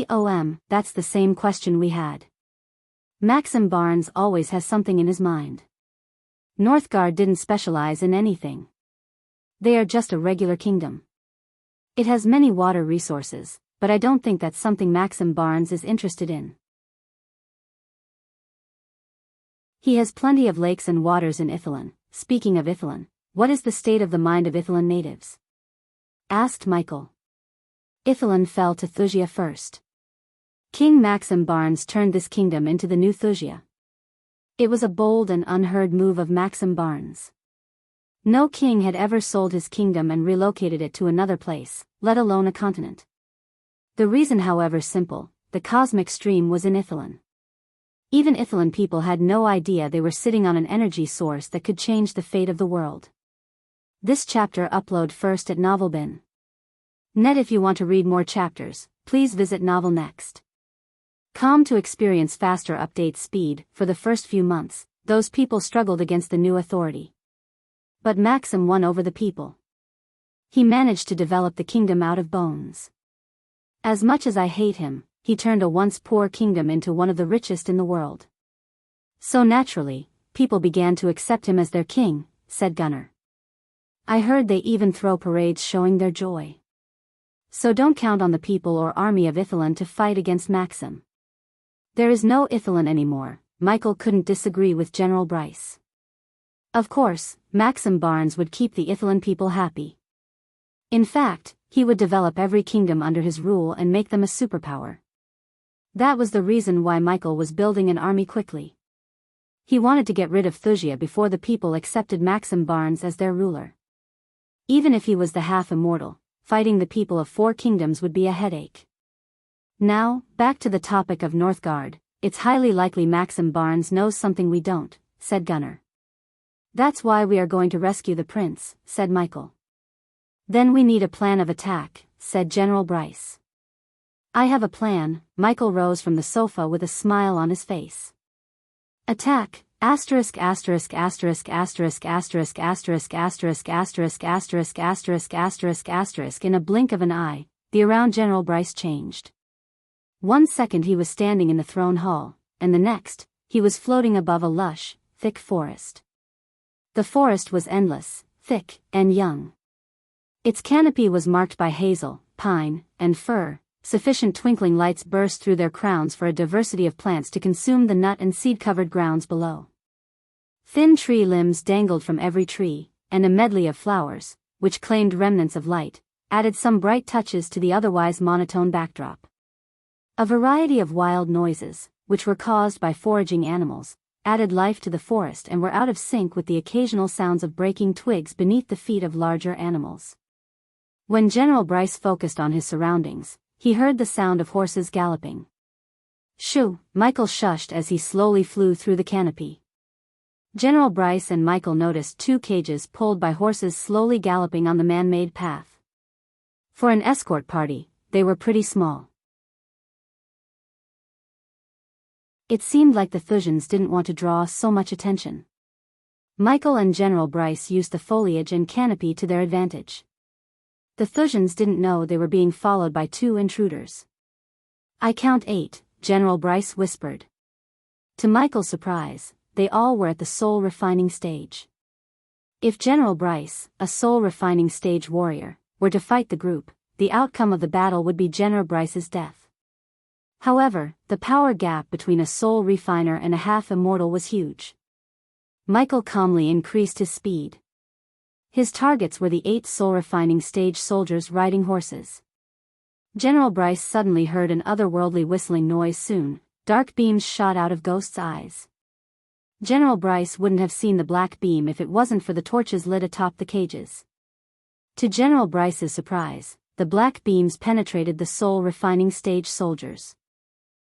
Com, that's the same question we had. Maxim Barnes always has something in his mind. Northgard didn't specialize in anything. They are just a regular kingdom. It has many water resources, but I don't think that's something Maxim Barnes is interested in. He has plenty of lakes and waters in Ithilin. Speaking of Ithilin, what is the state of the mind of Ithilin natives? Asked Michael. Ithilin fell to Thuja first. King Maxim Barnes turned this kingdom into the new Thuja. It was a bold and unheard move of Maxim Barnes. No king had ever sold his kingdom and relocated it to another place, let alone a continent. The reason, however, simple: the cosmic stream was in Ithilin. Even Ithilin people had no idea they were sitting on an energy source that could change the fate of the world. This chapter upload first at Novelbin. Net. If you want to read more chapters, please visit Novel Next. Com. To experience faster update speed. For the first few months, those people struggled against the new authority. But Maxim won over the people. He managed to develop the kingdom out of bones. As much as I hate him, he turned a once poor kingdom into one of the richest in the world. So naturally, people began to accept him as their king, said Gunnar. I heard they even throw parades showing their joy. So don't count on the people or army of Ithilin to fight against Maxim. There is no Ithilin anymore. Michael couldn't disagree with General Bryce. Of course, Maxim Barnes would keep the Ithilin people happy. In fact, he would develop every kingdom under his rule and make them a superpower. That was the reason why Michael was building an army quickly. He wanted to get rid of Thuja before the people accepted Maxim Barnes as their ruler. Even if he was the half-immortal, fighting the people of 4 kingdoms would be a headache. Now, back to the topic of Northgard. It's highly likely Maxim Barnes knows something we don't, said Gunnar. That's why we are going to rescue the prince, said Michael. Then we need a plan of attack, said General Bryce. I have a plan. Michael rose from the sofa with a smile on his face. Attack, Asterisk asterisk asterisk asterisk asterisk asterisk asterisk asterisk asterisk asterisk asterisk asterisk. In a blink of an eye, the around General Bryce changed. 1 second he was standing in the throne hall, and the next, he was floating above a lush, thick forest. The forest was endless, thick, and young. Its canopy was marked by hazel, pine, and fir. Sufficient twinkling lights burst through their crowns for a diversity of plants to consume the nut and seed-covered grounds below. Thin tree limbs dangled from every tree, and a medley of flowers, which claimed remnants of light, added some bright touches to the otherwise monotone backdrop. A variety of wild noises, which were caused by foraging animals, added life to the forest and were out of sync with the occasional sounds of breaking twigs beneath the feet of larger animals. When General Bryce focused on his surroundings, he heard the sound of horses galloping. Shoo! Michael shushed as he slowly flew through the canopy. General Bryce and Michael noticed 2 cages pulled by horses slowly galloping on the man-made path. For an escort party, they were pretty small. It seemed like the Thusians didn't want to draw so much attention. Michael and General Bryce used the foliage and canopy to their advantage. The Thusians didn't know they were being followed by 2 intruders. "I count 8, General Bryce whispered. To Michael's surprise, they all were at the soul-refining stage. If General Bryce, a soul-refining stage warrior, were to fight the group, the outcome of the battle would be General Bryce's death. However, the power gap between a soul refiner and a half-immortal was huge. Michael calmly increased his speed. His targets were the 8 soul-refining stage soldiers riding horses. General Bryce suddenly heard an otherworldly whistling noise soon. Dark beams shot out of Ghost's eyes. General Bryce wouldn't have seen the black beam if it wasn't for the torches lit atop the cages. To General Bryce's surprise, the black beams penetrated the soul-refining stage soldiers.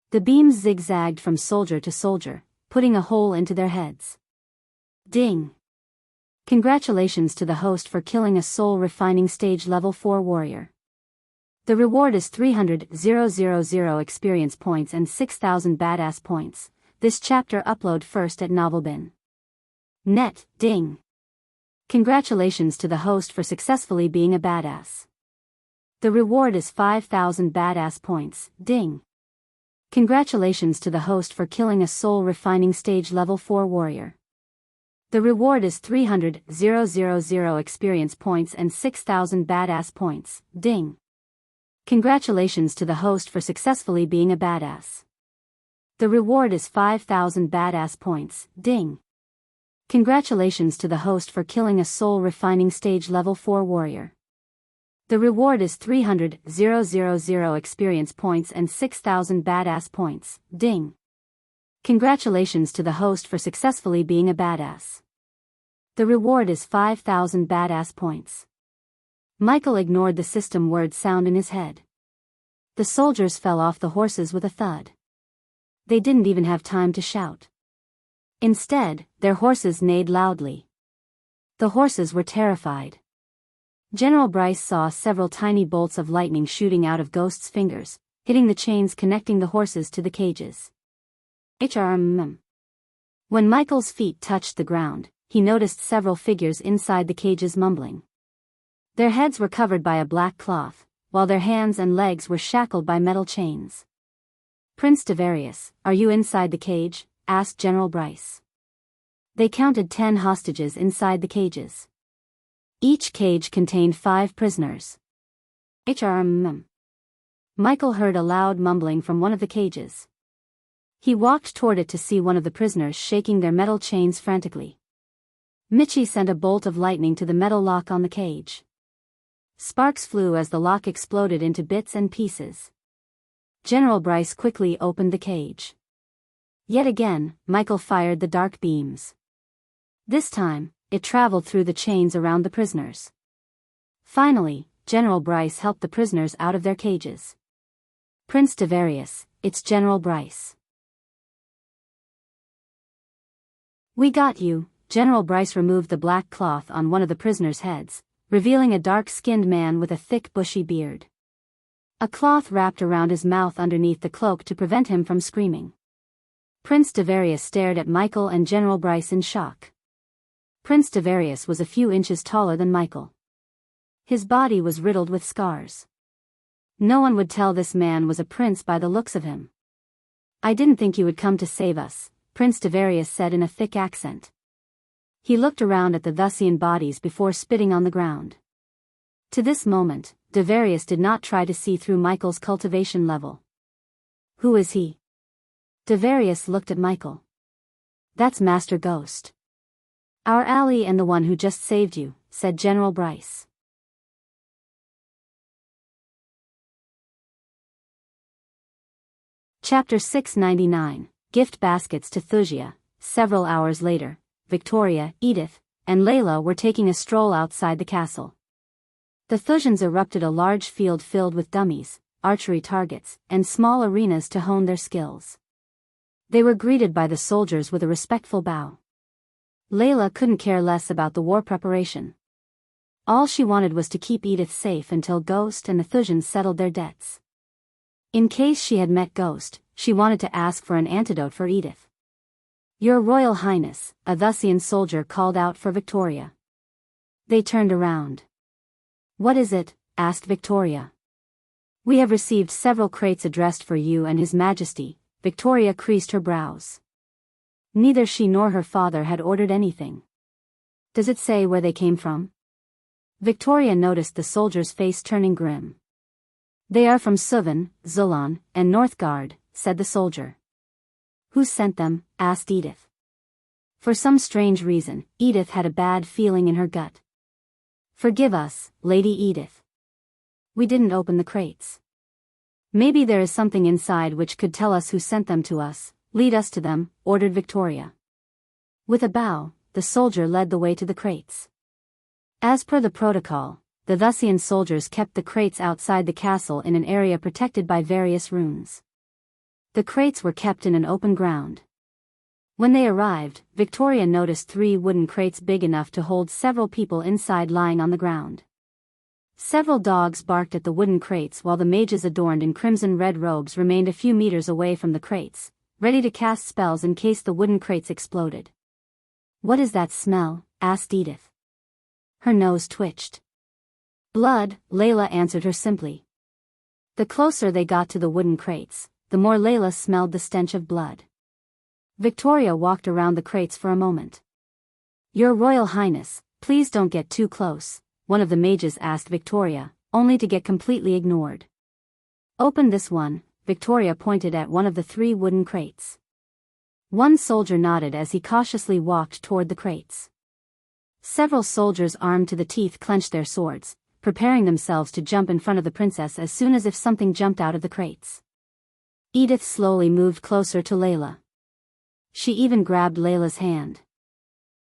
The beams zigzagged from soldier to soldier, putting a hole into their heads. Ding! Congratulations to the host for killing a soul-refining stage level 4 warrior. The reward is 300,000 experience points and 6,000 badass points. This chapter upload first at Novelbin. Net, ding! Congratulations to the host for successfully being a badass. The reward is 5,000 badass points, ding! Congratulations to the host for killing a soul-refining stage level 4 warrior. The reward is 300,000 experience points and 6,000 badass points, ding! Congratulations to the host for successfully being a badass. The reward is 5,000 badass points, ding! Congratulations to the host for killing a soul-refining stage level 4 warrior. The reward is 300,000 experience points and 6,000 badass points, ding! Congratulations to the host for successfully being a badass. The reward is 5,000 badass points. Michael ignored the system word sound in his head. The soldiers fell off the horses with a thud. They didn't even have time to shout. Instead, their horses neighed loudly. The horses were terrified. General Bryce saw several tiny bolts of lightning shooting out of Ghost's fingers, hitting the chains connecting the horses to the cages. When Michael's feet touched the ground, he noticed several figures inside the cages mumbling. Their heads were covered by a black cloth, while their hands and legs were shackled by metal chains. "Prince Devarius, are you inside the cage?" asked General Bryce. They counted 10 hostages inside the cages. Each cage contained 5 prisoners. Michael heard a loud mumbling from one of the cages. He walked toward it to see one of the prisoners shaking their metal chains frantically. Michi sent a bolt of lightning to the metal lock on the cage. Sparks flew as the lock exploded into bits and pieces. General Bryce quickly opened the cage. Yet again, Michael fired the dark beams. This time, it traveled through the chains around the prisoners. Finally, General Bryce helped the prisoners out of their cages. "Prince Devarius, it's General Bryce. We got you." General Bryce removed the black cloth on one of the prisoners' heads, revealing a dark-skinned man with a thick bushy beard. A cloth wrapped around his mouth underneath the cloak to prevent him from screaming. Prince Davarius stared at Michael and General Bryce in shock. Prince Davarius was a few inches taller than Michael. His body was riddled with scars. No one would tell this man was a prince by the looks of him. "I didn't think you would come to save us," Prince Davarius said in a thick accent. He looked around at the Thusian bodies before spitting on the ground. To this moment, Davarius did not try to see through Michael's cultivation level. "Who is he?" Davarius looked at Michael. "That's Master Ghost. Our ally and the one who just saved you," said General Bryce. Chapter 699, Gift Baskets to Thusia. Several hours later, Victoria, Edith, and Layla were taking a stroll outside the castle. The Thusians erupted a large field filled with dummies, archery targets, and small arenas to hone their skills. They were greeted by the soldiers with a respectful bow. Layla couldn't care less about the war preparation. All she wanted was to keep Edith safe until Ghost and the Thusians settled their debts. In case she had met Ghost, she wanted to ask for an antidote for Edith. "Your Royal Highness," a Thusian soldier called out for Victoria. They turned around. "What is it?" asked Victoria. "We have received several crates addressed for you and His Majesty." Victoria creased her brows. Neither she nor her father had ordered anything. "Does it say where they came from?" Victoria noticed the soldier's face turning grim. "They are from Suvan, Zulon, and Northgard," said the soldier. "Who sent them?" asked Edith. For some strange reason, Edith had a bad feeling in her gut. "Forgive us, Lady Edith. We didn't open the crates. Maybe there is something inside which could tell us who sent them to us. Lead us to them," ordered Victoria. With a bow, the soldier led the way to the crates. As per the protocol, the Thusian soldiers kept the crates outside the castle in an area protected by various runes. The crates were kept in an open ground. When they arrived, Victoria noticed 3 wooden crates big enough to hold several people inside lying on the ground. Several dogs barked at the wooden crates while the mages adorned in crimson-red robes remained a few meters away from the crates, ready to cast spells in case the wooden crates exploded. "What is that smell?" asked Edith. Her nose twitched. "Blood," Layla answered her simply. The closer they got to the wooden crates, the more Layla smelled the stench of blood. Victoria walked around the crates for a moment. "Your Royal Highness, please don't get too close," one of the mages asked Victoria, only to get completely ignored. "Open this one," Victoria pointed at one of the 3 wooden crates. One soldier nodded as he cautiously walked toward the crates. Several soldiers armed to the teeth clenched their swords, preparing themselves to jump in front of the princess as soon as if something jumped out of the crates. Edith slowly moved closer to Layla. She even grabbed Layla's hand.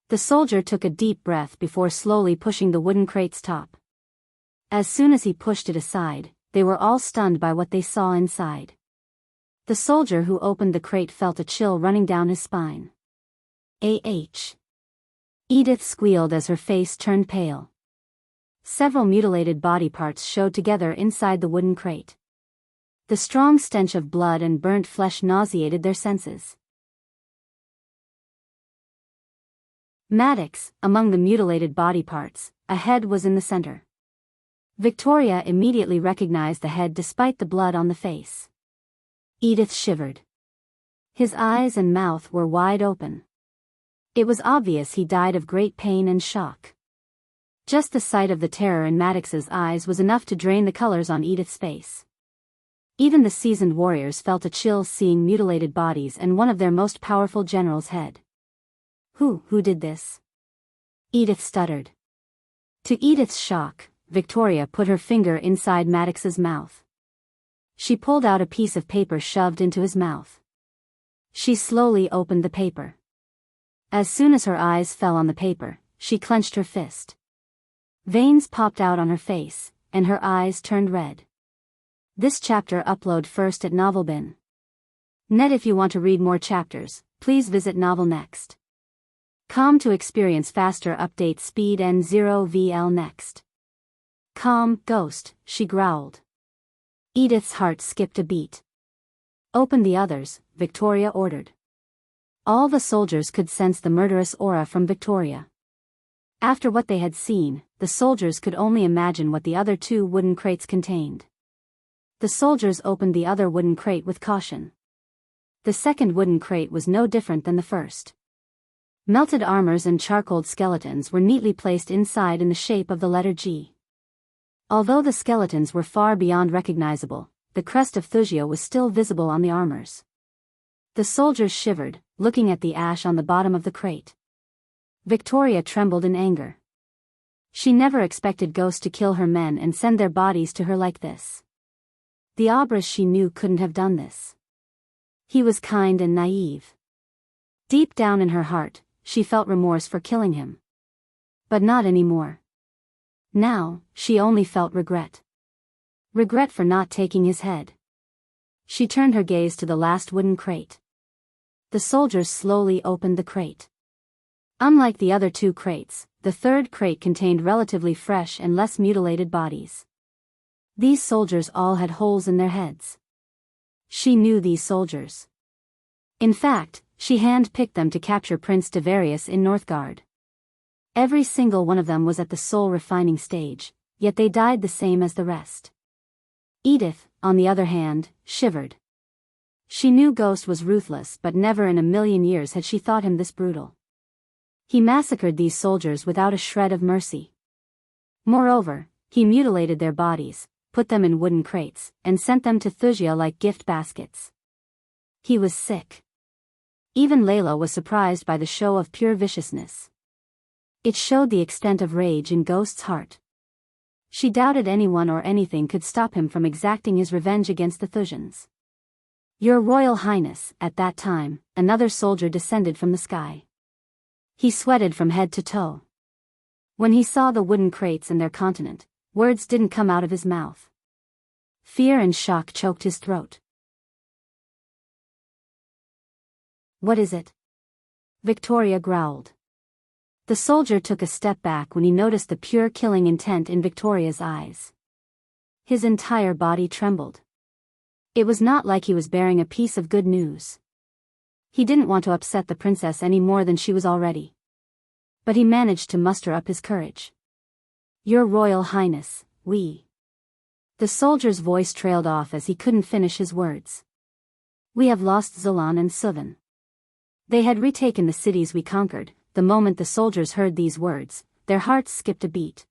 The soldier took a deep breath before slowly pushing the wooden crate's top. As soon as he pushed it aside, they were all stunned by what they saw inside. The soldier who opened the crate felt a chill running down his spine. Edith squealed as her face turned pale. Several mutilated body parts showed together inside the wooden crate. The strong stench of blood and burnt flesh nauseated their senses. Maddox, among the mutilated body parts, a head was in the center. Victoria immediately recognized the head despite the blood on the face. Edith shivered. His eyes and mouth were wide open. It was obvious he died of great pain and shock. Just the sight of the terror in Maddox's eyes was enough to drain the colors on Edith's face. Even the seasoned warriors felt a chill seeing mutilated bodies and one of their most powerful generals' head. Who did this?" Edith stuttered. To Edith's shock, Victoria put her finger inside Maddox's mouth. She pulled out a piece of paper shoved into his mouth. She slowly opened the paper. As soon as her eyes fell on the paper, she clenched her fist. Veins popped out on her face, and her eyes turned red. This chapter upload first at NovelBin.net. If you want to read more chapters, please visit NovelNext.com to experience faster update speed and 0VL next. "Calm, Ghost," she growled. Edith's heart skipped a beat. "Open the others," Victoria ordered. All the soldiers could sense the murderous aura from Victoria. After what they had seen, the soldiers could only imagine what the other 2 wooden crates contained. The soldiers opened the other wooden crate with caution. The second wooden crate was no different than the first. Melted armors and charcoaled skeletons were neatly placed inside in the shape of the letter G. Although the skeletons were far beyond recognizable, the crest of Thusia was still visible on the armors. The soldiers shivered, looking at the ash on the bottom of the crate. Victoria trembled in anger. She never expected Ghost to kill her men and send their bodies to her like this. The Obras she knew couldn't have done this. He was kind and naive. Deep down in her heart, she felt remorse for killing him. But not anymore. Now, she only felt regret. Regret for not taking his head. She turned her gaze to the last wooden crate. The soldiers slowly opened the crate. Unlike the other 2 crates, the third crate contained relatively fresh and less mutilated bodies. These soldiers all had holes in their heads. She knew these soldiers. In fact, she hand-picked them to capture Prince Devarius in Northgard. Every single one of them was at the soul-refining stage, yet they died the same as the rest. Edith, on the other hand, shivered. She knew Ghost was ruthless, but never in a million years had she thought him this brutal. He massacred these soldiers without a shred of mercy. Moreover, he mutilated their bodies, put them in wooden crates, and sent them to Thusia like gift baskets. He was sick. Even Layla was surprised by the show of pure viciousness. It showed the extent of rage in Ghost's heart. She doubted anyone or anything could stop him from exacting his revenge against the Thusians. "Your Royal Highness," at that time, another soldier descended from the sky. He sweated from head to toe. When he saw the wooden crates and their continent, words didn't come out of his mouth. Fear and shock choked his throat. "What is it?" Victoria growled. The soldier took a step back when he noticed the pure killing intent in Victoria's eyes. His entire body trembled. It was not like he was bearing a piece of good news. He didn't want to upset the princess any more than she was already. But he managed to muster up his courage. "Your Royal Highness, we..." The soldier's voice trailed off as he couldn't finish his words. "We have lost Zilan and Suvan." They had retaken the cities we conquered. The moment the soldiers heard these words, their hearts skipped a beat.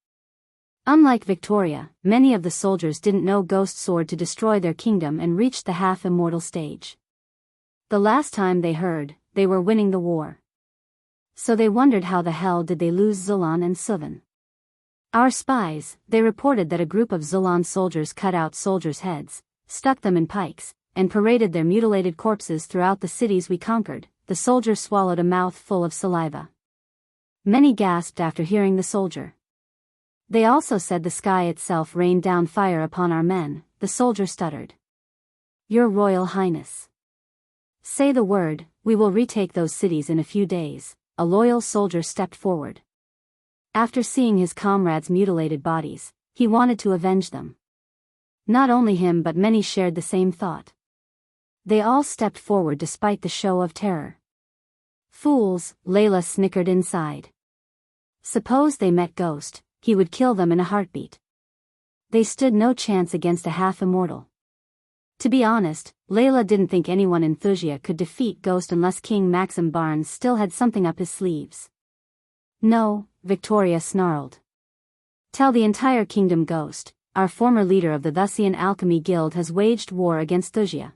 Unlike Victoria, many of the soldiers didn't know Ghost soared to destroy their kingdom and reached the half-immortal stage. The last time they heard, they were winning the war. So they wondered how the hell did they lose Zilan and Suvan. "Our spies," they reported that a group of Zilan soldiers cut out soldiers' heads, stuck them in pikes, and paraded their mutilated corpses throughout the cities we conquered. The soldier swallowed a mouthful of saliva. Many gasped after hearing the soldier. "They also said the sky itself rained down fire upon our men," the soldier stuttered. "Your Royal Highness. Say the word, we will retake those cities in a few days." A loyal soldier stepped forward. After seeing his comrades' mutilated bodies, he wanted to avenge them. Not only him but many shared the same thought. They all stepped forward despite the show of terror. "Fools," Layla snickered inside. Suppose they met Ghost, he would kill them in a heartbeat. They stood no chance against a half-immortal. To be honest, Layla didn't think anyone in Thusia could defeat Ghost unless King Maxim Barnes still had something up his sleeves. "No," Victoria snarled. "Tell the entire kingdom Ghost, our former leader of the Thusian Alchemy Guild, has waged war against Thusia.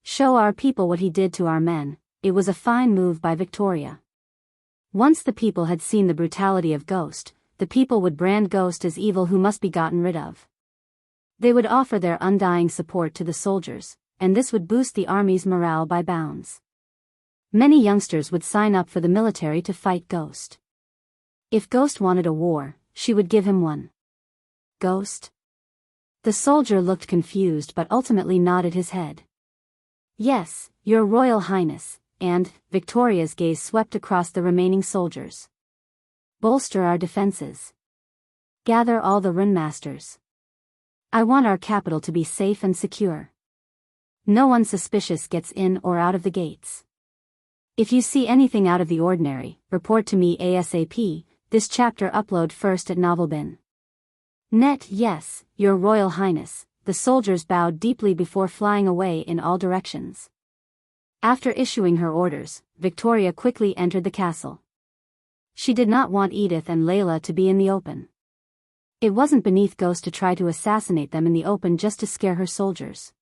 Show our people what he did to our men." It was a fine move by Victoria. Once the people had seen the brutality of Ghost, the people would brand Ghost as evil who must be gotten rid of. They would offer their undying support to the soldiers, and this would boost the army's morale by bounds. Many youngsters would sign up for the military to fight Ghost. If Ghost wanted a war, she would give him one. Ghost? The soldier looked confused but ultimately nodded his head. "Yes, Your Royal Highness," and Victoria's gaze swept across the remaining soldiers. "Bolster our defenses. Gather all the runmasters. I want our capital to be safe and secure. No one suspicious gets in or out of the gates." If you see anything out of the ordinary, report to me ASAP. This chapter upload first at Novelbin. Net. Yes, Your Royal Highness. The soldiers bowed deeply before flying away in all directions. After issuing her orders, Victoria quickly entered the castle. She did not want Edith and Layla to be in the open. It wasn't beneath Ghost to try to assassinate them in the open just to scare her soldiers.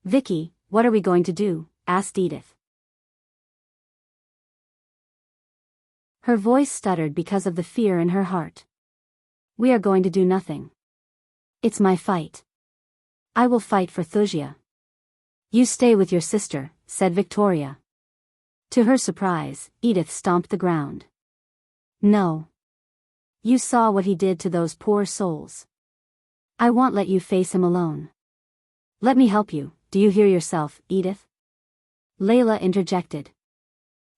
Vicky, what are we going to do? Asked Edith. Her voice stuttered because of the fear in her heart. We are going to do nothing. It's my fight. I will fight for Thusia. You stay with your sister, said Victoria. To her surprise, Edith stomped the ground. No. You saw what he did to those poor souls. I won't let you face him alone. Let me help you, do you hear yourself, Edith? Layla interjected.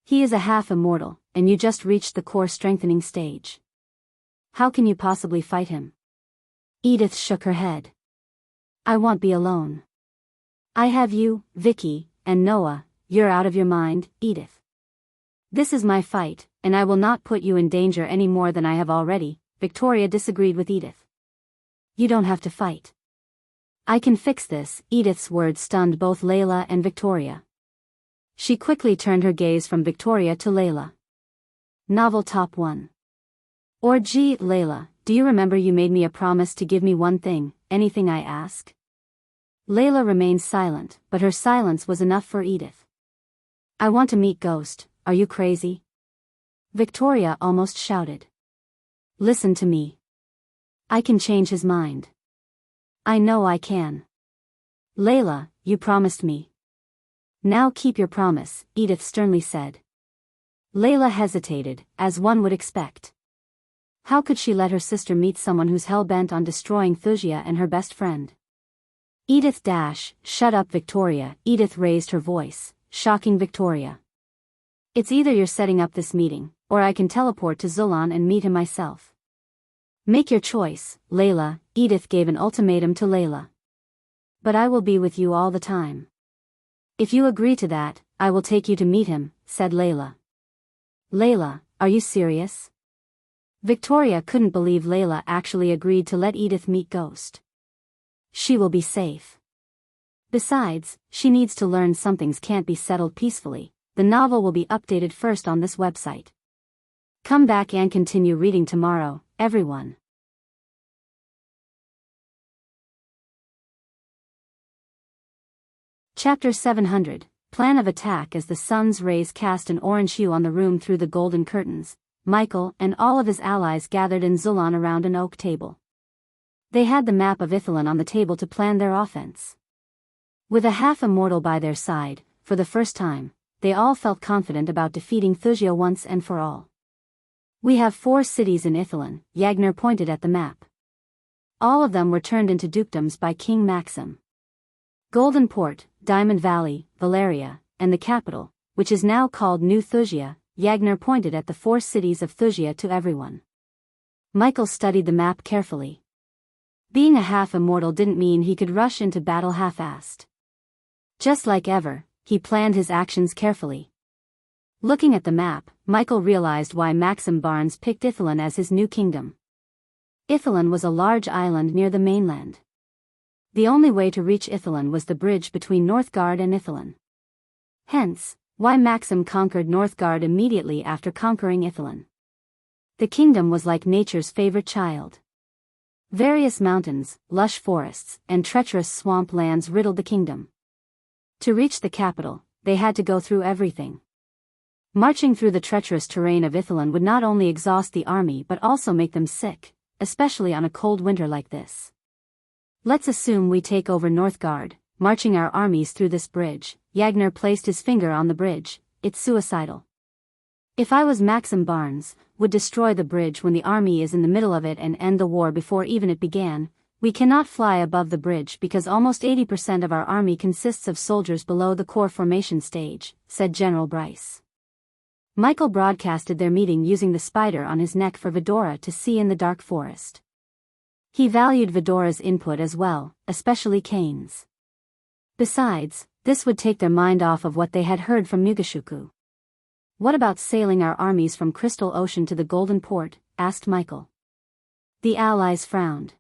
He is a half-immortal, and you just reached the core strengthening stage. How can you possibly fight him? Edith shook her head. I won't be alone. I have you, Vicky, and Noah. You're out of your mind, Edith. This is my fight, and I will not put you in danger any more than I have already. Victoria disagreed with Edith. You don't have to fight. I can fix this. Edith's words stunned both Layla and Victoria. She quickly turned her gaze from Victoria to Layla. Novel Top 1. Or gee, Layla, do you remember you made me a promise to give me one thing, anything I ask? Layla remained silent, but her silence was enough for Edith. I want to meet Ghost, are you crazy? Victoria almost shouted. Listen to me. I can change his mind. I know I can. Layla, you promised me. Now keep your promise, Edith sternly said. Layla hesitated, as one would expect. How could she let her sister meet someone who's hell-bent on destroying Thusia and her best friend? Edith shut up Victoria. Edith raised her voice, shocking Victoria. It's either you're setting up this meeting, or I can teleport to Zulon and meet him myself. Make your choice, Layla. Edith gave an ultimatum to Layla. But I will be with you all the time. If you agree to that, I will take you to meet him, said Layla. Layla, are you serious? Victoria couldn't believe Layla actually agreed to let Edith meet Ghost. She will be safe. Besides, she needs to learn some things can't be settled peacefully. The novel will be updated first on this website. Come back and continue reading tomorrow, everyone. Chapter 700, Plan of Attack. As the sun's rays cast an orange hue on the room through the golden curtains, Michael and all of his allies gathered in Zulon around an oak table. They had the map of Ithilin on the table to plan their offense. With a half-immortal by their side, for the first time, they all felt confident about defeating Thusia once and for all. We have 4 cities in Ithilin, Yagner pointed at the map. All of them were turned into dukedoms by King Maxim. Golden Port, Diamond Valley, Valeria, and the capital, which is now called New Thusia. Yagner pointed at the 4 cities of Thusia to everyone. Michael studied the map carefully. Being a half-immortal didn't mean he could rush into battle half-assed. Just like ever, he planned his actions carefully. Looking at the map, Michael realized why Maxim Barnes picked Ithilin as his new kingdom. Ithilin was a large island near the mainland. The only way to reach Ithilin was the bridge between Northgard and Ithilin. Hence, why Maxim conquered Northgard immediately after conquering Ithilin. The kingdom was like nature's favorite child. Various mountains, lush forests, and treacherous swamp lands riddled the kingdom. To reach the capital, they had to go through everything. Marching through the treacherous terrain of Ithilin would not only exhaust the army but also make them sick, especially on a cold winter like this. Let's assume we take over Northgard, marching our armies through this bridge. Yagner placed his finger on the bridge. It's suicidal. If I was Maxim Barnes, would destroy the bridge when the army is in the middle of it and end the war before even it began. We cannot fly above the bridge because almost 80% of our army consists of soldiers below the core formation stage, said General Bryce. Michael broadcasted their meeting using the spider on his neck for Vidora to see in the dark forest. He valued Vidora's input as well, especially Kane's. Besides, this would take their mind off of what they had heard from Mugashuku. What about sailing our armies from Crystal Ocean to the Golden Port? Asked Michael. The allies frowned.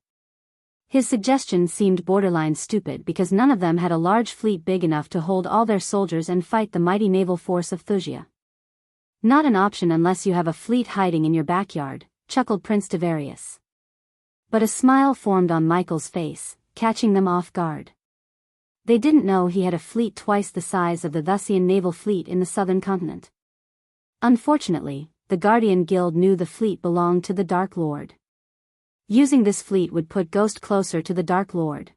His suggestion seemed borderline stupid because none of them had a large fleet big enough to hold all their soldiers and fight the mighty naval force of Thusia. Not an option unless you have a fleet hiding in your backyard, chuckled Prince Tavarius. But a smile formed on Michael's face, catching them off guard. They didn't know he had a fleet twice the size of the Thusian naval fleet in the southern continent. Unfortunately, the Guardian Guild knew the fleet belonged to the Dark Lord. Using this fleet would put Ghost closer to the Dark Lord.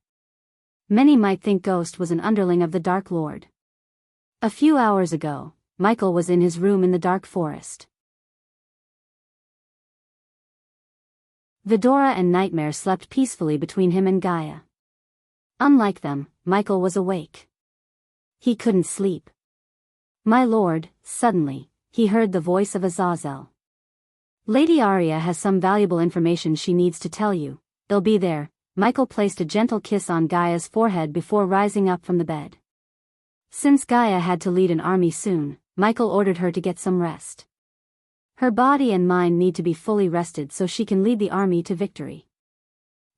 Many might think Ghost was an underling of the Dark Lord. A few hours ago, Michael was in his room in the dark forest. Vidora and Nightmare slept peacefully between him and Gaia. Unlike them, Michael was awake. He couldn't sleep. My lord, suddenly, he heard the voice of Azazel. Lady Arya has some valuable information she needs to tell you. They'll be there. Michael placed a gentle kiss on Gaia's forehead before rising up from the bed. Since Gaia had to lead an army soon, Michael ordered her to get some rest. Her body and mind need to be fully rested so she can lead the army to victory.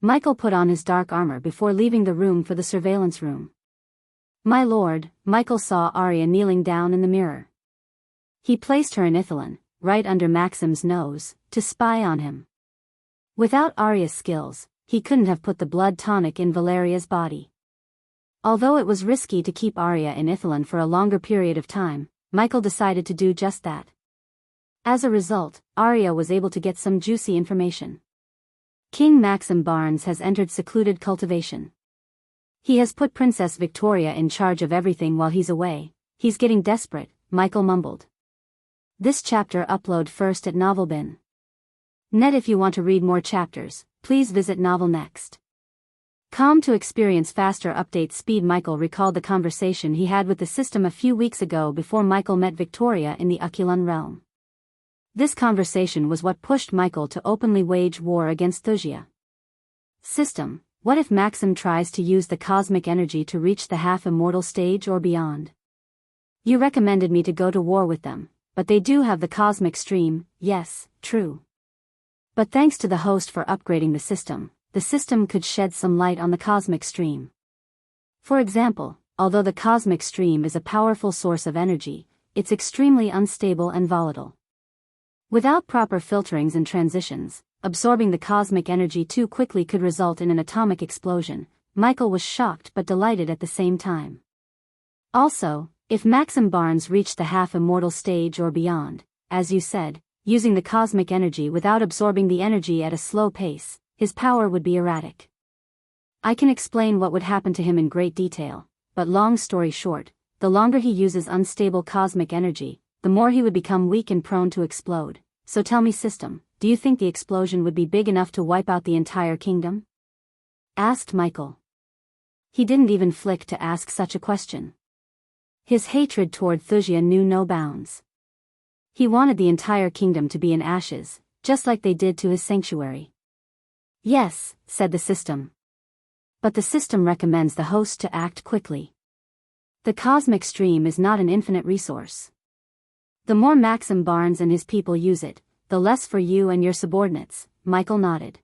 Michael put on his dark armor before leaving the room for the surveillance room. My lord, Michael saw Arya kneeling down in the mirror. He placed her in Ithilien, right under Maxim's nose, to spy on him. Without Arya's skills, he couldn't have put the blood tonic in Valeria's body. Although it was risky to keep Arya in Ithilien for a longer period of time, Michael decided to do just that. As a result, Arya was able to get some juicy information. King Maxim Barnes has entered secluded cultivation. He has put Princess Victoria in charge of everything while he's away. He's getting desperate, Michael mumbled. This chapter upload first at Novelbin. Net. If you want to read more chapters, please visit Novel Next. To experience faster update speed. Michael recalled the conversation he had with the system a few weeks ago before Michael met Victoria in the Aculun realm. This conversation was what pushed Michael to openly wage war against Thusia. System, what if Maxim tries to use the cosmic energy to reach the half-immortal stage or beyond? You recommended me to go to war with them, but they do have the cosmic stream. Yes, true. But thanks to the host for upgrading the system could shed some light on the cosmic stream. For example, although the cosmic stream is a powerful source of energy, it's extremely unstable and volatile. Without proper filterings and transitions, absorbing the cosmic energy too quickly could result in an atomic explosion. Michael was shocked but delighted at the same time. Also, if Maxim Barnes reached the half-immortal stage or beyond, as you said, using the cosmic energy without absorbing the energy at a slow pace, his power would be erratic. I can explain what would happen to him in great detail, but long story short, the longer he uses unstable cosmic energy, the more he would become weak and prone to explode. So tell me, system, do you think the explosion would be big enough to wipe out the entire kingdom? Asked Michael. He didn't even flick to ask such a question. His hatred toward Thusia knew no bounds. He wanted the entire kingdom to be in ashes, just like they did to his sanctuary. Yes, said the system. But the system recommends the host to act quickly. The cosmic stream is not an infinite resource. The more Maxim Barnes and his people use it, the less for you and your subordinates. Michael nodded.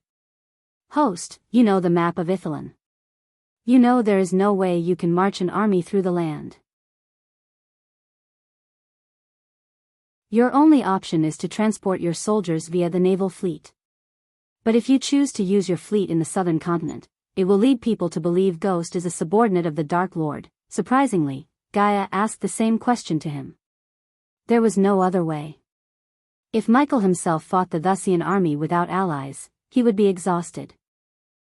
Host, you know the map of Ithilien. You know there is no way you can march an army through the land. Your only option is to transport your soldiers via the naval fleet. But if you choose to use your fleet in the southern continent, it will lead people to believe Ghost is a subordinate of the Dark Lord. Surprisingly, Gaia asked the same question to him. There was no other way. If Michael himself fought the Thusian army without allies, he would be exhausted.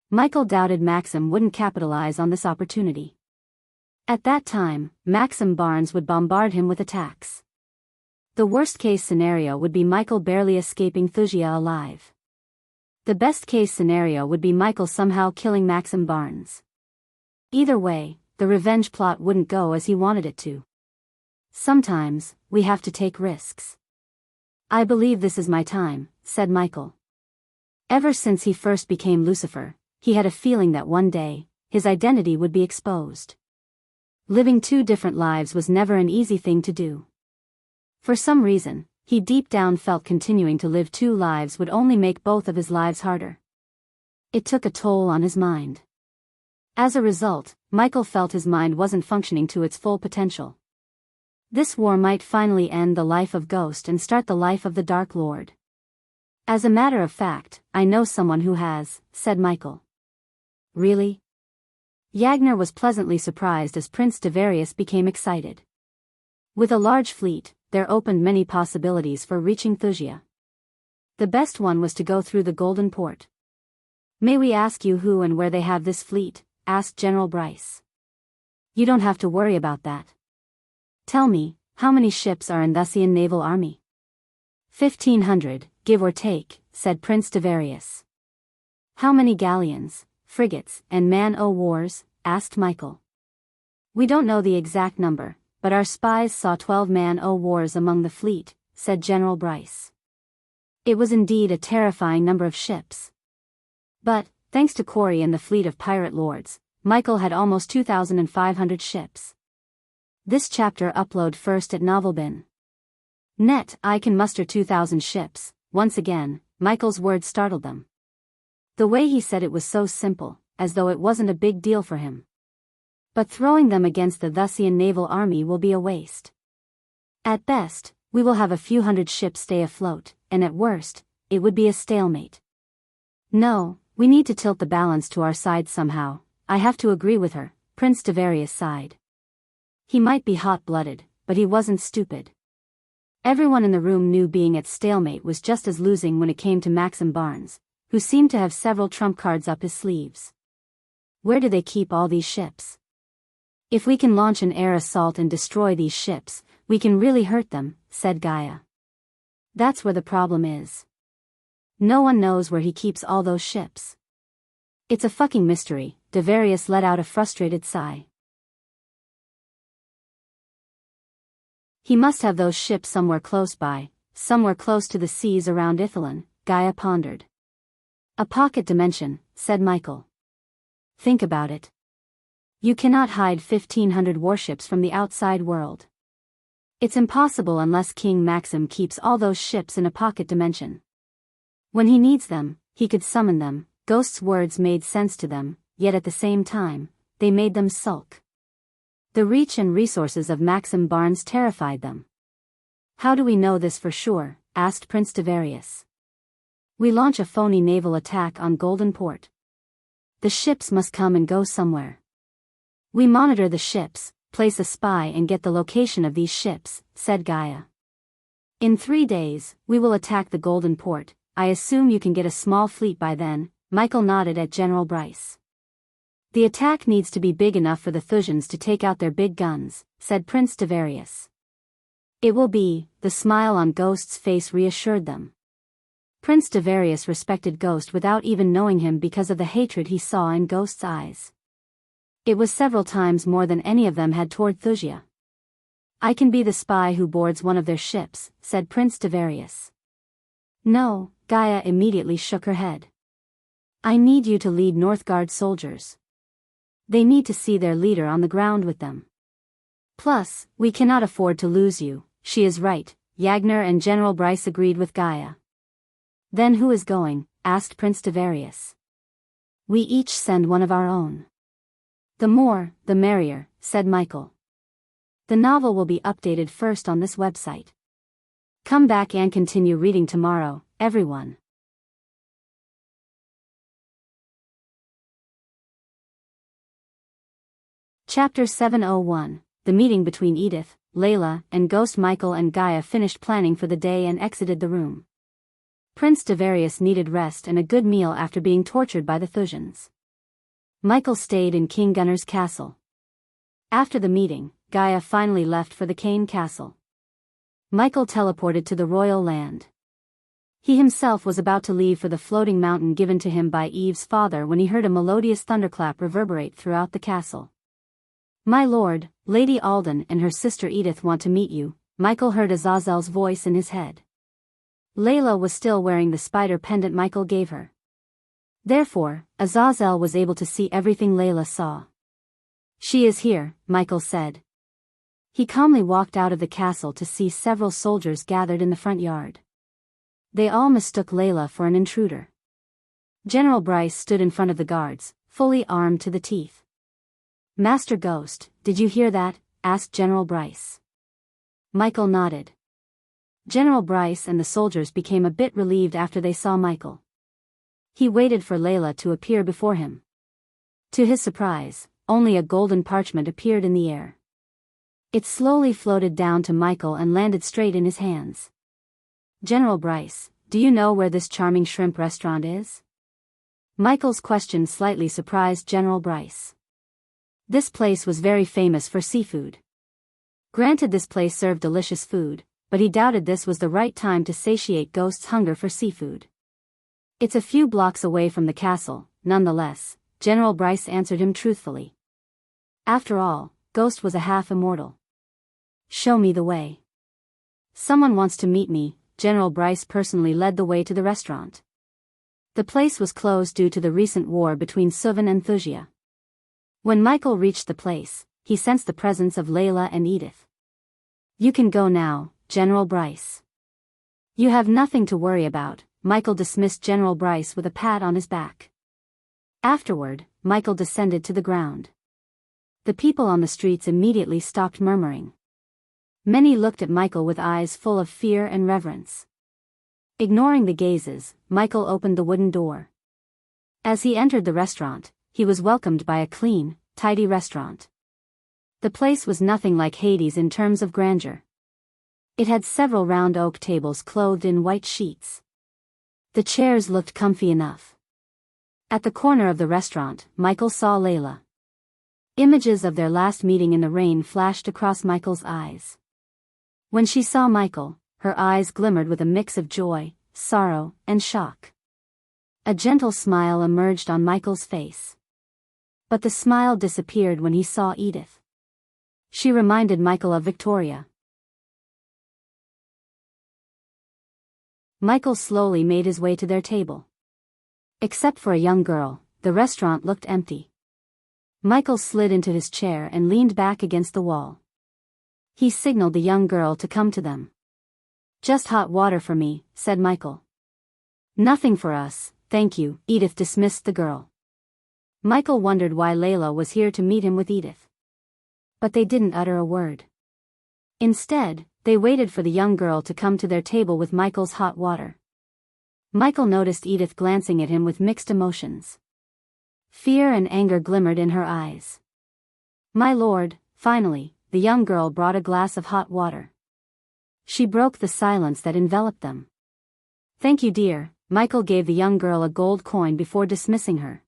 Michael doubted Maxim wouldn't capitalize on this opportunity. At that time, Maxim Barnes would bombard him with attacks. The worst-case scenario would be Michael barely escaping Thusia alive. The best-case scenario would be Michael somehow killing Maxim Barnes. Either way, the revenge plot wouldn't go as he wanted it to. Sometimes, we have to take risks. I believe this is my time, said Michael. Ever since he first became Lucifer, he had a feeling that one day, his identity would be exposed. Living two different lives was never an easy thing to do. For some reason, he deep down felt continuing to live two lives would only make both of his lives harder. It took a toll on his mind. As a result, Michael felt his mind wasn't functioning to its full potential. This war might finally end the life of Ghost and start the life of the Dark Lord. As a matter of fact, I know someone who has, said Michael. Really? Yagner was pleasantly surprised as Prince Devarius became excited. With a large fleet, there opened many possibilities for reaching Thusia. The best one was to go through the Golden Port. May we ask you who and where they have this fleet? Asked General Bryce. You don't have to worry about that. Tell me, how many ships are in the Thusian naval army? 1,500, give or take, said Prince Devarius. How many galleons, frigates, and man-o'-wars? Asked Michael. We don't know the exact number, but our spies saw 12 man-o'-wars among the fleet, said General Bryce. It was indeed a terrifying number of ships. But, thanks to Quarry and the fleet of pirate lords, Michael had almost 2,500 ships. This chapter upload first at Novelbin. Net, I can muster 2,000 ships. Once again, Michael's words startled them. The way he said it was so simple, as though it wasn't a big deal for him. But throwing them against the Thusian naval army will be a waste. At best, we will have a few hundred ships stay afloat, and at worst, it would be a stalemate. No, we need to tilt the balance to our side somehow. I have to agree with her, Prince Devarius sighed. He might be hot-blooded, but he wasn't stupid. Everyone in the room knew being at stalemate was just as losing when it came to Maxim Barnes, who seemed to have several trump cards up his sleeves. Where do they keep all these ships? If we can launch an air assault and destroy these ships, we can really hurt them, said Gaia. That's where the problem is. No one knows where he keeps all those ships. It's a fucking mystery, Devarius let out a frustrated sigh. He must have those ships somewhere close by, somewhere close to the seas around Ithalan, Gaia pondered. A pocket dimension, said Michael. Think about it. You cannot hide 1,500 warships from the outside world. It's impossible unless King Maxim keeps all those ships in a pocket dimension. When he needs them, he could summon them. Ghost's words made sense to them, yet at the same time, they made them sulk. The reach and resources of Maxim Barnes terrified them. How do we know this for sure? Asked Prince Devarius. We launch a phony naval attack on Golden Port. The ships must come and go somewhere. We monitor the ships, place a spy and get the location of these ships, said Gaia. In 3 days, we will attack the Golden Port. I assume you can get a small fleet by then. Michael nodded at General Bryce. The attack needs to be big enough for the Thusians to take out their big guns, said Prince Devarius. It will be, the smile on Ghost's face reassured them. Prince Devarius respected Ghost without even knowing him because of the hatred he saw in Ghost's eyes. It was several times more than any of them had toward Thusia. I can be the spy who boards one of their ships, said Prince Devarius. No, Gaia immediately shook her head. I need you to lead Northgard soldiers. They need to see their leader on the ground with them. Plus, we cannot afford to lose you. She is right, Yagner and General Bryce agreed with Gaia. Then who is going? Asked Prince Devarius. We each send one of our own. The more, the merrier, said Michael. The novel will be updated first on this website. Come back and continue reading tomorrow, everyone. Chapter 701, The meeting between Edith, Layla, and Ghost. Michael and Gaia finished planning for the day and exited the room. Prince Devarius needed rest and a good meal after being tortured by the Thusians. Michael stayed in King Gunnar's castle. After the meeting, Gaia finally left for the Kane castle. Michael teleported to the royal land. He himself was about to leave for the floating mountain given to him by Eve's father when he heard a melodious thunderclap reverberate throughout the castle. My lord, Lady Alden and her sister Edith want to meet you, Michael heard Azazel's voice in his head. Layla was still wearing the spider pendant Michael gave her. Therefore, Azazel was able to see everything Layla saw. She is here, Michael said. He calmly walked out of the castle to see several soldiers gathered in the front yard. They all mistook Layla for an intruder. General Bryce stood in front of the guards, fully armed to the teeth. "Master Ghost, did you hear that?" asked General Bryce. Michael nodded. General Bryce and the soldiers became a bit relieved after they saw Michael. He waited for Layla to appear before him. To his surprise, only a golden parchment appeared in the air. It slowly floated down to Michael and landed straight in his hands. "General Bryce, do you know where this charming shrimp restaurant is?" Michael's question slightly surprised General Bryce. This place was very famous for seafood. Granted, this place served delicious food, but he doubted this was the right time to satiate Ghost's hunger for seafood. "It's a few blocks away from the castle, nonetheless," General Bryce answered him truthfully. After all, Ghost was a half-immortal. "Show me the way." "Someone wants to meet me." General Bryce personally led the way to the restaurant. The place was closed due to the recent war between Suvan and Thusia. When Michael reached the place, he sensed the presence of Layla and Edith. "You can go now, General Bryce. You have nothing to worry about." Michael dismissed General Bryce with a pat on his back. Afterward, Michael descended to the ground. The people on the streets immediately stopped murmuring. Many looked at Michael with eyes full of fear and reverence. Ignoring the gazes, Michael opened the wooden door. As he entered the restaurant, he was welcomed by a clean, tidy restaurant. The place was nothing like Hades in terms of grandeur. It had several round oak tables clothed in white sheets. The chairs looked comfy enough. At the corner of the restaurant, Michael saw Layla. Images of their last meeting in the rain flashed across Michael's eyes. When she saw Michael, her eyes glimmered with a mix of joy, sorrow, and shock. A gentle smile emerged on Michael's face. But the smile disappeared when he saw Edith. She reminded Michael of Victoria. Michael slowly made his way to their table. Except for a young girl, the restaurant looked empty. Michael slid into his chair and leaned back against the wall. He signaled the young girl to come to them. "Just hot water for me," said Michael. "Nothing for us, thank you." Edith dismissed the girl. Michael wondered why Layla was here to meet him with Edith. But they didn't utter a word. Instead, they waited for the young girl to come to their table with Michael's hot water. Michael noticed Edith glancing at him with mixed emotions. Fear and anger glimmered in her eyes. "My lord," finally, the young girl brought a glass of hot water. She broke the silence that enveloped them. "Thank you, dear." Michael gave the young girl a gold coin before dismissing her.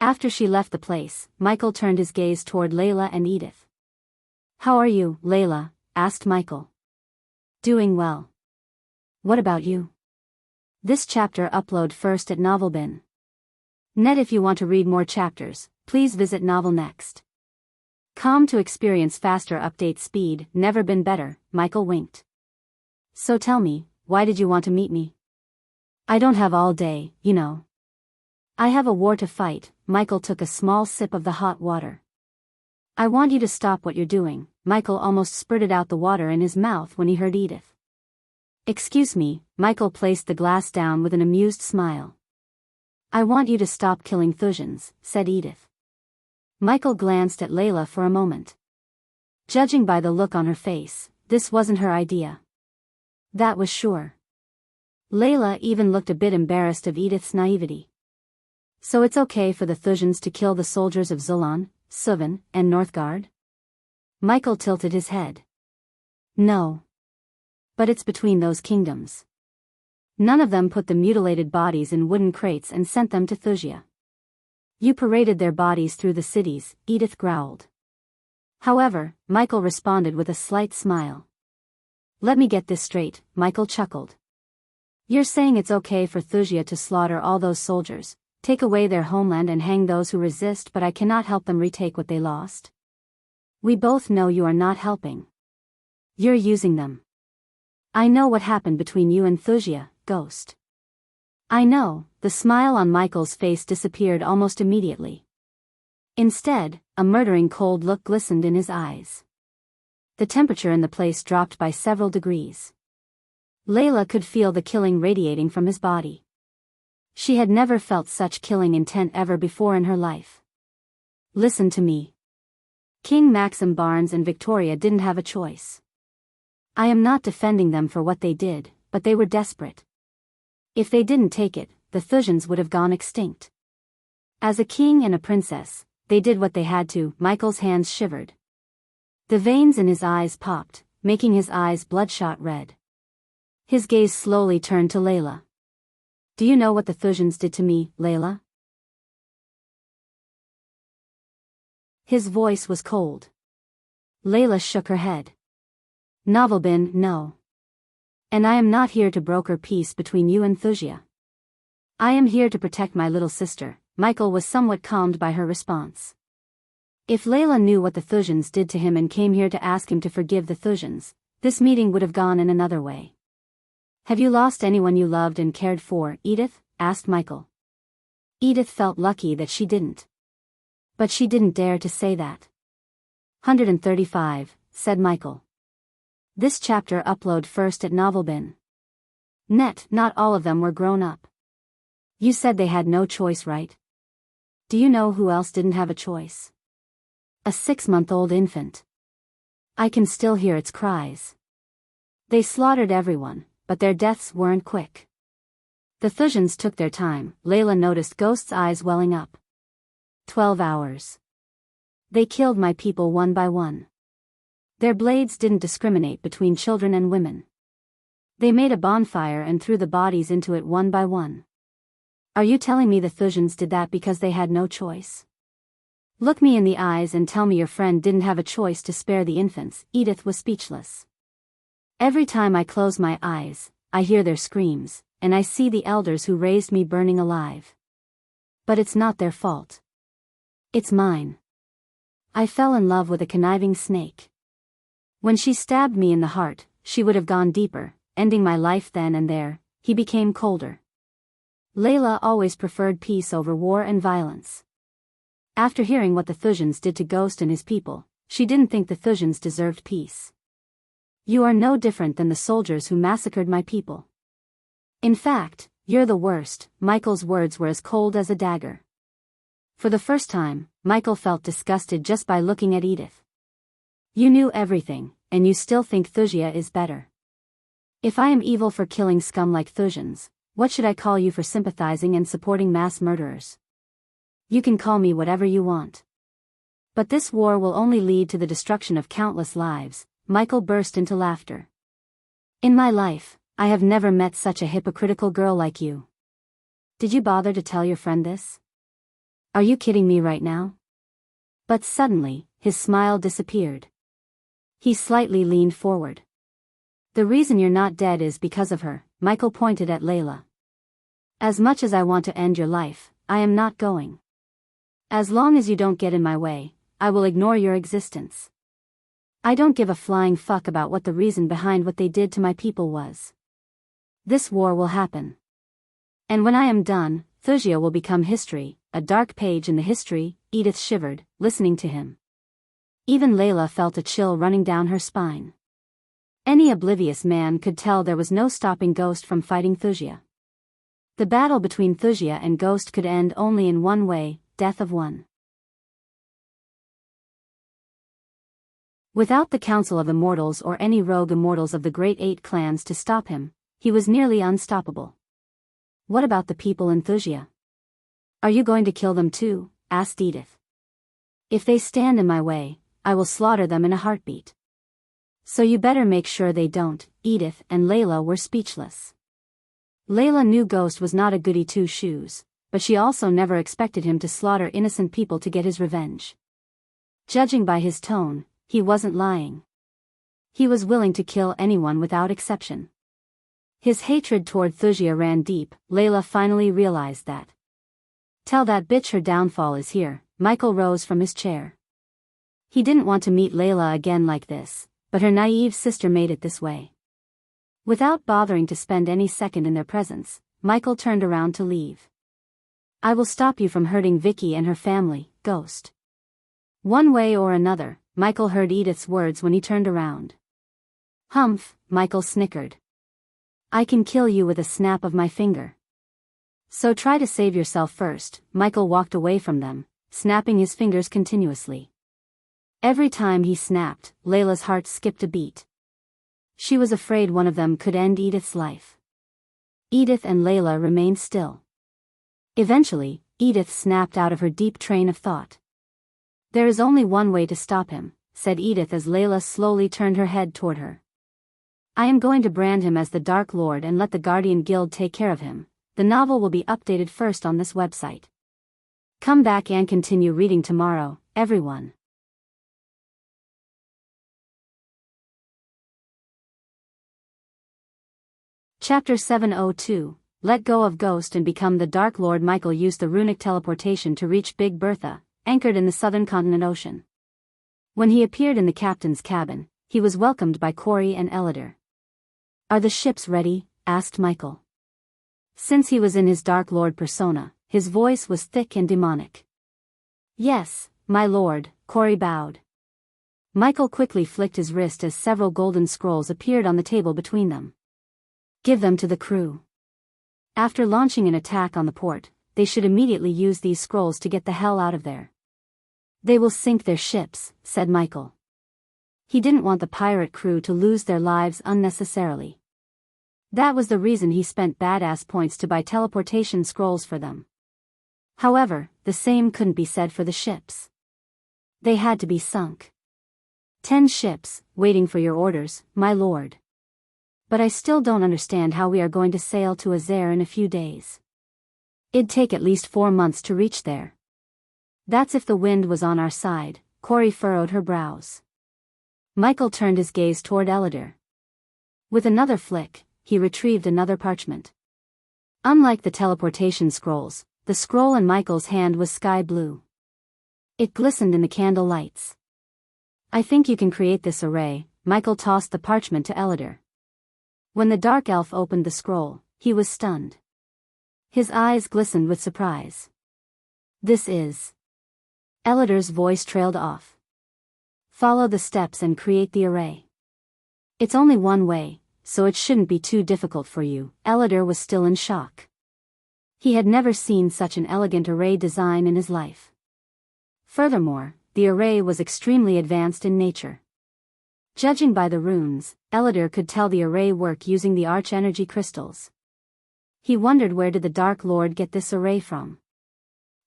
After she left the place, Michael turned his gaze toward Layla and Edith. "How are you, Layla?" asked Michael. "Doing well. What about you?" This chapter upload first at NovelBin. Net. If you want to read more chapters, please visit Novel Next. Com to experience faster update speed. Never been better, Michael winked. "So tell me, why did you want to meet me?" "I don't have all day, you know. I have a war to fight." Michael took a small sip of the hot water. "I want you to stop what you're doing." Michael almost spurted out the water in his mouth when he heard Edith. "Excuse me." Michael placed the glass down with an amused smile. "I want you to stop killing Thusians," said Edith. Michael glanced at Layla for a moment. Judging by the look on her face, this wasn't her idea. That was sure. Layla even looked a bit embarrassed of Edith's naivety. "So it's okay for the Thusians to kill the soldiers of Zulon, Suvan, and Northgard?" Michael tilted his head. "No. But it's between those kingdoms. None of them put the mutilated bodies in wooden crates and sent them to Thusia. You paraded their bodies through the cities," Edith growled. However, Michael responded with a slight smile. "Let me get this straight," Michael chuckled. "You're saying it's okay for Thusia to slaughter all those soldiers, take away their homeland and hang those who resist, but I cannot help them retake what they lost? We both know you are not helping. You're using them. I know what happened between you and Thusia, Ghost." "I know." The smile on Michael's face disappeared almost immediately. Instead, a murdering cold look glistened in his eyes. The temperature in the place dropped by several degrees. Layla could feel the killing radiating from his body. She had never felt such killing intent ever before in her life. Listen to me. King Maxim Barnes and Victoria didn't have a choice. I am not defending them for what they did, but they were desperate. If they didn't take it, the Thujans would have gone extinct. As a king and a princess, they did what they had to. Michael's hands shivered. The veins in his eyes popped, making his eyes bloodshot red. His gaze slowly turned to Layla. Do you know what the Thujans did to me, Layla? His voice was cold. Layla shook her head. Novelbin, no. And I am not here to broker peace between you and Thusia. I am here to protect my little sister. Michael was somewhat calmed by her response. If Layla knew what the Thujans did to him and came here to ask him to forgive the Thujans, this meeting would have gone in another way. Have you lost anyone you loved and cared for, Edith? Asked Michael. Edith felt lucky that she didn't. But she didn't dare to say that. 135, said Michael. This chapter upload first at Novelbin. Net, not all of them were grown up. You said they had no choice, right? Do you know who else didn't have a choice? A 6-month-old infant. I can still hear its cries. They slaughtered everyone, but their deaths weren't quick. The Thujans took their time. Layla noticed Ghost's eyes welling up. 12 hours. They killed my people one by one. Their blades didn't discriminate between children and women. They made a bonfire and threw the bodies into it one by one. Are you telling me the Thujans did that because they had no choice? Look me in the eyes and tell me your friend didn't have a choice to spare the infants. Edith was speechless. Every time I close my eyes, I hear their screams, and I see the elders who raised me burning alive. But it's not their fault. It's mine. I fell in love with a conniving snake. When she stabbed me in the heart, she would have gone deeper, ending my life then and there. He became colder. Layla always preferred peace over war and violence. After hearing what the Thujans did to Ghost and his people, she didn't think the Thujans deserved peace. You are no different than the soldiers who massacred my people. In fact, you're the worst. Michael's words were as cold as a dagger. For the first time, Michael felt disgusted just by looking at Edith. You knew everything, and you still think Thusia is better. If I am evil for killing scum like Thujans, what should I call you for sympathizing and supporting mass murderers? You can call me whatever you want. But this war will only lead to the destruction of countless lives. Michael burst into laughter. In my life, I have never met such a hypocritical girl like you. Did you bother to tell your friend this? Are you kidding me right now? But suddenly, his smile disappeared. He slightly leaned forward. The reason you're not dead is because of her. Michael pointed at Layla. As much as I want to end your life, I am not going. As long as you don't get in my way, I will ignore your existence. I don't give a flying fuck about what the reason behind what they did to my people was. This war will happen. And when I am done, Thusia will become history, a dark page in the history. Edith shivered, listening to him. Even Layla felt a chill running down her spine. Any oblivious man could tell there was no stopping Ghost from fighting Thusia. The battle between Thusia and Ghost could end only in one way, death of one. Without the Council of Immortals or any rogue immortals of the Great Eight clans to stop him, he was nearly unstoppable. What about the people in Thusia? Are you going to kill them too? Asked Edith. If they stand in my way, I will slaughter them in a heartbeat. So you better make sure they don't. Edith and Layla were speechless. Layla knew Ghost was not a goody two-shoes, but she also never expected him to slaughter innocent people to get his revenge. Judging by his tone, he wasn't lying. He was willing to kill anyone without exception. His hatred toward Thusia ran deep. Layla finally realized that. Tell that bitch her downfall is here. Michael rose from his chair. He didn't want to meet Layla again like this, but her naive sister made it this way. Without bothering to spend any second in their presence, Michael turned around to leave. I will stop you from hurting Vicky and her family, Ghost. One way or another, Michael heard Edith's words when he turned around. Humph, Michael snickered. I can kill you with a snap of my finger. So try to save yourself first. Michael walked away from them, snapping his fingers continuously. Every time he snapped, Layla's heart skipped a beat. She was afraid one of them could end Edith's life. Edith and Layla remained still. Eventually, Edith snapped out of her deep train of thought. There is only one way to stop him, said Edith as Layla slowly turned her head toward her. I am going to brand him as the Dark Lord and let the Guardian Guild take care of him. The novel will be updated first on this website. Come back and continue reading tomorrow, everyone. Chapter 702, Let Go of Ghost and Become the Dark Lord. Michael used the runic teleportation to reach Big Bertha, anchored in the southern continent ocean. When he appeared in the captain's cabin, he was welcomed by Corey and Ellider. Are the ships ready? Asked Michael. Since he was in his Dark Lord persona, his voice was thick and demonic. Yes, my lord, Corey bowed. Michael quickly flicked his wrist as several golden scrolls appeared on the table between them. Give them to the crew. After launching an attack on the port, they should immediately use these scrolls to get the hell out of there. They will sink their ships, said Michael. He didn't want the pirate crew to lose their lives unnecessarily. That was the reason he spent badass points to buy teleportation scrolls for them. However, the same couldn't be said for the ships. They had to be sunk. 10 ships, waiting for your orders, my lord. But I still don't understand how we are going to sail to Azair in a few days. It'd take at least 4 months to reach there. That's if the wind was on our side. Corey furrowed her brows. Michael turned his gaze toward Ellider. With another flick, he retrieved another parchment. Unlike the teleportation scrolls, the scroll in Michael's hand was sky blue. It glistened in the candle lights. I think you can create this array. Michael tossed the parchment to Ellider. When the dark elf opened the scroll, he was stunned. His eyes glistened with surprise. This is... Ellider's voice trailed off. Follow the steps and create the array. It's only one way, so it shouldn't be too difficult for you. Ellider was still in shock. He had never seen such an elegant array design in his life. Furthermore, the array was extremely advanced in nature. Judging by the runes, Ellider could tell the array worked using the arch-energy crystals. He wondered where did the Dark Lord get this array from?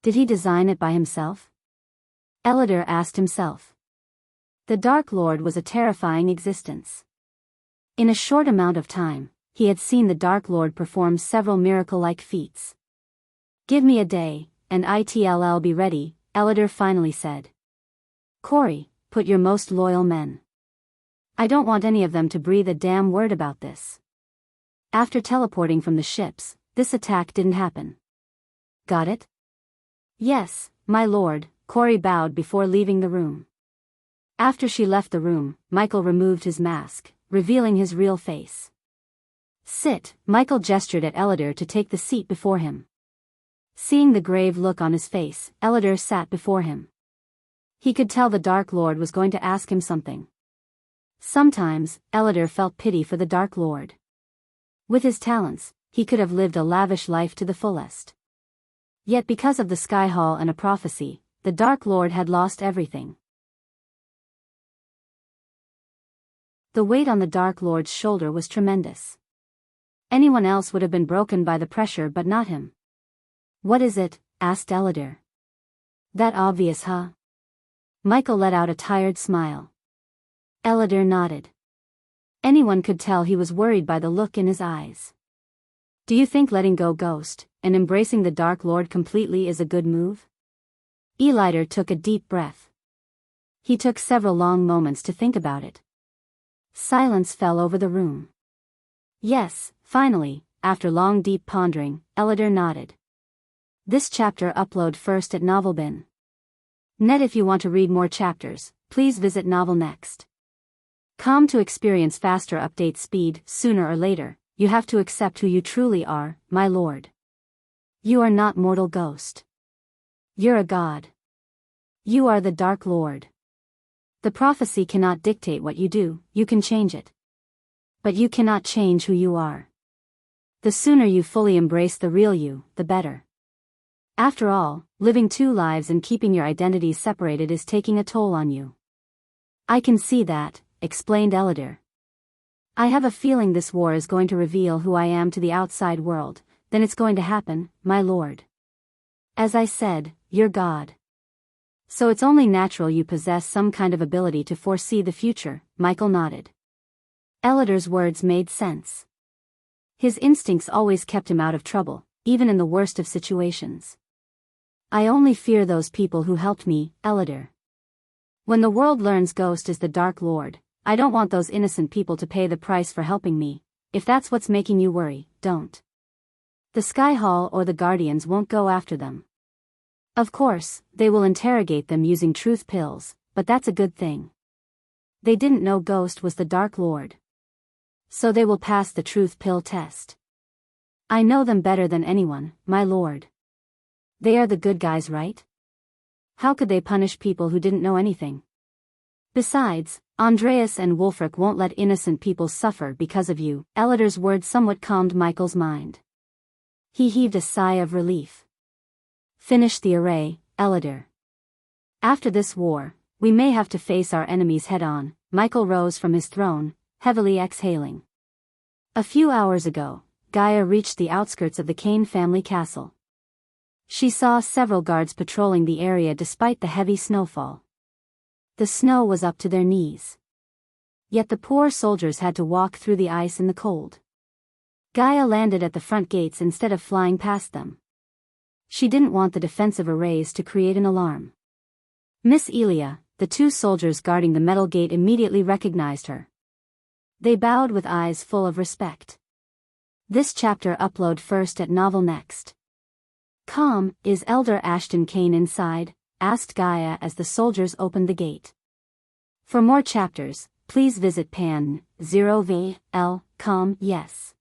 Did he design it by himself? Ellider asked himself. The Dark Lord was a terrifying existence. In a short amount of time, he had seen the Dark Lord perform several miracle-like feats. Give me a day, and it'll be ready, Ellider finally said. Corey, put your most loyal men. I don't want any of them to breathe a damn word about this. After teleporting from the ships, this attack didn't happen. Got it? Yes, my lord, Corey bowed before leaving the room. After she left the room, Michael removed his mask, revealing his real face. Sit, Michael gestured at Ellider to take the seat before him. Seeing the grave look on his face, Ellider sat before him. He could tell the Dark Lord was going to ask him something. Sometimes, Ellider felt pity for the Dark Lord. With his talents, he could have lived a lavish life to the fullest. Yet because of the Sky Hall and a prophecy, the Dark Lord had lost everything. The weight on the Dark Lord's shoulder was tremendous. Anyone else would have been broken by the pressure but not him. What is it? Asked Ellider. That obvious, huh? Michael let out a tired smile. Ellider nodded. Anyone could tell he was worried by the look in his eyes. Do you think letting go Ghost, and embracing the Dark Lord completely is a good move? Ellider took a deep breath. He took several long moments to think about it. Silence fell over the room. Yes, finally, after long deep pondering, Ellider nodded. This chapter upload first at Novelbin. Net. If you want to read more chapters, please visit Novel Next. To experience faster update speed, sooner or later, you have to accept who you truly are, my lord. You are not mortal Ghost. You're a god. You are the Dark Lord. The prophecy cannot dictate what you do, you can change it. But you cannot change who you are. The sooner you fully embrace the real you, the better. After all, living two lives and keeping your identities separated is taking a toll on you. I can see that, explained Elidar. I have a feeling this war is going to reveal who I am to the outside world, then it's going to happen, my lord. As I said, you're God. So it's only natural you possess some kind of ability to foresee the future, Michael nodded. Elidar's words made sense. His instincts always kept him out of trouble, even in the worst of situations. I only fear those people who helped me, Elidar. When the world learns Ghost is the Dark Lord, I don't want those innocent people to pay the price for helping me. If that's what's making you worry, don't. The Sky Hall or the Guardians won't go after them. Of course, they will interrogate them using truth pills, but that's a good thing. They didn't know Ghost was the Dark Lord. So they will pass the truth pill test. I know them better than anyone, my lord. They are the good guys, right? How could they punish people who didn't know anything? Besides, Andreas and Wulfric won't let innocent people suffer because of you. Elidar's words somewhat calmed Michael's mind. He heaved a sigh of relief. Finish the array, Elidar. After this war, we may have to face our enemies head-on. Michael rose from his throne, heavily exhaling. A few hours ago, Gaia reached the outskirts of the Kane family castle. She saw several guards patrolling the area despite the heavy snowfall. The snow was up to their knees. Yet the poor soldiers had to walk through the ice in the cold. Gaia landed at the front gates instead of flying past them. She didn't want the defensive arrays to create an alarm. Miss Elia, the two soldiers guarding the metal gate, immediately recognized her. They bowed with eyes full of respect. This chapter upload first at Novel Next. Is Elder Ashton Kane inside? Asked Gaia as the soldiers opened the gate. For more chapters, please visit pan0vl.com. Yes.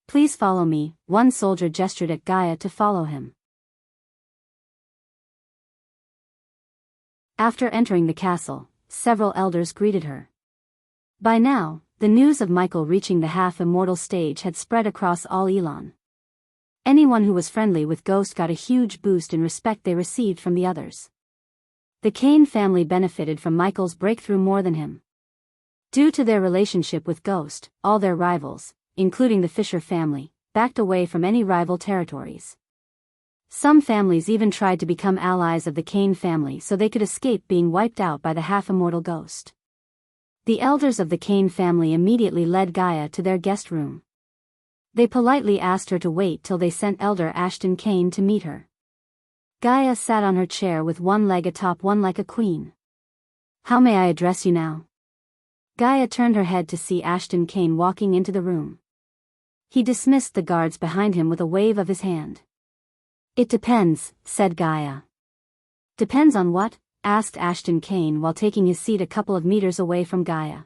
Please follow me. One soldier gestured at Gaia to follow him. After entering the castle, several elders greeted her. By now, the news of Michael reaching the half-immortal stage had spread across all Elon. Anyone who was friendly with Ghost got a huge boost in respect they received from the others. The Kane family benefited from Michael's breakthrough more than him. Due to their relationship with Ghost, all their rivals, including the Fisher family, backed away from any rival territories. Some families even tried to become allies of the Kane family so they could escape being wiped out by the half-immortal Ghost. The elders of the Kane family immediately led Gaia to their guest room. They politely asked her to wait till they sent Elder Ashton Kane to meet her. Gaia sat on her chair with one leg atop one like a queen. How may I address you now? Gaia turned her head to see Ashton Kane walking into the room. He dismissed the guards behind him with a wave of his hand. It depends, said Gaia. Depends on what? Asked Ashton Kane while taking his seat a couple of meters away from Gaia.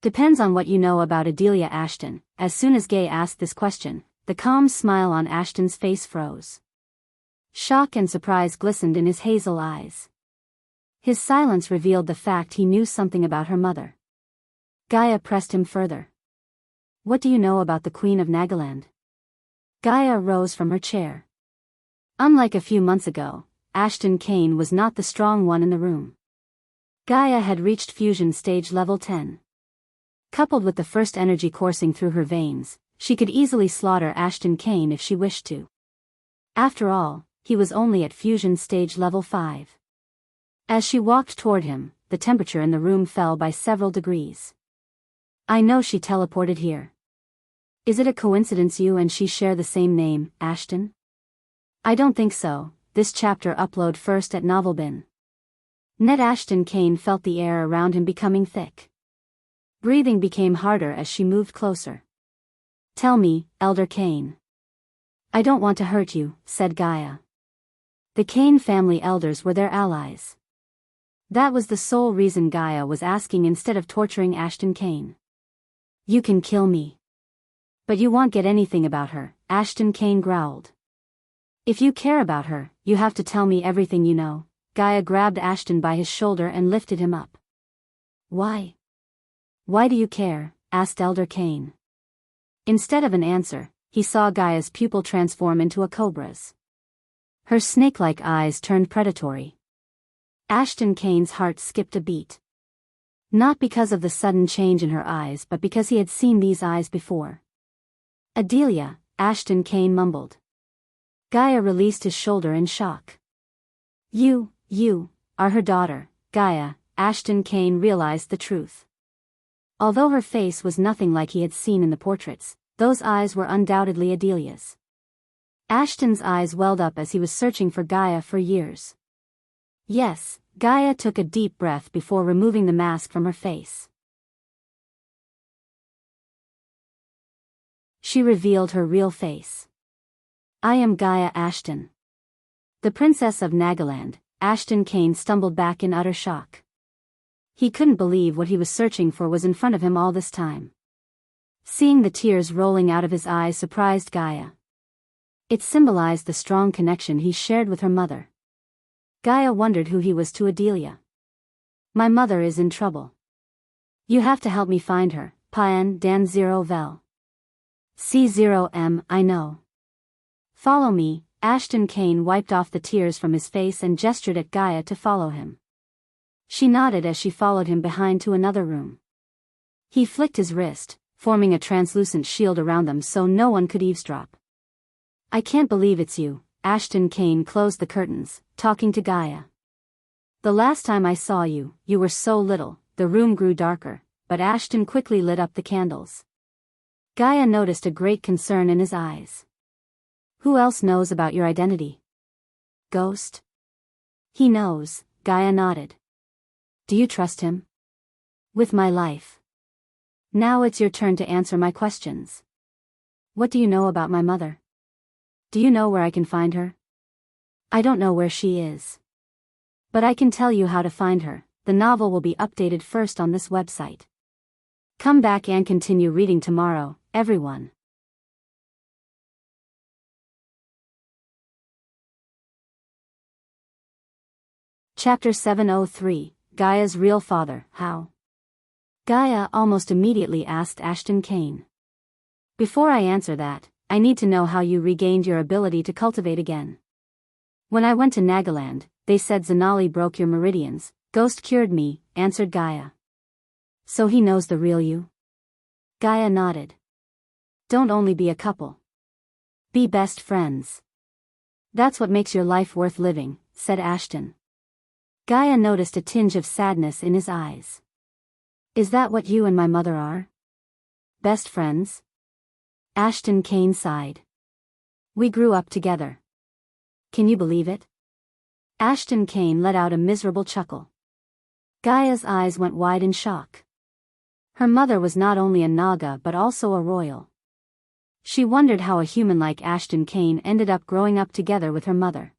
Depends on what you know about Adelia Ashton. As soon as Gaia asked this question, the calm smile on Ashton's face froze. Shock and surprise glistened in his hazel eyes. His silence revealed the fact he knew something about her mother. Gaia pressed him further. What do you know about the Queen of Nagaland? Gaia rose from her chair. Unlike a few months ago, Ashton Kane was not the strong one in the room. Gaia had reached fusion stage level 10. Coupled with the first energy coursing through her veins, she could easily slaughter Ashton Kane if she wished to. After all, he was only at fusion stage level 5. As she walked toward him, the temperature in the room fell by several degrees. I know she teleported here. Is it a coincidence you and she share the same name, Ashton? I don't think so. This chapter upload first at Novelbin. Ned Ashton Kane felt the air around him becoming thick. Breathing became harder as she moved closer. Tell me, Elder Kane. I don't want to hurt you, said Gaia. The Kane family elders were their allies. That was the sole reason Gaia was asking instead of torturing Ashton Kane. You can kill me. But you won't get anything about her, Ashton Kane growled. If you care about her, you have to tell me everything you know, Gaia grabbed Ashton by his shoulder and lifted him up. Why? Why do you care? Asked Elder Kane. Instead of an answer, he saw Gaia's pupil transform into a cobra's. Her snake-like eyes turned predatory. Ashton Kane's heart skipped a beat. Not because of the sudden change in her eyes but because he had seen these eyes before. Adelia, Ashton Kane mumbled. Gaia released his shoulder in shock. You are her daughter, Gaia. Ashton Kane realized the truth. Although her face was nothing like he had seen in the portraits, those eyes were undoubtedly Adelia's. Ashton's eyes welled up as he was searching for Gaia for years. Yes, Gaia took a deep breath before removing the mask from her face. She revealed her real face. I am Gaia Ashton. The Princess of Nagaland. Ashton Kane stumbled back in utter shock. He couldn't believe what he was searching for was in front of him all this time. Seeing the tears rolling out of his eyes surprised Gaia. It symbolized the strong connection he shared with her mother. Gaia wondered who he was to Adelia. My mother is in trouble. You have to help me find her, Payan Dan 0 Vel. C0M, I know. Follow me. Ashton Kane wiped off the tears from his face and gestured at Gaia to follow him. She nodded as she followed him behind to another room. He flicked his wrist, forming a translucent shield around them so no one could eavesdrop. I can't believe it's you. Ashton Kane closed the curtains, talking to Gaia. The last time I saw you, you were so little. The room grew darker, but Ashton quickly lit up the candles. Gaia noticed a great concern in his eyes. Who else knows about your identity? Ghost? He knows, Gaia nodded. Do you trust him? With my life. Now it's your turn to answer my questions. What do you know about my mother? Do you know where I can find her? I don't know where she is. But I can tell you how to find her. The novel will be updated first on this website. Come back and continue reading tomorrow, everyone. Chapter 703, Gaia's Real Father. How? Gaia almost immediately asked Ashton Kane. Before I answer that, I need to know how you regained your ability to cultivate again. When I went to Nagaland, they said Zanali broke your meridians. Ghost cured me, answered Gaia. So he knows the real you? Gaia nodded. Don't only be a couple. Be best friends. That's what makes your life worth living, said Ashton. Gaia noticed a tinge of sadness in his eyes. Is that what you and my mother are? Best friends? Ashton Kane sighed. We grew up together. Can you believe it? Ashton Kane let out a miserable chuckle. Gaia's eyes went wide in shock. Her mother was not only a Naga but also a royal. She wondered how a human like Ashton Kane ended up growing up together with her mother.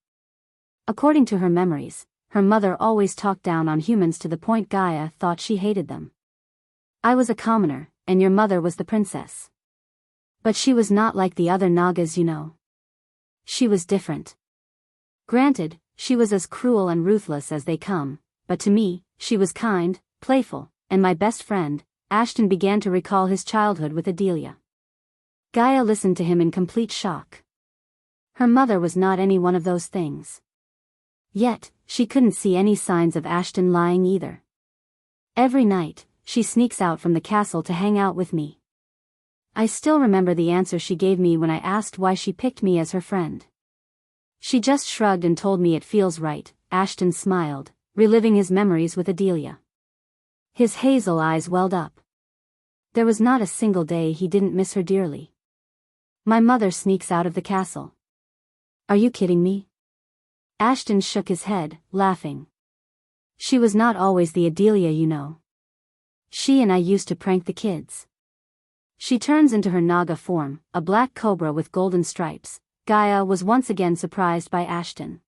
According to her memories, her mother always talked down on humans to the point Gaia thought she hated them. I was a commoner, and your mother was the princess. But she was not like the other Nagas, you know. She was different. Granted, she was as cruel and ruthless as they come, but to me, she was kind, playful, and my best friend. Ashton began to recall his childhood with Adelia. Gaia listened to him in complete shock. Her mother was not any one of those things. Yet, she couldn't see any signs of Ashton lying either. Every night, she sneaks out from the castle to hang out with me. I still remember the answer she gave me when I asked why she picked me as her friend. She just shrugged and told me it feels right. Ashton smiled, reliving his memories with Adelia. His hazel eyes welled up. There was not a single day he didn't miss her dearly. My mother sneaks out of the castle. Are you kidding me? Ashton shook his head, laughing. She was not always the Adelia you know. She and I used to prank the kids. She turns into her Naga form, a black cobra with golden stripes. Gaia was once again surprised by Ashton.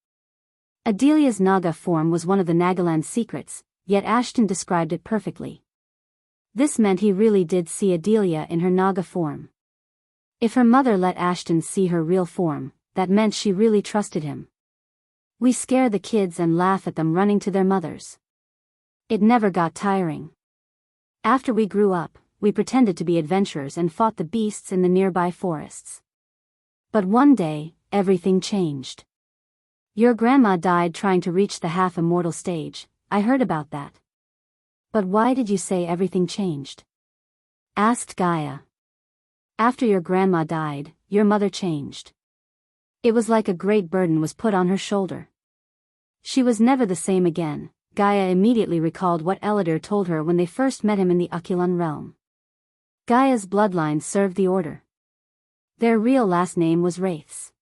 Adelia's Naga form was one of the Nagaland secrets, yet Ashton described it perfectly. This meant he really did see Adelia in her Naga form. If her mother let Ashton see her real form, that meant she really trusted him. We scare the kids and laugh at them running to their mothers. It never got tiring. After we grew up, we pretended to be adventurers and fought the beasts in the nearby forests. But one day, everything changed. Your grandma died trying to reach the half-immortal stage. I heard about that. But why did you say everything changed? Asked Gaia. After your grandma died, your mother changed. It was like a great burden was put on her shoulder. She was never the same again. Gaia immediately recalled what Elidor told her when they first met him in the Oculun realm. Gaia's bloodline served the order. Their real last name was Wraiths.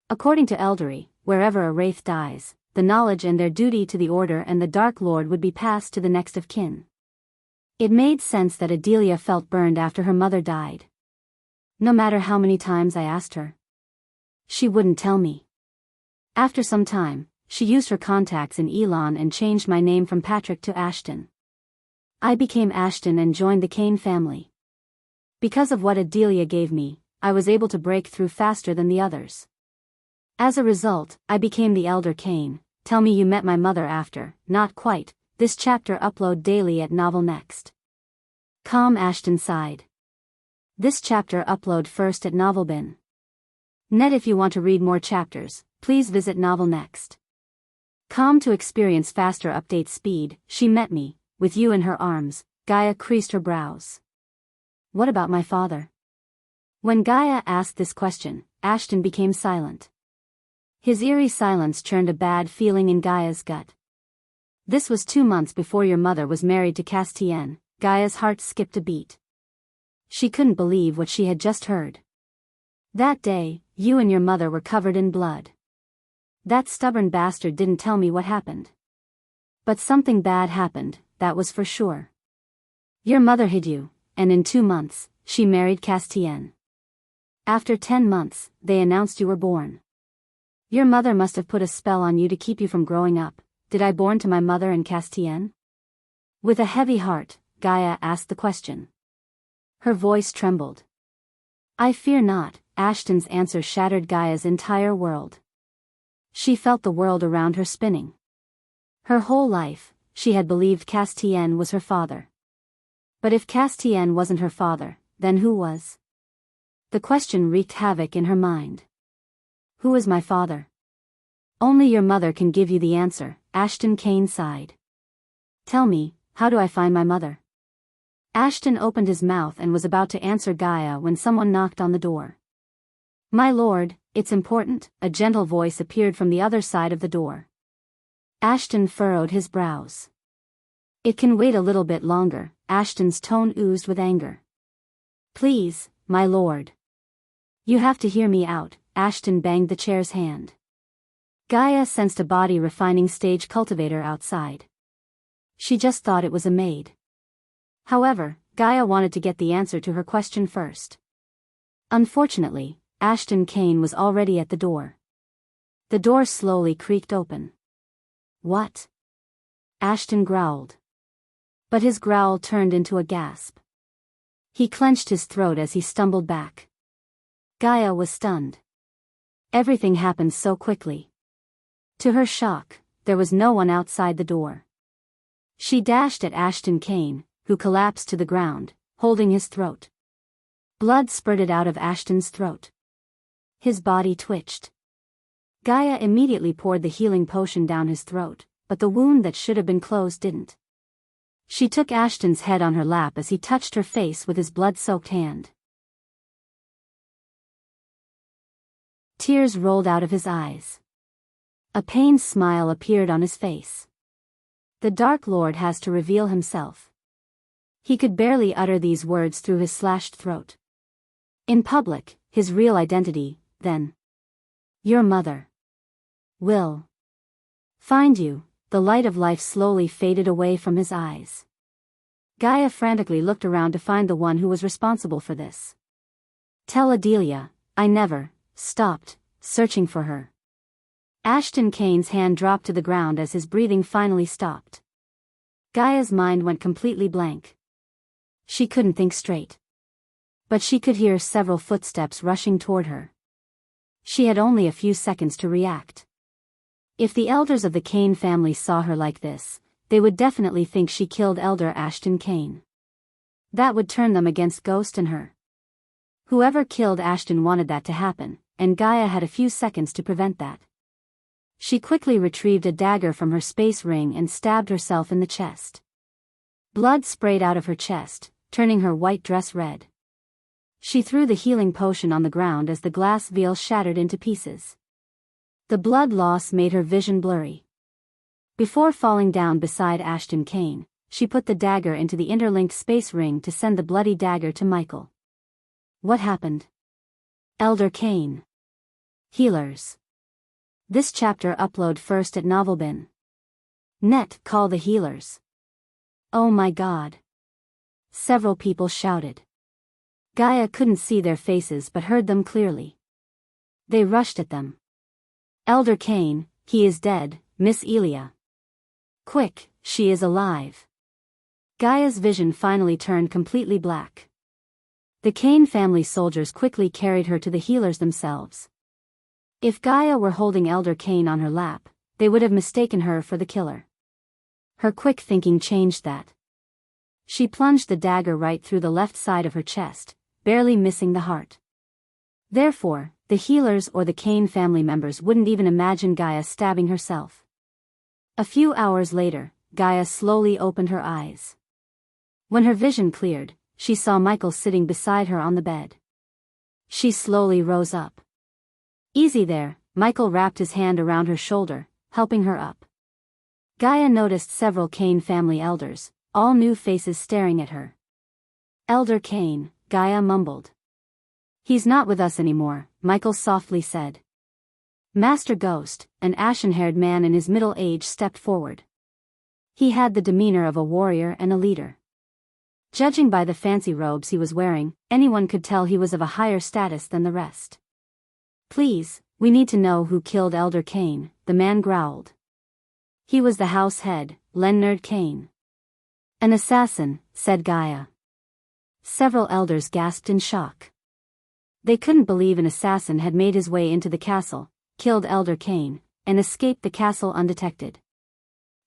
According to Eldery, wherever a Wraith dies, the knowledge and their duty to the Order and the Dark Lord would be passed to the next of kin. It made sense that Adelia felt burned after her mother died. No matter how many times I asked her, she wouldn't tell me. After some time, she used her contacts in Elon and changed my name from Patrick to Ashton. I became Ashton and joined the Kane family. Because of what Adelia gave me, I was able to break through faster than the others. As a result, I became the Elder Kane. Tell me you met my mother after. Not quite. This chapter upload daily at Novel Next. Ashton sighed. This chapter upload first at Novelbin. Net. If you want to read more chapters, please visit Novel Next. To experience faster update speed, she met me, with you in her arms. Gaia creased her brows. What about my father? When Gaia asked this question, Ashton became silent. His eerie silence churned a bad feeling in Gaia's gut. This was 2 months before your mother was married to Castien. Gaia's heart skipped a beat. She couldn't believe what she had just heard. That day, you and your mother were covered in blood. That stubborn bastard didn't tell me what happened. But something bad happened, that was for sure. Your mother hid you, and in 2 months, she married Castien. After 10 months, they announced you were born. Your mother must have put a spell on you to keep you from growing up. Did I born to my mother and Castien? With a heavy heart, Gaia asked the question. Her voice trembled. I fear not. Ashton's answer shattered Gaia's entire world. She felt the world around her spinning. Her whole life, she had believed Castien was her father. But if Castien wasn't her father, then who was? The question wreaked havoc in her mind. Who is my father? Only your mother can give you the answer, Ashton Kane sighed. Tell me, how do I find my mother? Ashton opened his mouth and was about to answer Gaia when someone knocked on the door. My lord, it's important, a gentle voice appeared from the other side of the door. Ashton furrowed his brows. It can wait a little bit longer, Ashton's tone oozed with anger. Please, my lord. You have to hear me out, Ashton banged the chair's hand. Gaia sensed a body refining stage cultivator outside. She just thought it was a maid. However, Gaia wanted to get the answer to her question first. Unfortunately, Ashton Kane was already at the door. The door slowly creaked open. What? Ashton growled. But his growl turned into a gasp. He clenched his throat as he stumbled back. Gaia was stunned. Everything happened so quickly. To her shock, there was no one outside the door. She dashed at Ashton Kane, who collapsed to the ground, holding his throat. Blood spurted out of Ashton's throat. His body twitched. Gaia immediately poured the healing potion down his throat, but the wound that should have been closed didn't. She took Ashton's head on her lap as he touched her face with his blood-soaked hand. Tears rolled out of his eyes. A pained smile appeared on his face. The Dark Lord has to reveal himself. He could barely utter these words through his slashed throat. In public, his real identity, then. Your mother will find you. The light of life slowly faded away from his eyes. Gaia frantically looked around to find the one who was responsible for this. Tell Adelia, I never stopped searching for her. Ashton Kane's hand dropped to the ground as his breathing finally stopped. Gaia's mind went completely blank. She couldn't think straight. But she could hear several footsteps rushing toward her. She had only a few seconds to react. If the elders of the Kane family saw her like this, they would definitely think she killed Elder Ashton Kane. That would turn them against Ghost and her. Whoever killed Ashton wanted that to happen, and Gaia had a few seconds to prevent that. She quickly retrieved a dagger from her space ring and stabbed herself in the chest. Blood sprayed out of her chest, turning her white dress red. She threw the healing potion on the ground as the glass veil shattered into pieces. The blood loss made her vision blurry. Before falling down beside Ashton Kane, she put the dagger into the interlinked space ring to send the bloody dagger to Michael. What happened? Elder Kane. Healers. This chapter upload first at Novelbin. Net call the healers. Oh my god. Several people shouted. Gaia couldn't see their faces but heard them clearly. They rushed at them. Elder Kane, he is dead, Miss Elia. Quick, she is alive. Gaia's vision finally turned completely black. The Kane family soldiers quickly carried her to the healers themselves. If Gaia were holding Elder Kane on her lap, they would have mistaken her for the killer. Her quick thinking changed that. She plunged the dagger right through the left side of her chest, barely missing the heart. Therefore, the healers or the Kane family members wouldn't even imagine Gaia stabbing herself. A few hours later, Gaia slowly opened her eyes. When her vision cleared, she saw Michael sitting beside her on the bed. She slowly rose up. Easy there, Michael wrapped his hand around her shoulder, helping her up. Gaia noticed several Kane family elders, all new faces staring at her. Elder Kane, Gaia mumbled. He's not with us anymore, Michael softly said. Master Ghost, an ashen-haired man in his middle age, stepped forward. He had the demeanor of a warrior and a leader. Judging by the fancy robes he was wearing, anyone could tell he was of a higher status than the rest. Please, we need to know who killed Elder Kane, the man growled. He was the house head, Leonard Kane. An assassin, said Gaia. Several elders gasped in shock. They couldn't believe an assassin had made his way into the castle, killed Elder Kane, and escaped the castle undetected.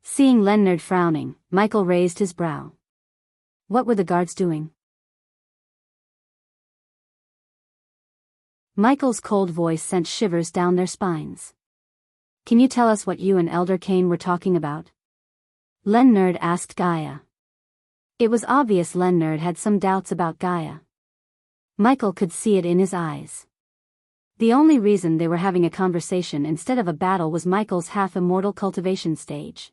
Seeing Leonard frowning, Michael raised his brow. What were the guards doing? Michael's cold voice sent shivers down their spines. Can you tell us what you and Elder Kane were talking about? Leonard asked Gaia. It was obvious Leonard had some doubts about Gaia. Michael could see it in his eyes. The only reason they were having a conversation instead of a battle was Michael's half-immortal cultivation stage.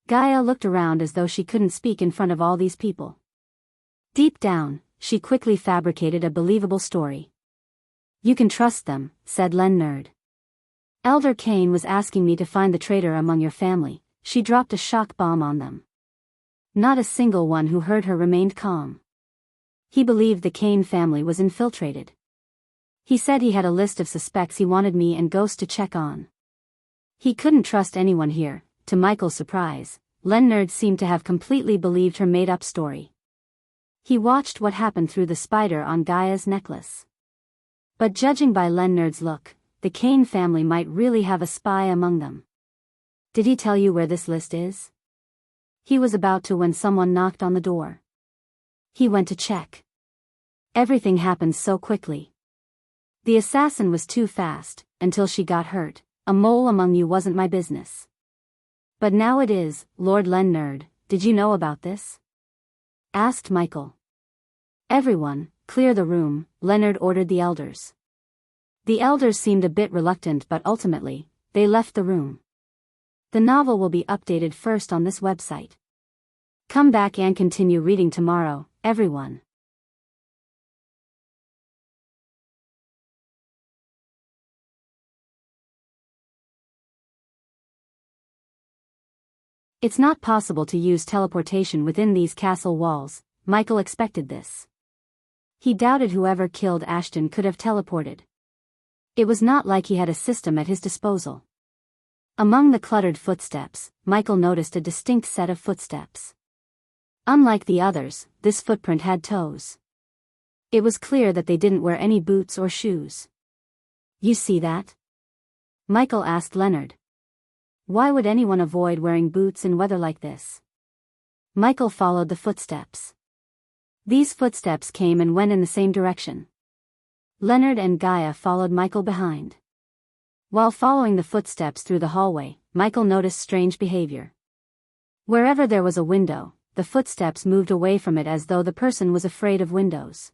Gaia looked around as though she couldn't speak in front of all these people. Deep down, she quickly fabricated a believable story. You can trust them, said Leonard. Elder Kane was asking me to find the traitor among your family. She dropped a shock bomb on them. Not a single one who heard her remained calm. He believed the Kane family was infiltrated. He said he had a list of suspects he wanted me and Ghost to check on. He couldn't trust anyone here. To Michael's surprise, Leonard seemed to have completely believed her made-up story. He watched what happened through the spider on Gaia's necklace. But judging by Leonard's look, the Kane family might really have a spy among them. Did he tell you where this list is? He was about to when someone knocked on the door. He went to check. Everything happened so quickly. The assassin was too fast, until she got hurt. A mole among you wasn't my business. But now it is, Lord Leonard, did you know about this? Asked Michael. Everyone, clear the room, Leonard ordered the elders. The elders seemed a bit reluctant but ultimately, they left the room. The novel will be updated first on this website. Come back and continue reading tomorrow, everyone. It's not possible to use teleportation within these castle walls. Michael expected this. He doubted whoever killed Ashton could have teleported. It was not like he had a system at his disposal. Among the cluttered footsteps, Michael noticed a distinct set of footsteps. Unlike the others, this footprint had toes. It was clear that they didn't wear any boots or shoes. You see that? Michael asked Leonard. Why would anyone avoid wearing boots in weather like this? Michael followed the footsteps. These footsteps came and went in the same direction. Leonard and Gaia followed Michael behind. While following the footsteps through the hallway, Michael noticed strange behavior. Wherever there was a window, the footsteps moved away from it as though the person was afraid of windows.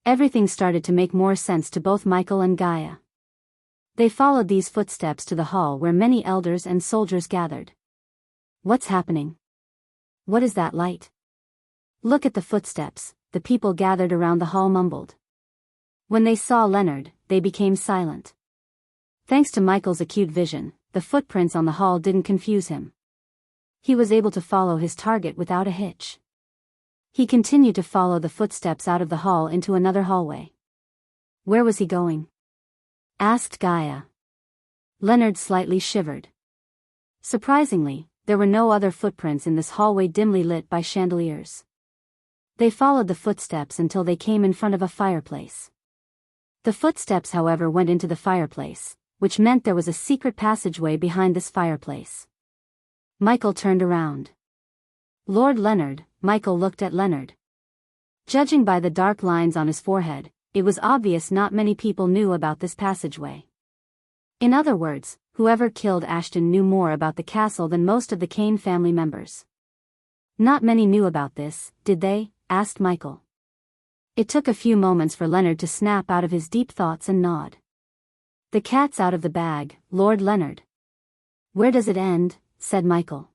Everything started to make more sense to both Michael and Gaia. They followed these footsteps to the hall where many elders and soldiers gathered. What's happening? What is that light? Look at the footsteps, the people gathered around the hall mumbled. When they saw Leonard, they became silent. Thanks to Michael's acute vision, the footprints on the hall didn't confuse him. He was able to follow his target without a hitch. He continued to follow the footsteps out of the hall into another hallway. Where was he going? Asked Gaia. Leonard slightly shivered. Surprisingly, there were no other footprints in this hallway dimly lit by chandeliers. They followed the footsteps until they came in front of a fireplace. The footsteps, however, went into the fireplace, which meant there was a secret passageway behind this fireplace. Michael turned around. Lord Leonard, Michael looked at Leonard. Judging by the dark lines on his forehead, it was obvious not many people knew about this passageway. In other words, whoever killed Ashton knew more about the castle than most of the Kane family members. Not many knew about this, did they? Asked Michael. It took a few moments for Leonard to snap out of his deep thoughts and nod. The cat's out of the bag, Lord Leonard. Where does it end? Said Michael.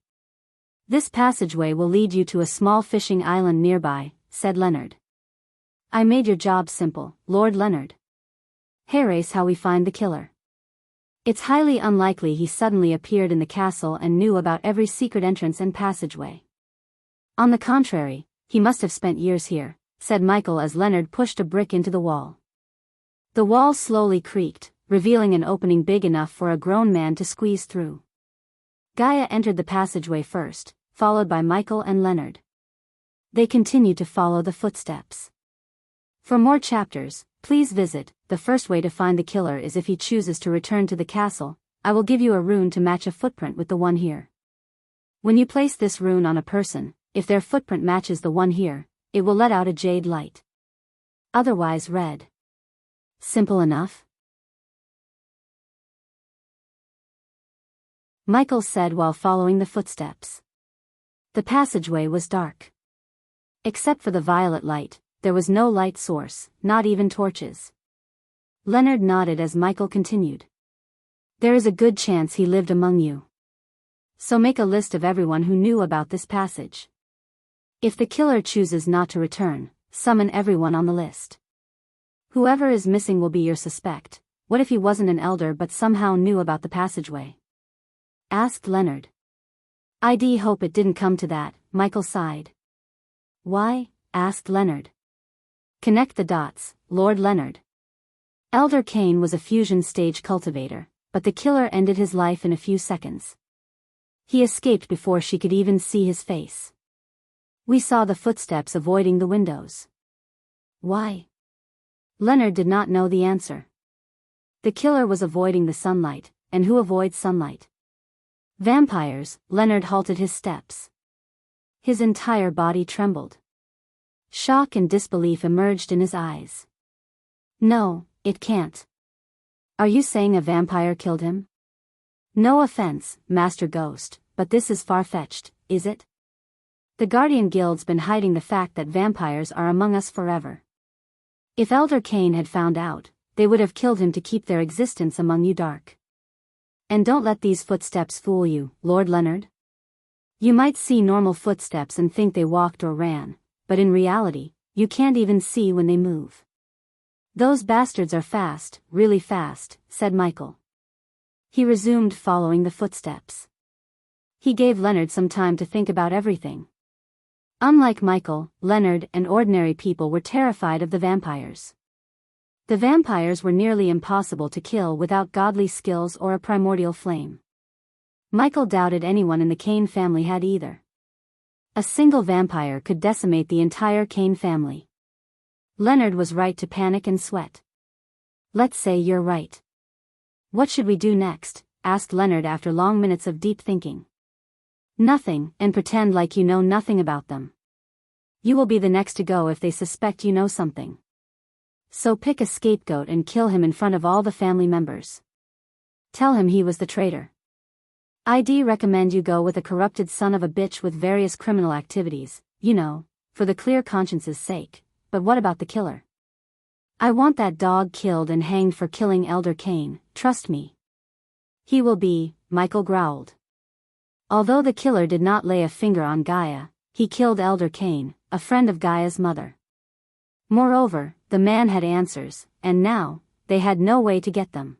This passageway will lead you to a small fishing island nearby, said Leonard. I made your job simple, Lord Leonard. Here's how we find the killer. It's highly unlikely he suddenly appeared in the castle and knew about every secret entrance and passageway. On the contrary, he must have spent years here, said Michael as Leonard pushed a brick into the wall. The wall slowly creaked, revealing an opening big enough for a grown man to squeeze through. Gaia entered the passageway first, followed by Michael and Leonard. They continued to follow the footsteps. For more chapters, please visit. The first way to find the killer is if he chooses to return to the castle. I will give you a rune to match a footprint with the one here. When you place this rune on a person, if their footprint matches the one here, it will let out a jade light. Otherwise red. Simple enough? Michael said while following the footsteps. The passageway was dark. Except for the violet light, there was no light source, not even torches. Leonard nodded as Michael continued. There is a good chance he lived among you. So make a list of everyone who knew about this passage. If the killer chooses not to return, summon everyone on the list. Whoever is missing will be your suspect. What if he wasn't an elder but somehow knew about the passageway? Asked Leonard. I'd hope it didn't come to that, Michael sighed. Why? Asked Leonard. Connect the dots, Lord Leonard. Elder Kane was a fusion stage cultivator, but the killer ended his life in a few seconds. He escaped before she could even see his face. We saw the footsteps avoiding the windows. Why? Leonard did not know the answer. The killer was avoiding the sunlight, and who avoids sunlight? Vampires. Leonard halted his steps. His entire body trembled. Shock and disbelief emerged in his eyes. No, it can't. Are you saying a vampire killed him? No offense, Master Ghost, but this is far-fetched, is it? The Guardian Guild's been hiding the fact that vampires are among us forever. If Elder Kane had found out, they would have killed him to keep their existence among you dark. And don't let these footsteps fool you, Lord Leonard. You might see normal footsteps and think they walked or ran, but in reality, you can't even see when they move. Those bastards are fast, really fast, said Michael. He resumed following the footsteps. He gave Leonard some time to think about everything. Unlike Michael, Leonard and ordinary people were terrified of the vampires. The vampires were nearly impossible to kill without godly skills or a primordial flame. Michael doubted anyone in the Kane family had either. A single vampire could decimate the entire Kane family. Leonard was right to panic and sweat. Let's say you're right. What should we do next? Asked Leonard after long minutes of deep thinking. Nothing, and pretend like you know nothing about them. You will be the next to go if they suspect you know something. So pick a scapegoat and kill him in front of all the family members. Tell him he was the traitor. I'd recommend you go with a corrupted son of a bitch with various criminal activities, you know, for the clear conscience's sake. But what about the killer? I want that dog killed and hanged for killing Elder Kane, trust me. He will be, Michael growled. Although the killer did not lay a finger on Gaia, he killed Elder Kane, a friend of Gaia's mother. Moreover, the man had answers, and now, they had no way to get them.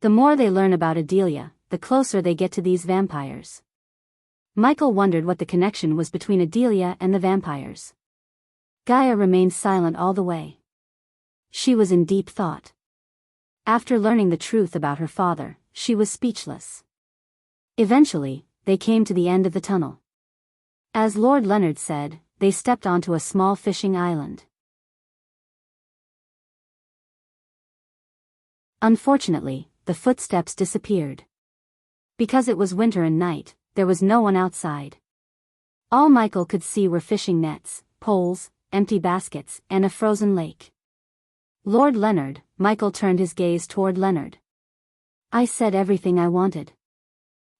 The more they learn about Adelia, the closer they get to these vampires. Michael wondered what the connection was between Adelia and the vampires. Gaia remained silent all the way. She was in deep thought. After learning the truth about her father, she was speechless. Eventually, they came to the end of the tunnel. As Lord Leonard said, they stepped onto a small fishing island. Unfortunately, the footsteps disappeared. Because it was winter and night, there was no one outside. All Michael could see were fishing nets, poles, empty baskets, and a frozen lake. Lord Leonard, Michael turned his gaze toward Leonard. I said everything I wanted.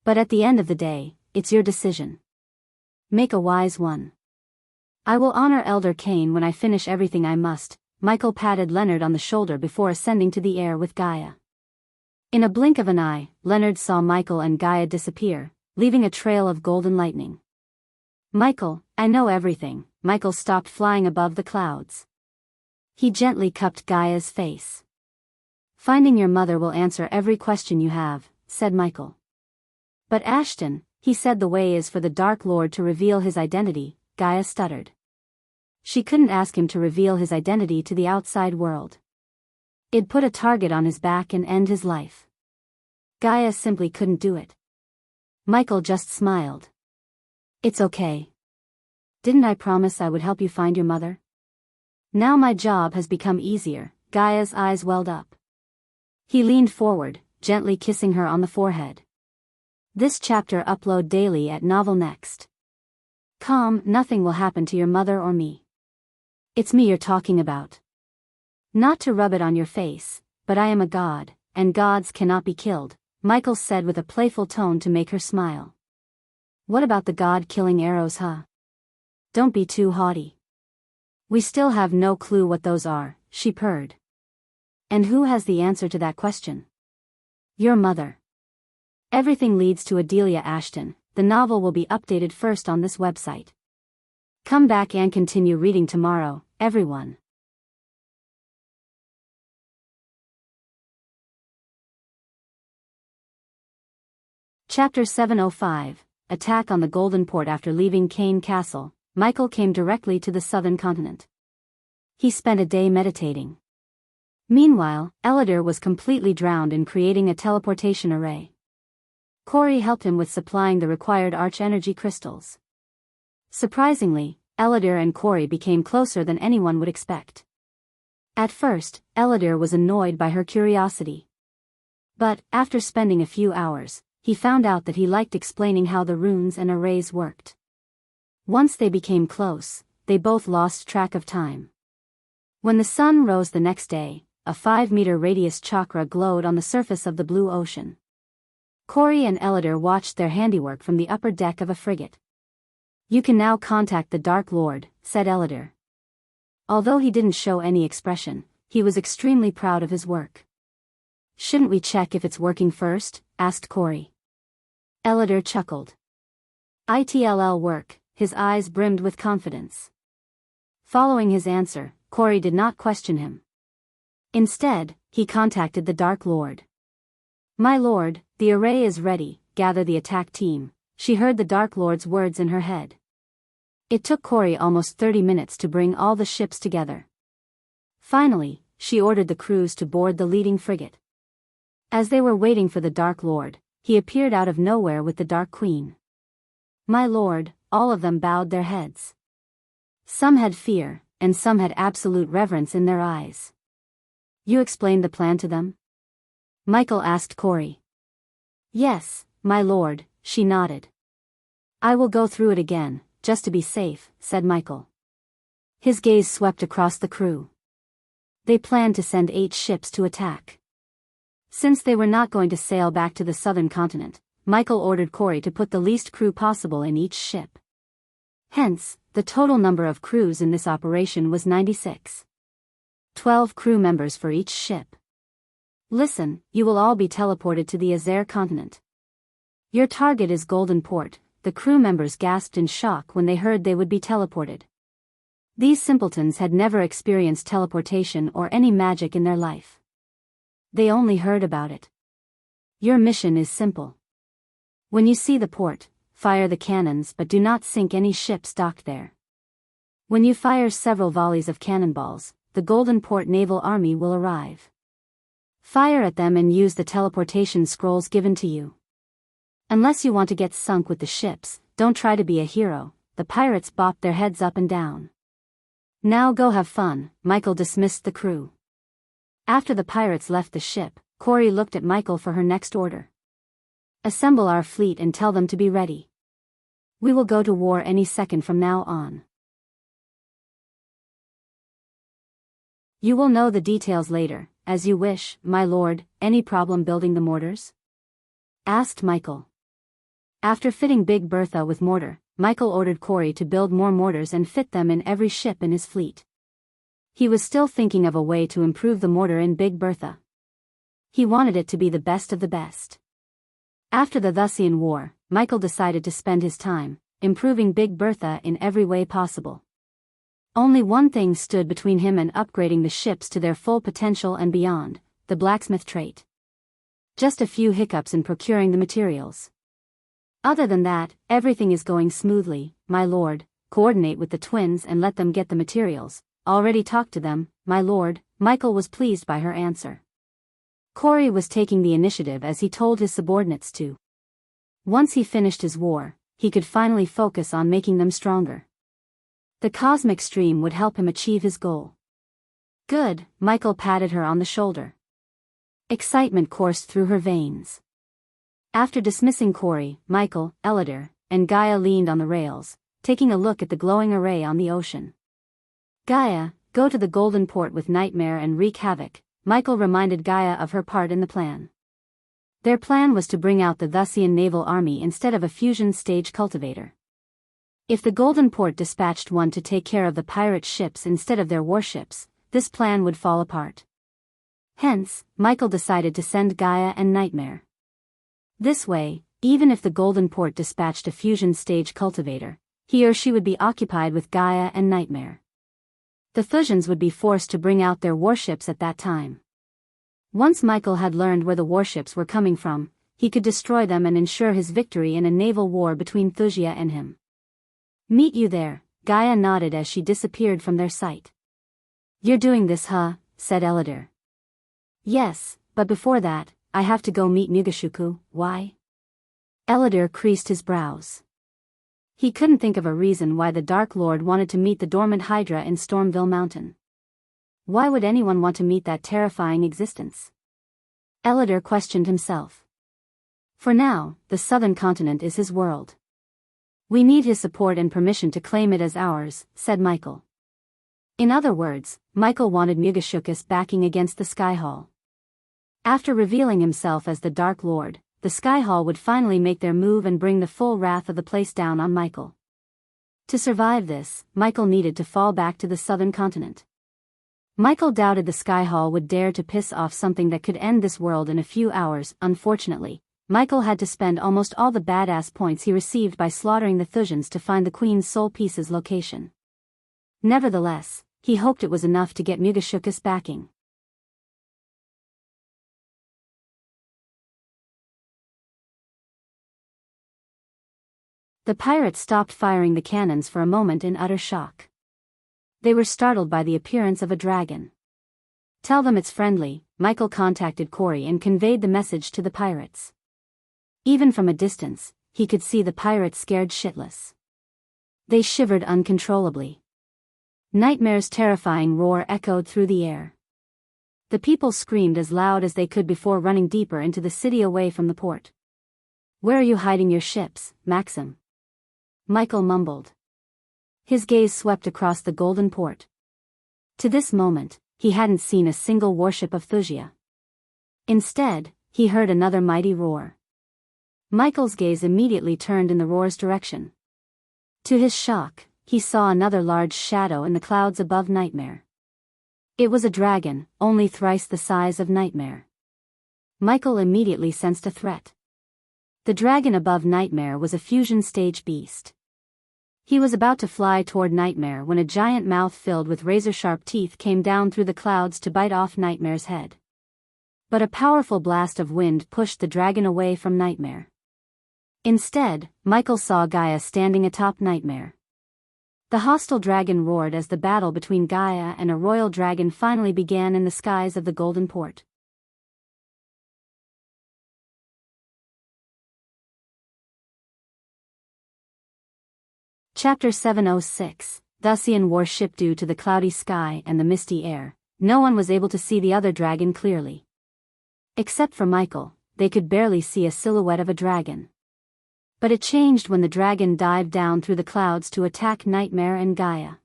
But at the end of the day, it's your decision. Make a wise one. I will honor Elder Kane when I finish everything I must. Michael patted Leonard on the shoulder before ascending to the air with Gaia. In a blink of an eye, Leonard saw Michael and Gaia disappear, leaving a trail of golden lightning. Michael, I know everything. Michael stopped flying above the clouds. He gently cupped Gaia's face. Finding your mother will answer every question you have, said Michael. But Ashton, he said the way is for the Dark Lord to reveal his identity, Gaia stuttered. She couldn't ask him to reveal his identity to the outside world. It'd put a target on his back and end his life. Gaia simply couldn't do it. Michael just smiled. It's okay. Didn't I promise I would help you find your mother? Now my job has become easier. Gaia's eyes welled up. He leaned forward, gently kissing her on the forehead. This chapter upload daily at Novel Next. Nothing will happen to your mother or me. It's me you're talking about. Not to rub it on your face, but I am a god, and gods cannot be killed, Michael said with a playful tone to make her smile. What about the god-killing arrows, huh? Don't be too haughty. We still have no clue what those are, she purred. And who has the answer to that question? Your mother. Everything leads to Adelia Ashton. The novel will be updated first on this website. Come back and continue reading tomorrow, everyone. Chapter 705, Attack on the Golden Port. After leaving Kane Castle, Michael came directly to the southern continent. He spent a day meditating. Meanwhile, Elidor was completely drowned in creating a teleportation array. Corey helped him with supplying the required arch-energy crystals. Surprisingly, Elidor and Corey became closer than anyone would expect. At first, Elidor was annoyed by her curiosity. But, after spending a few hours, he found out that he liked explaining how the runes and arrays worked. Once they became close, they both lost track of time. When the sun rose the next day, a 5-meter radius chakra glowed on the surface of the blue ocean. Corey and Elidor watched their handiwork from the upper deck of a frigate. You can now contact the Dark Lord, said Elidor. Although he didn't show any expression, he was extremely proud of his work. Shouldn't we check if it's working first? Asked Corey. Elidor chuckled. It'll work, his eyes brimmed with confidence. Following his answer, Corey did not question him. Instead, he contacted the Dark Lord. My lord, the array is ready, gather the attack team. She heard the Dark Lord's words in her head. It took Corey almost 30 minutes to bring all the ships together. Finally, she ordered the crews to board the leading frigate. As they were waiting for the Dark Lord, he appeared out of nowhere with the Dark Queen. My lord, all of them bowed their heads. Some had fear, and some had absolute reverence in their eyes. You explained the plan to them? Michael asked Corey. Yes, my lord, she nodded. I will go through it again, just to be safe, said Michael. His gaze swept across the crew. They planned to send 8 ships to attack. Since they were not going to sail back to the southern continent, Michael ordered Corey to put the least crew possible in each ship. Hence, the total number of crews in this operation was 96. 12 crew members for each ship. Listen, you will all be teleported to the Azer continent. Your target is Golden Port. The crew members gasped in shock when they heard they would be teleported. These simpletons had never experienced teleportation or any magic in their life. They only heard about it. Your mission is simple. When you see the port, fire the cannons but do not sink any ships docked there. When you fire several volleys of cannonballs, the Golden Port Naval Army will arrive. Fire at them and use the teleportation scrolls given to you. Unless you want to get sunk with the ships, don't try to be a hero. The pirates bopped their heads up and down. Now go have fun. Michael dismissed the crew. After the pirates left the ship, Corey looked at Michael for her next order. Assemble our fleet and tell them to be ready. We will go to war any second from now on. You will know the details later, as you wish, my lord. Any problem building the mortars? Asked Michael. After fitting Big Bertha with mortar, Michael ordered Corey to build more mortars and fit them in every ship in his fleet. He was still thinking of a way to improve the mortar in Big Bertha. He wanted it to be the best of the best. After the Thusian War, Michael decided to spend his time improving Big Bertha in every way possible. Only one thing stood between him and upgrading the ships to their full potential and beyond: the blacksmith trait. Just a few hiccups in procuring the materials. Other than that, everything is going smoothly, my lord. Coordinate with the twins and let them get the materials. Already talked to them, my lord. Michael was pleased by her answer. Corey was taking the initiative as he told his subordinates to. Once he finished his war, he could finally focus on making them stronger. The cosmic stream would help him achieve his goal. Good, Michael patted her on the shoulder. Excitement coursed through her veins. After dismissing Corey, Michael, Elidor, and Gaia leaned on the rails, taking a look at the glowing array on the ocean. Gaia, go to the Golden Port with Nightmare and wreak havoc. Michael reminded Gaia of her part in the plan. Their plan was to bring out the Thusian naval army instead of a fusion stage cultivator. If the Golden Port dispatched one to take care of the pirate ships instead of their warships, this plan would fall apart. Hence, Michael decided to send Gaia and Nightmare. This way, even if the Golden Port dispatched a fusion stage cultivator, he or she would be occupied with Gaia and Nightmare. The Thusians would be forced to bring out their warships at that time. Once Michael had learned where the warships were coming from, he could destroy them and ensure his victory in a naval war between Thusia and him. Meet you there, Gaia nodded as she disappeared from their sight. You're doing this, huh? Said Elidor. Yes, but before that, I have to go meet Mugashuku. Why? Elidor creased his brows. He couldn't think of a reason why the Dark Lord wanted to meet the dormant Hydra in Stormville Mountain. Why would anyone want to meet that terrifying existence? Elidor questioned himself. For now, the southern continent is his world. We need his support and permission to claim it as ours, said Michael. In other words, Michael wanted Mugashukus backing against the Sky Hall. After revealing himself as the Dark Lord, the Sky Hall would finally make their move and bring the full wrath of the place down on Michael. To survive this, Michael needed to fall back to the southern continent. Michael doubted the Sky Hall would dare to piss off something that could end this world in a few hours. Unfortunately, Michael had to spend almost all the badass points he received by slaughtering the Thusians to find the Queen's soul piece's location. Nevertheless, he hoped it was enough to get Mugashukus backing. The pirates stopped firing the cannons for a moment in utter shock. They were startled by the appearance of a dragon. Tell them it's friendly. Michael contacted Corey and conveyed the message to the pirates. Even from a distance, he could see the pirates scared shitless. They shivered uncontrollably. Nightmare's terrifying roar echoed through the air. The people screamed as loud as they could before running deeper into the city away from the port. "Where are you hiding your ships, Maxim?" Michael mumbled. His gaze swept across the golden port. To this moment, he hadn't seen a single warship of Thusia. Instead, he heard another mighty roar. Michael's gaze immediately turned in the roar's direction. To his shock, he saw another large shadow in the clouds above Nightmare. It was a dragon, only thrice the size of Nightmare. Michael immediately sensed a threat. The dragon above Nightmare was a fusion stage beast. He was about to fly toward Nightmare when a giant mouth filled with razor-sharp teeth came down through the clouds to bite off Nightmare's head. But a powerful blast of wind pushed the dragon away from Nightmare. Instead, Michael saw Gaia standing atop Nightmare. The hostile dragon roared as the battle between Gaia and a royal dragon finally began in the skies of the Golden Port. Chapter 706, Thusian warship. Due to the cloudy sky and the misty air, no one was able to see the other dragon clearly. Except for Michael, they could barely see a silhouette of a dragon. But it changed when the dragon dived down through the clouds to attack Nightmare and Gaia.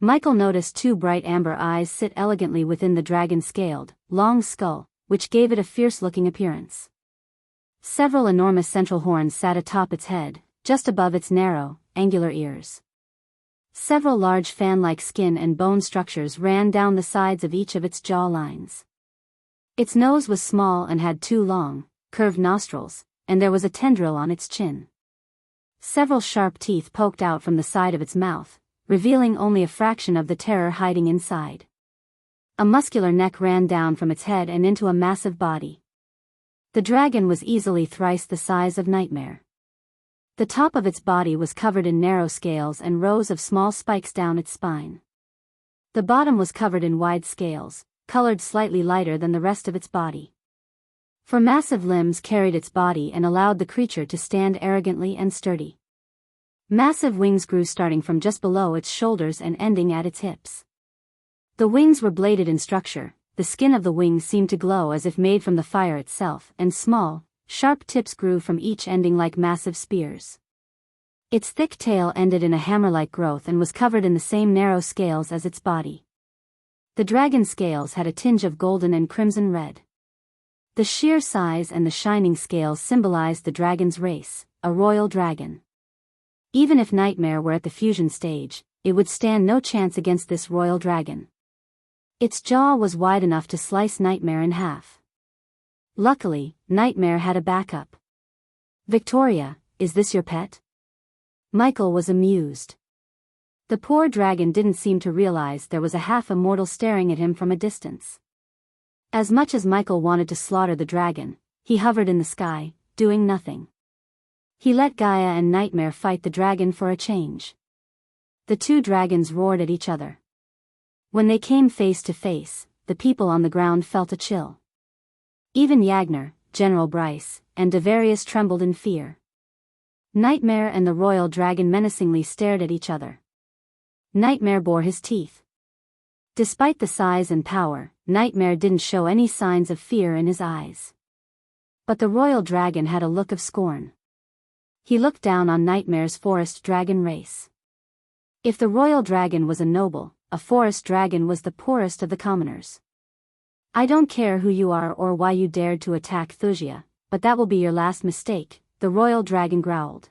Michael noticed two bright amber eyes sit elegantly within the dragon's scaled, long skull, which gave it a fierce-looking appearance. Several enormous central horns sat atop its head, just above its narrow, angular ears. Several large fan-like skin and bone structures ran down the sides of each of its jaw lines. Its nose was small and had two long, curved nostrils, and there was a tendril on its chin. Several sharp teeth poked out from the side of its mouth, revealing only a fraction of the terror hiding inside. A muscular neck ran down from its head and into a massive body. The dragon was easily thrice the size of Nightmare. The top of its body was covered in narrow scales and rows of small spikes down its spine. The bottom was covered in wide scales, colored slightly lighter than the rest of its body. For massive limbs carried its body and allowed the creature to stand arrogantly and sturdy. Massive wings grew starting from just below its shoulders and ending at its hips. The wings were bladed in structure, the skin of the wings seemed to glow as if made from the fire itself, and small, sharp tips grew from each ending like massive spears. Its thick tail ended in a hammer-like growth and was covered in the same narrow scales as its body. The dragon's scales had a tinge of golden and crimson red. The sheer size and the shining scales symbolized the dragon's race, a royal dragon. Even if Nightmare were at the fusion stage, it would stand no chance against this royal dragon. Its jaw was wide enough to slice Nightmare in half. Luckily, Nightmare had a backup. "Victoria, is this your pet?" Michael was amused. The poor dragon didn't seem to realize there was a half-immortal staring at him from a distance. As much as Michael wanted to slaughter the dragon, he hovered in the sky, doing nothing. He let Gaia and Nightmare fight the dragon for a change. The two dragons roared at each other. When they came face to face, the people on the ground felt a chill. Even Yagner, General Bryce, and Devarius trembled in fear. Nightmare and the royal dragon menacingly stared at each other. Nightmare bore his teeth. Despite the size and power, Nightmare didn't show any signs of fear in his eyes. But the royal dragon had a look of scorn. He looked down on Nightmare's forest dragon race. If the royal dragon was a noble, a forest dragon was the poorest of the commoners. "I don't care who you are or why you dared to attack Thusia, but that will be your last mistake," the royal dragon growled.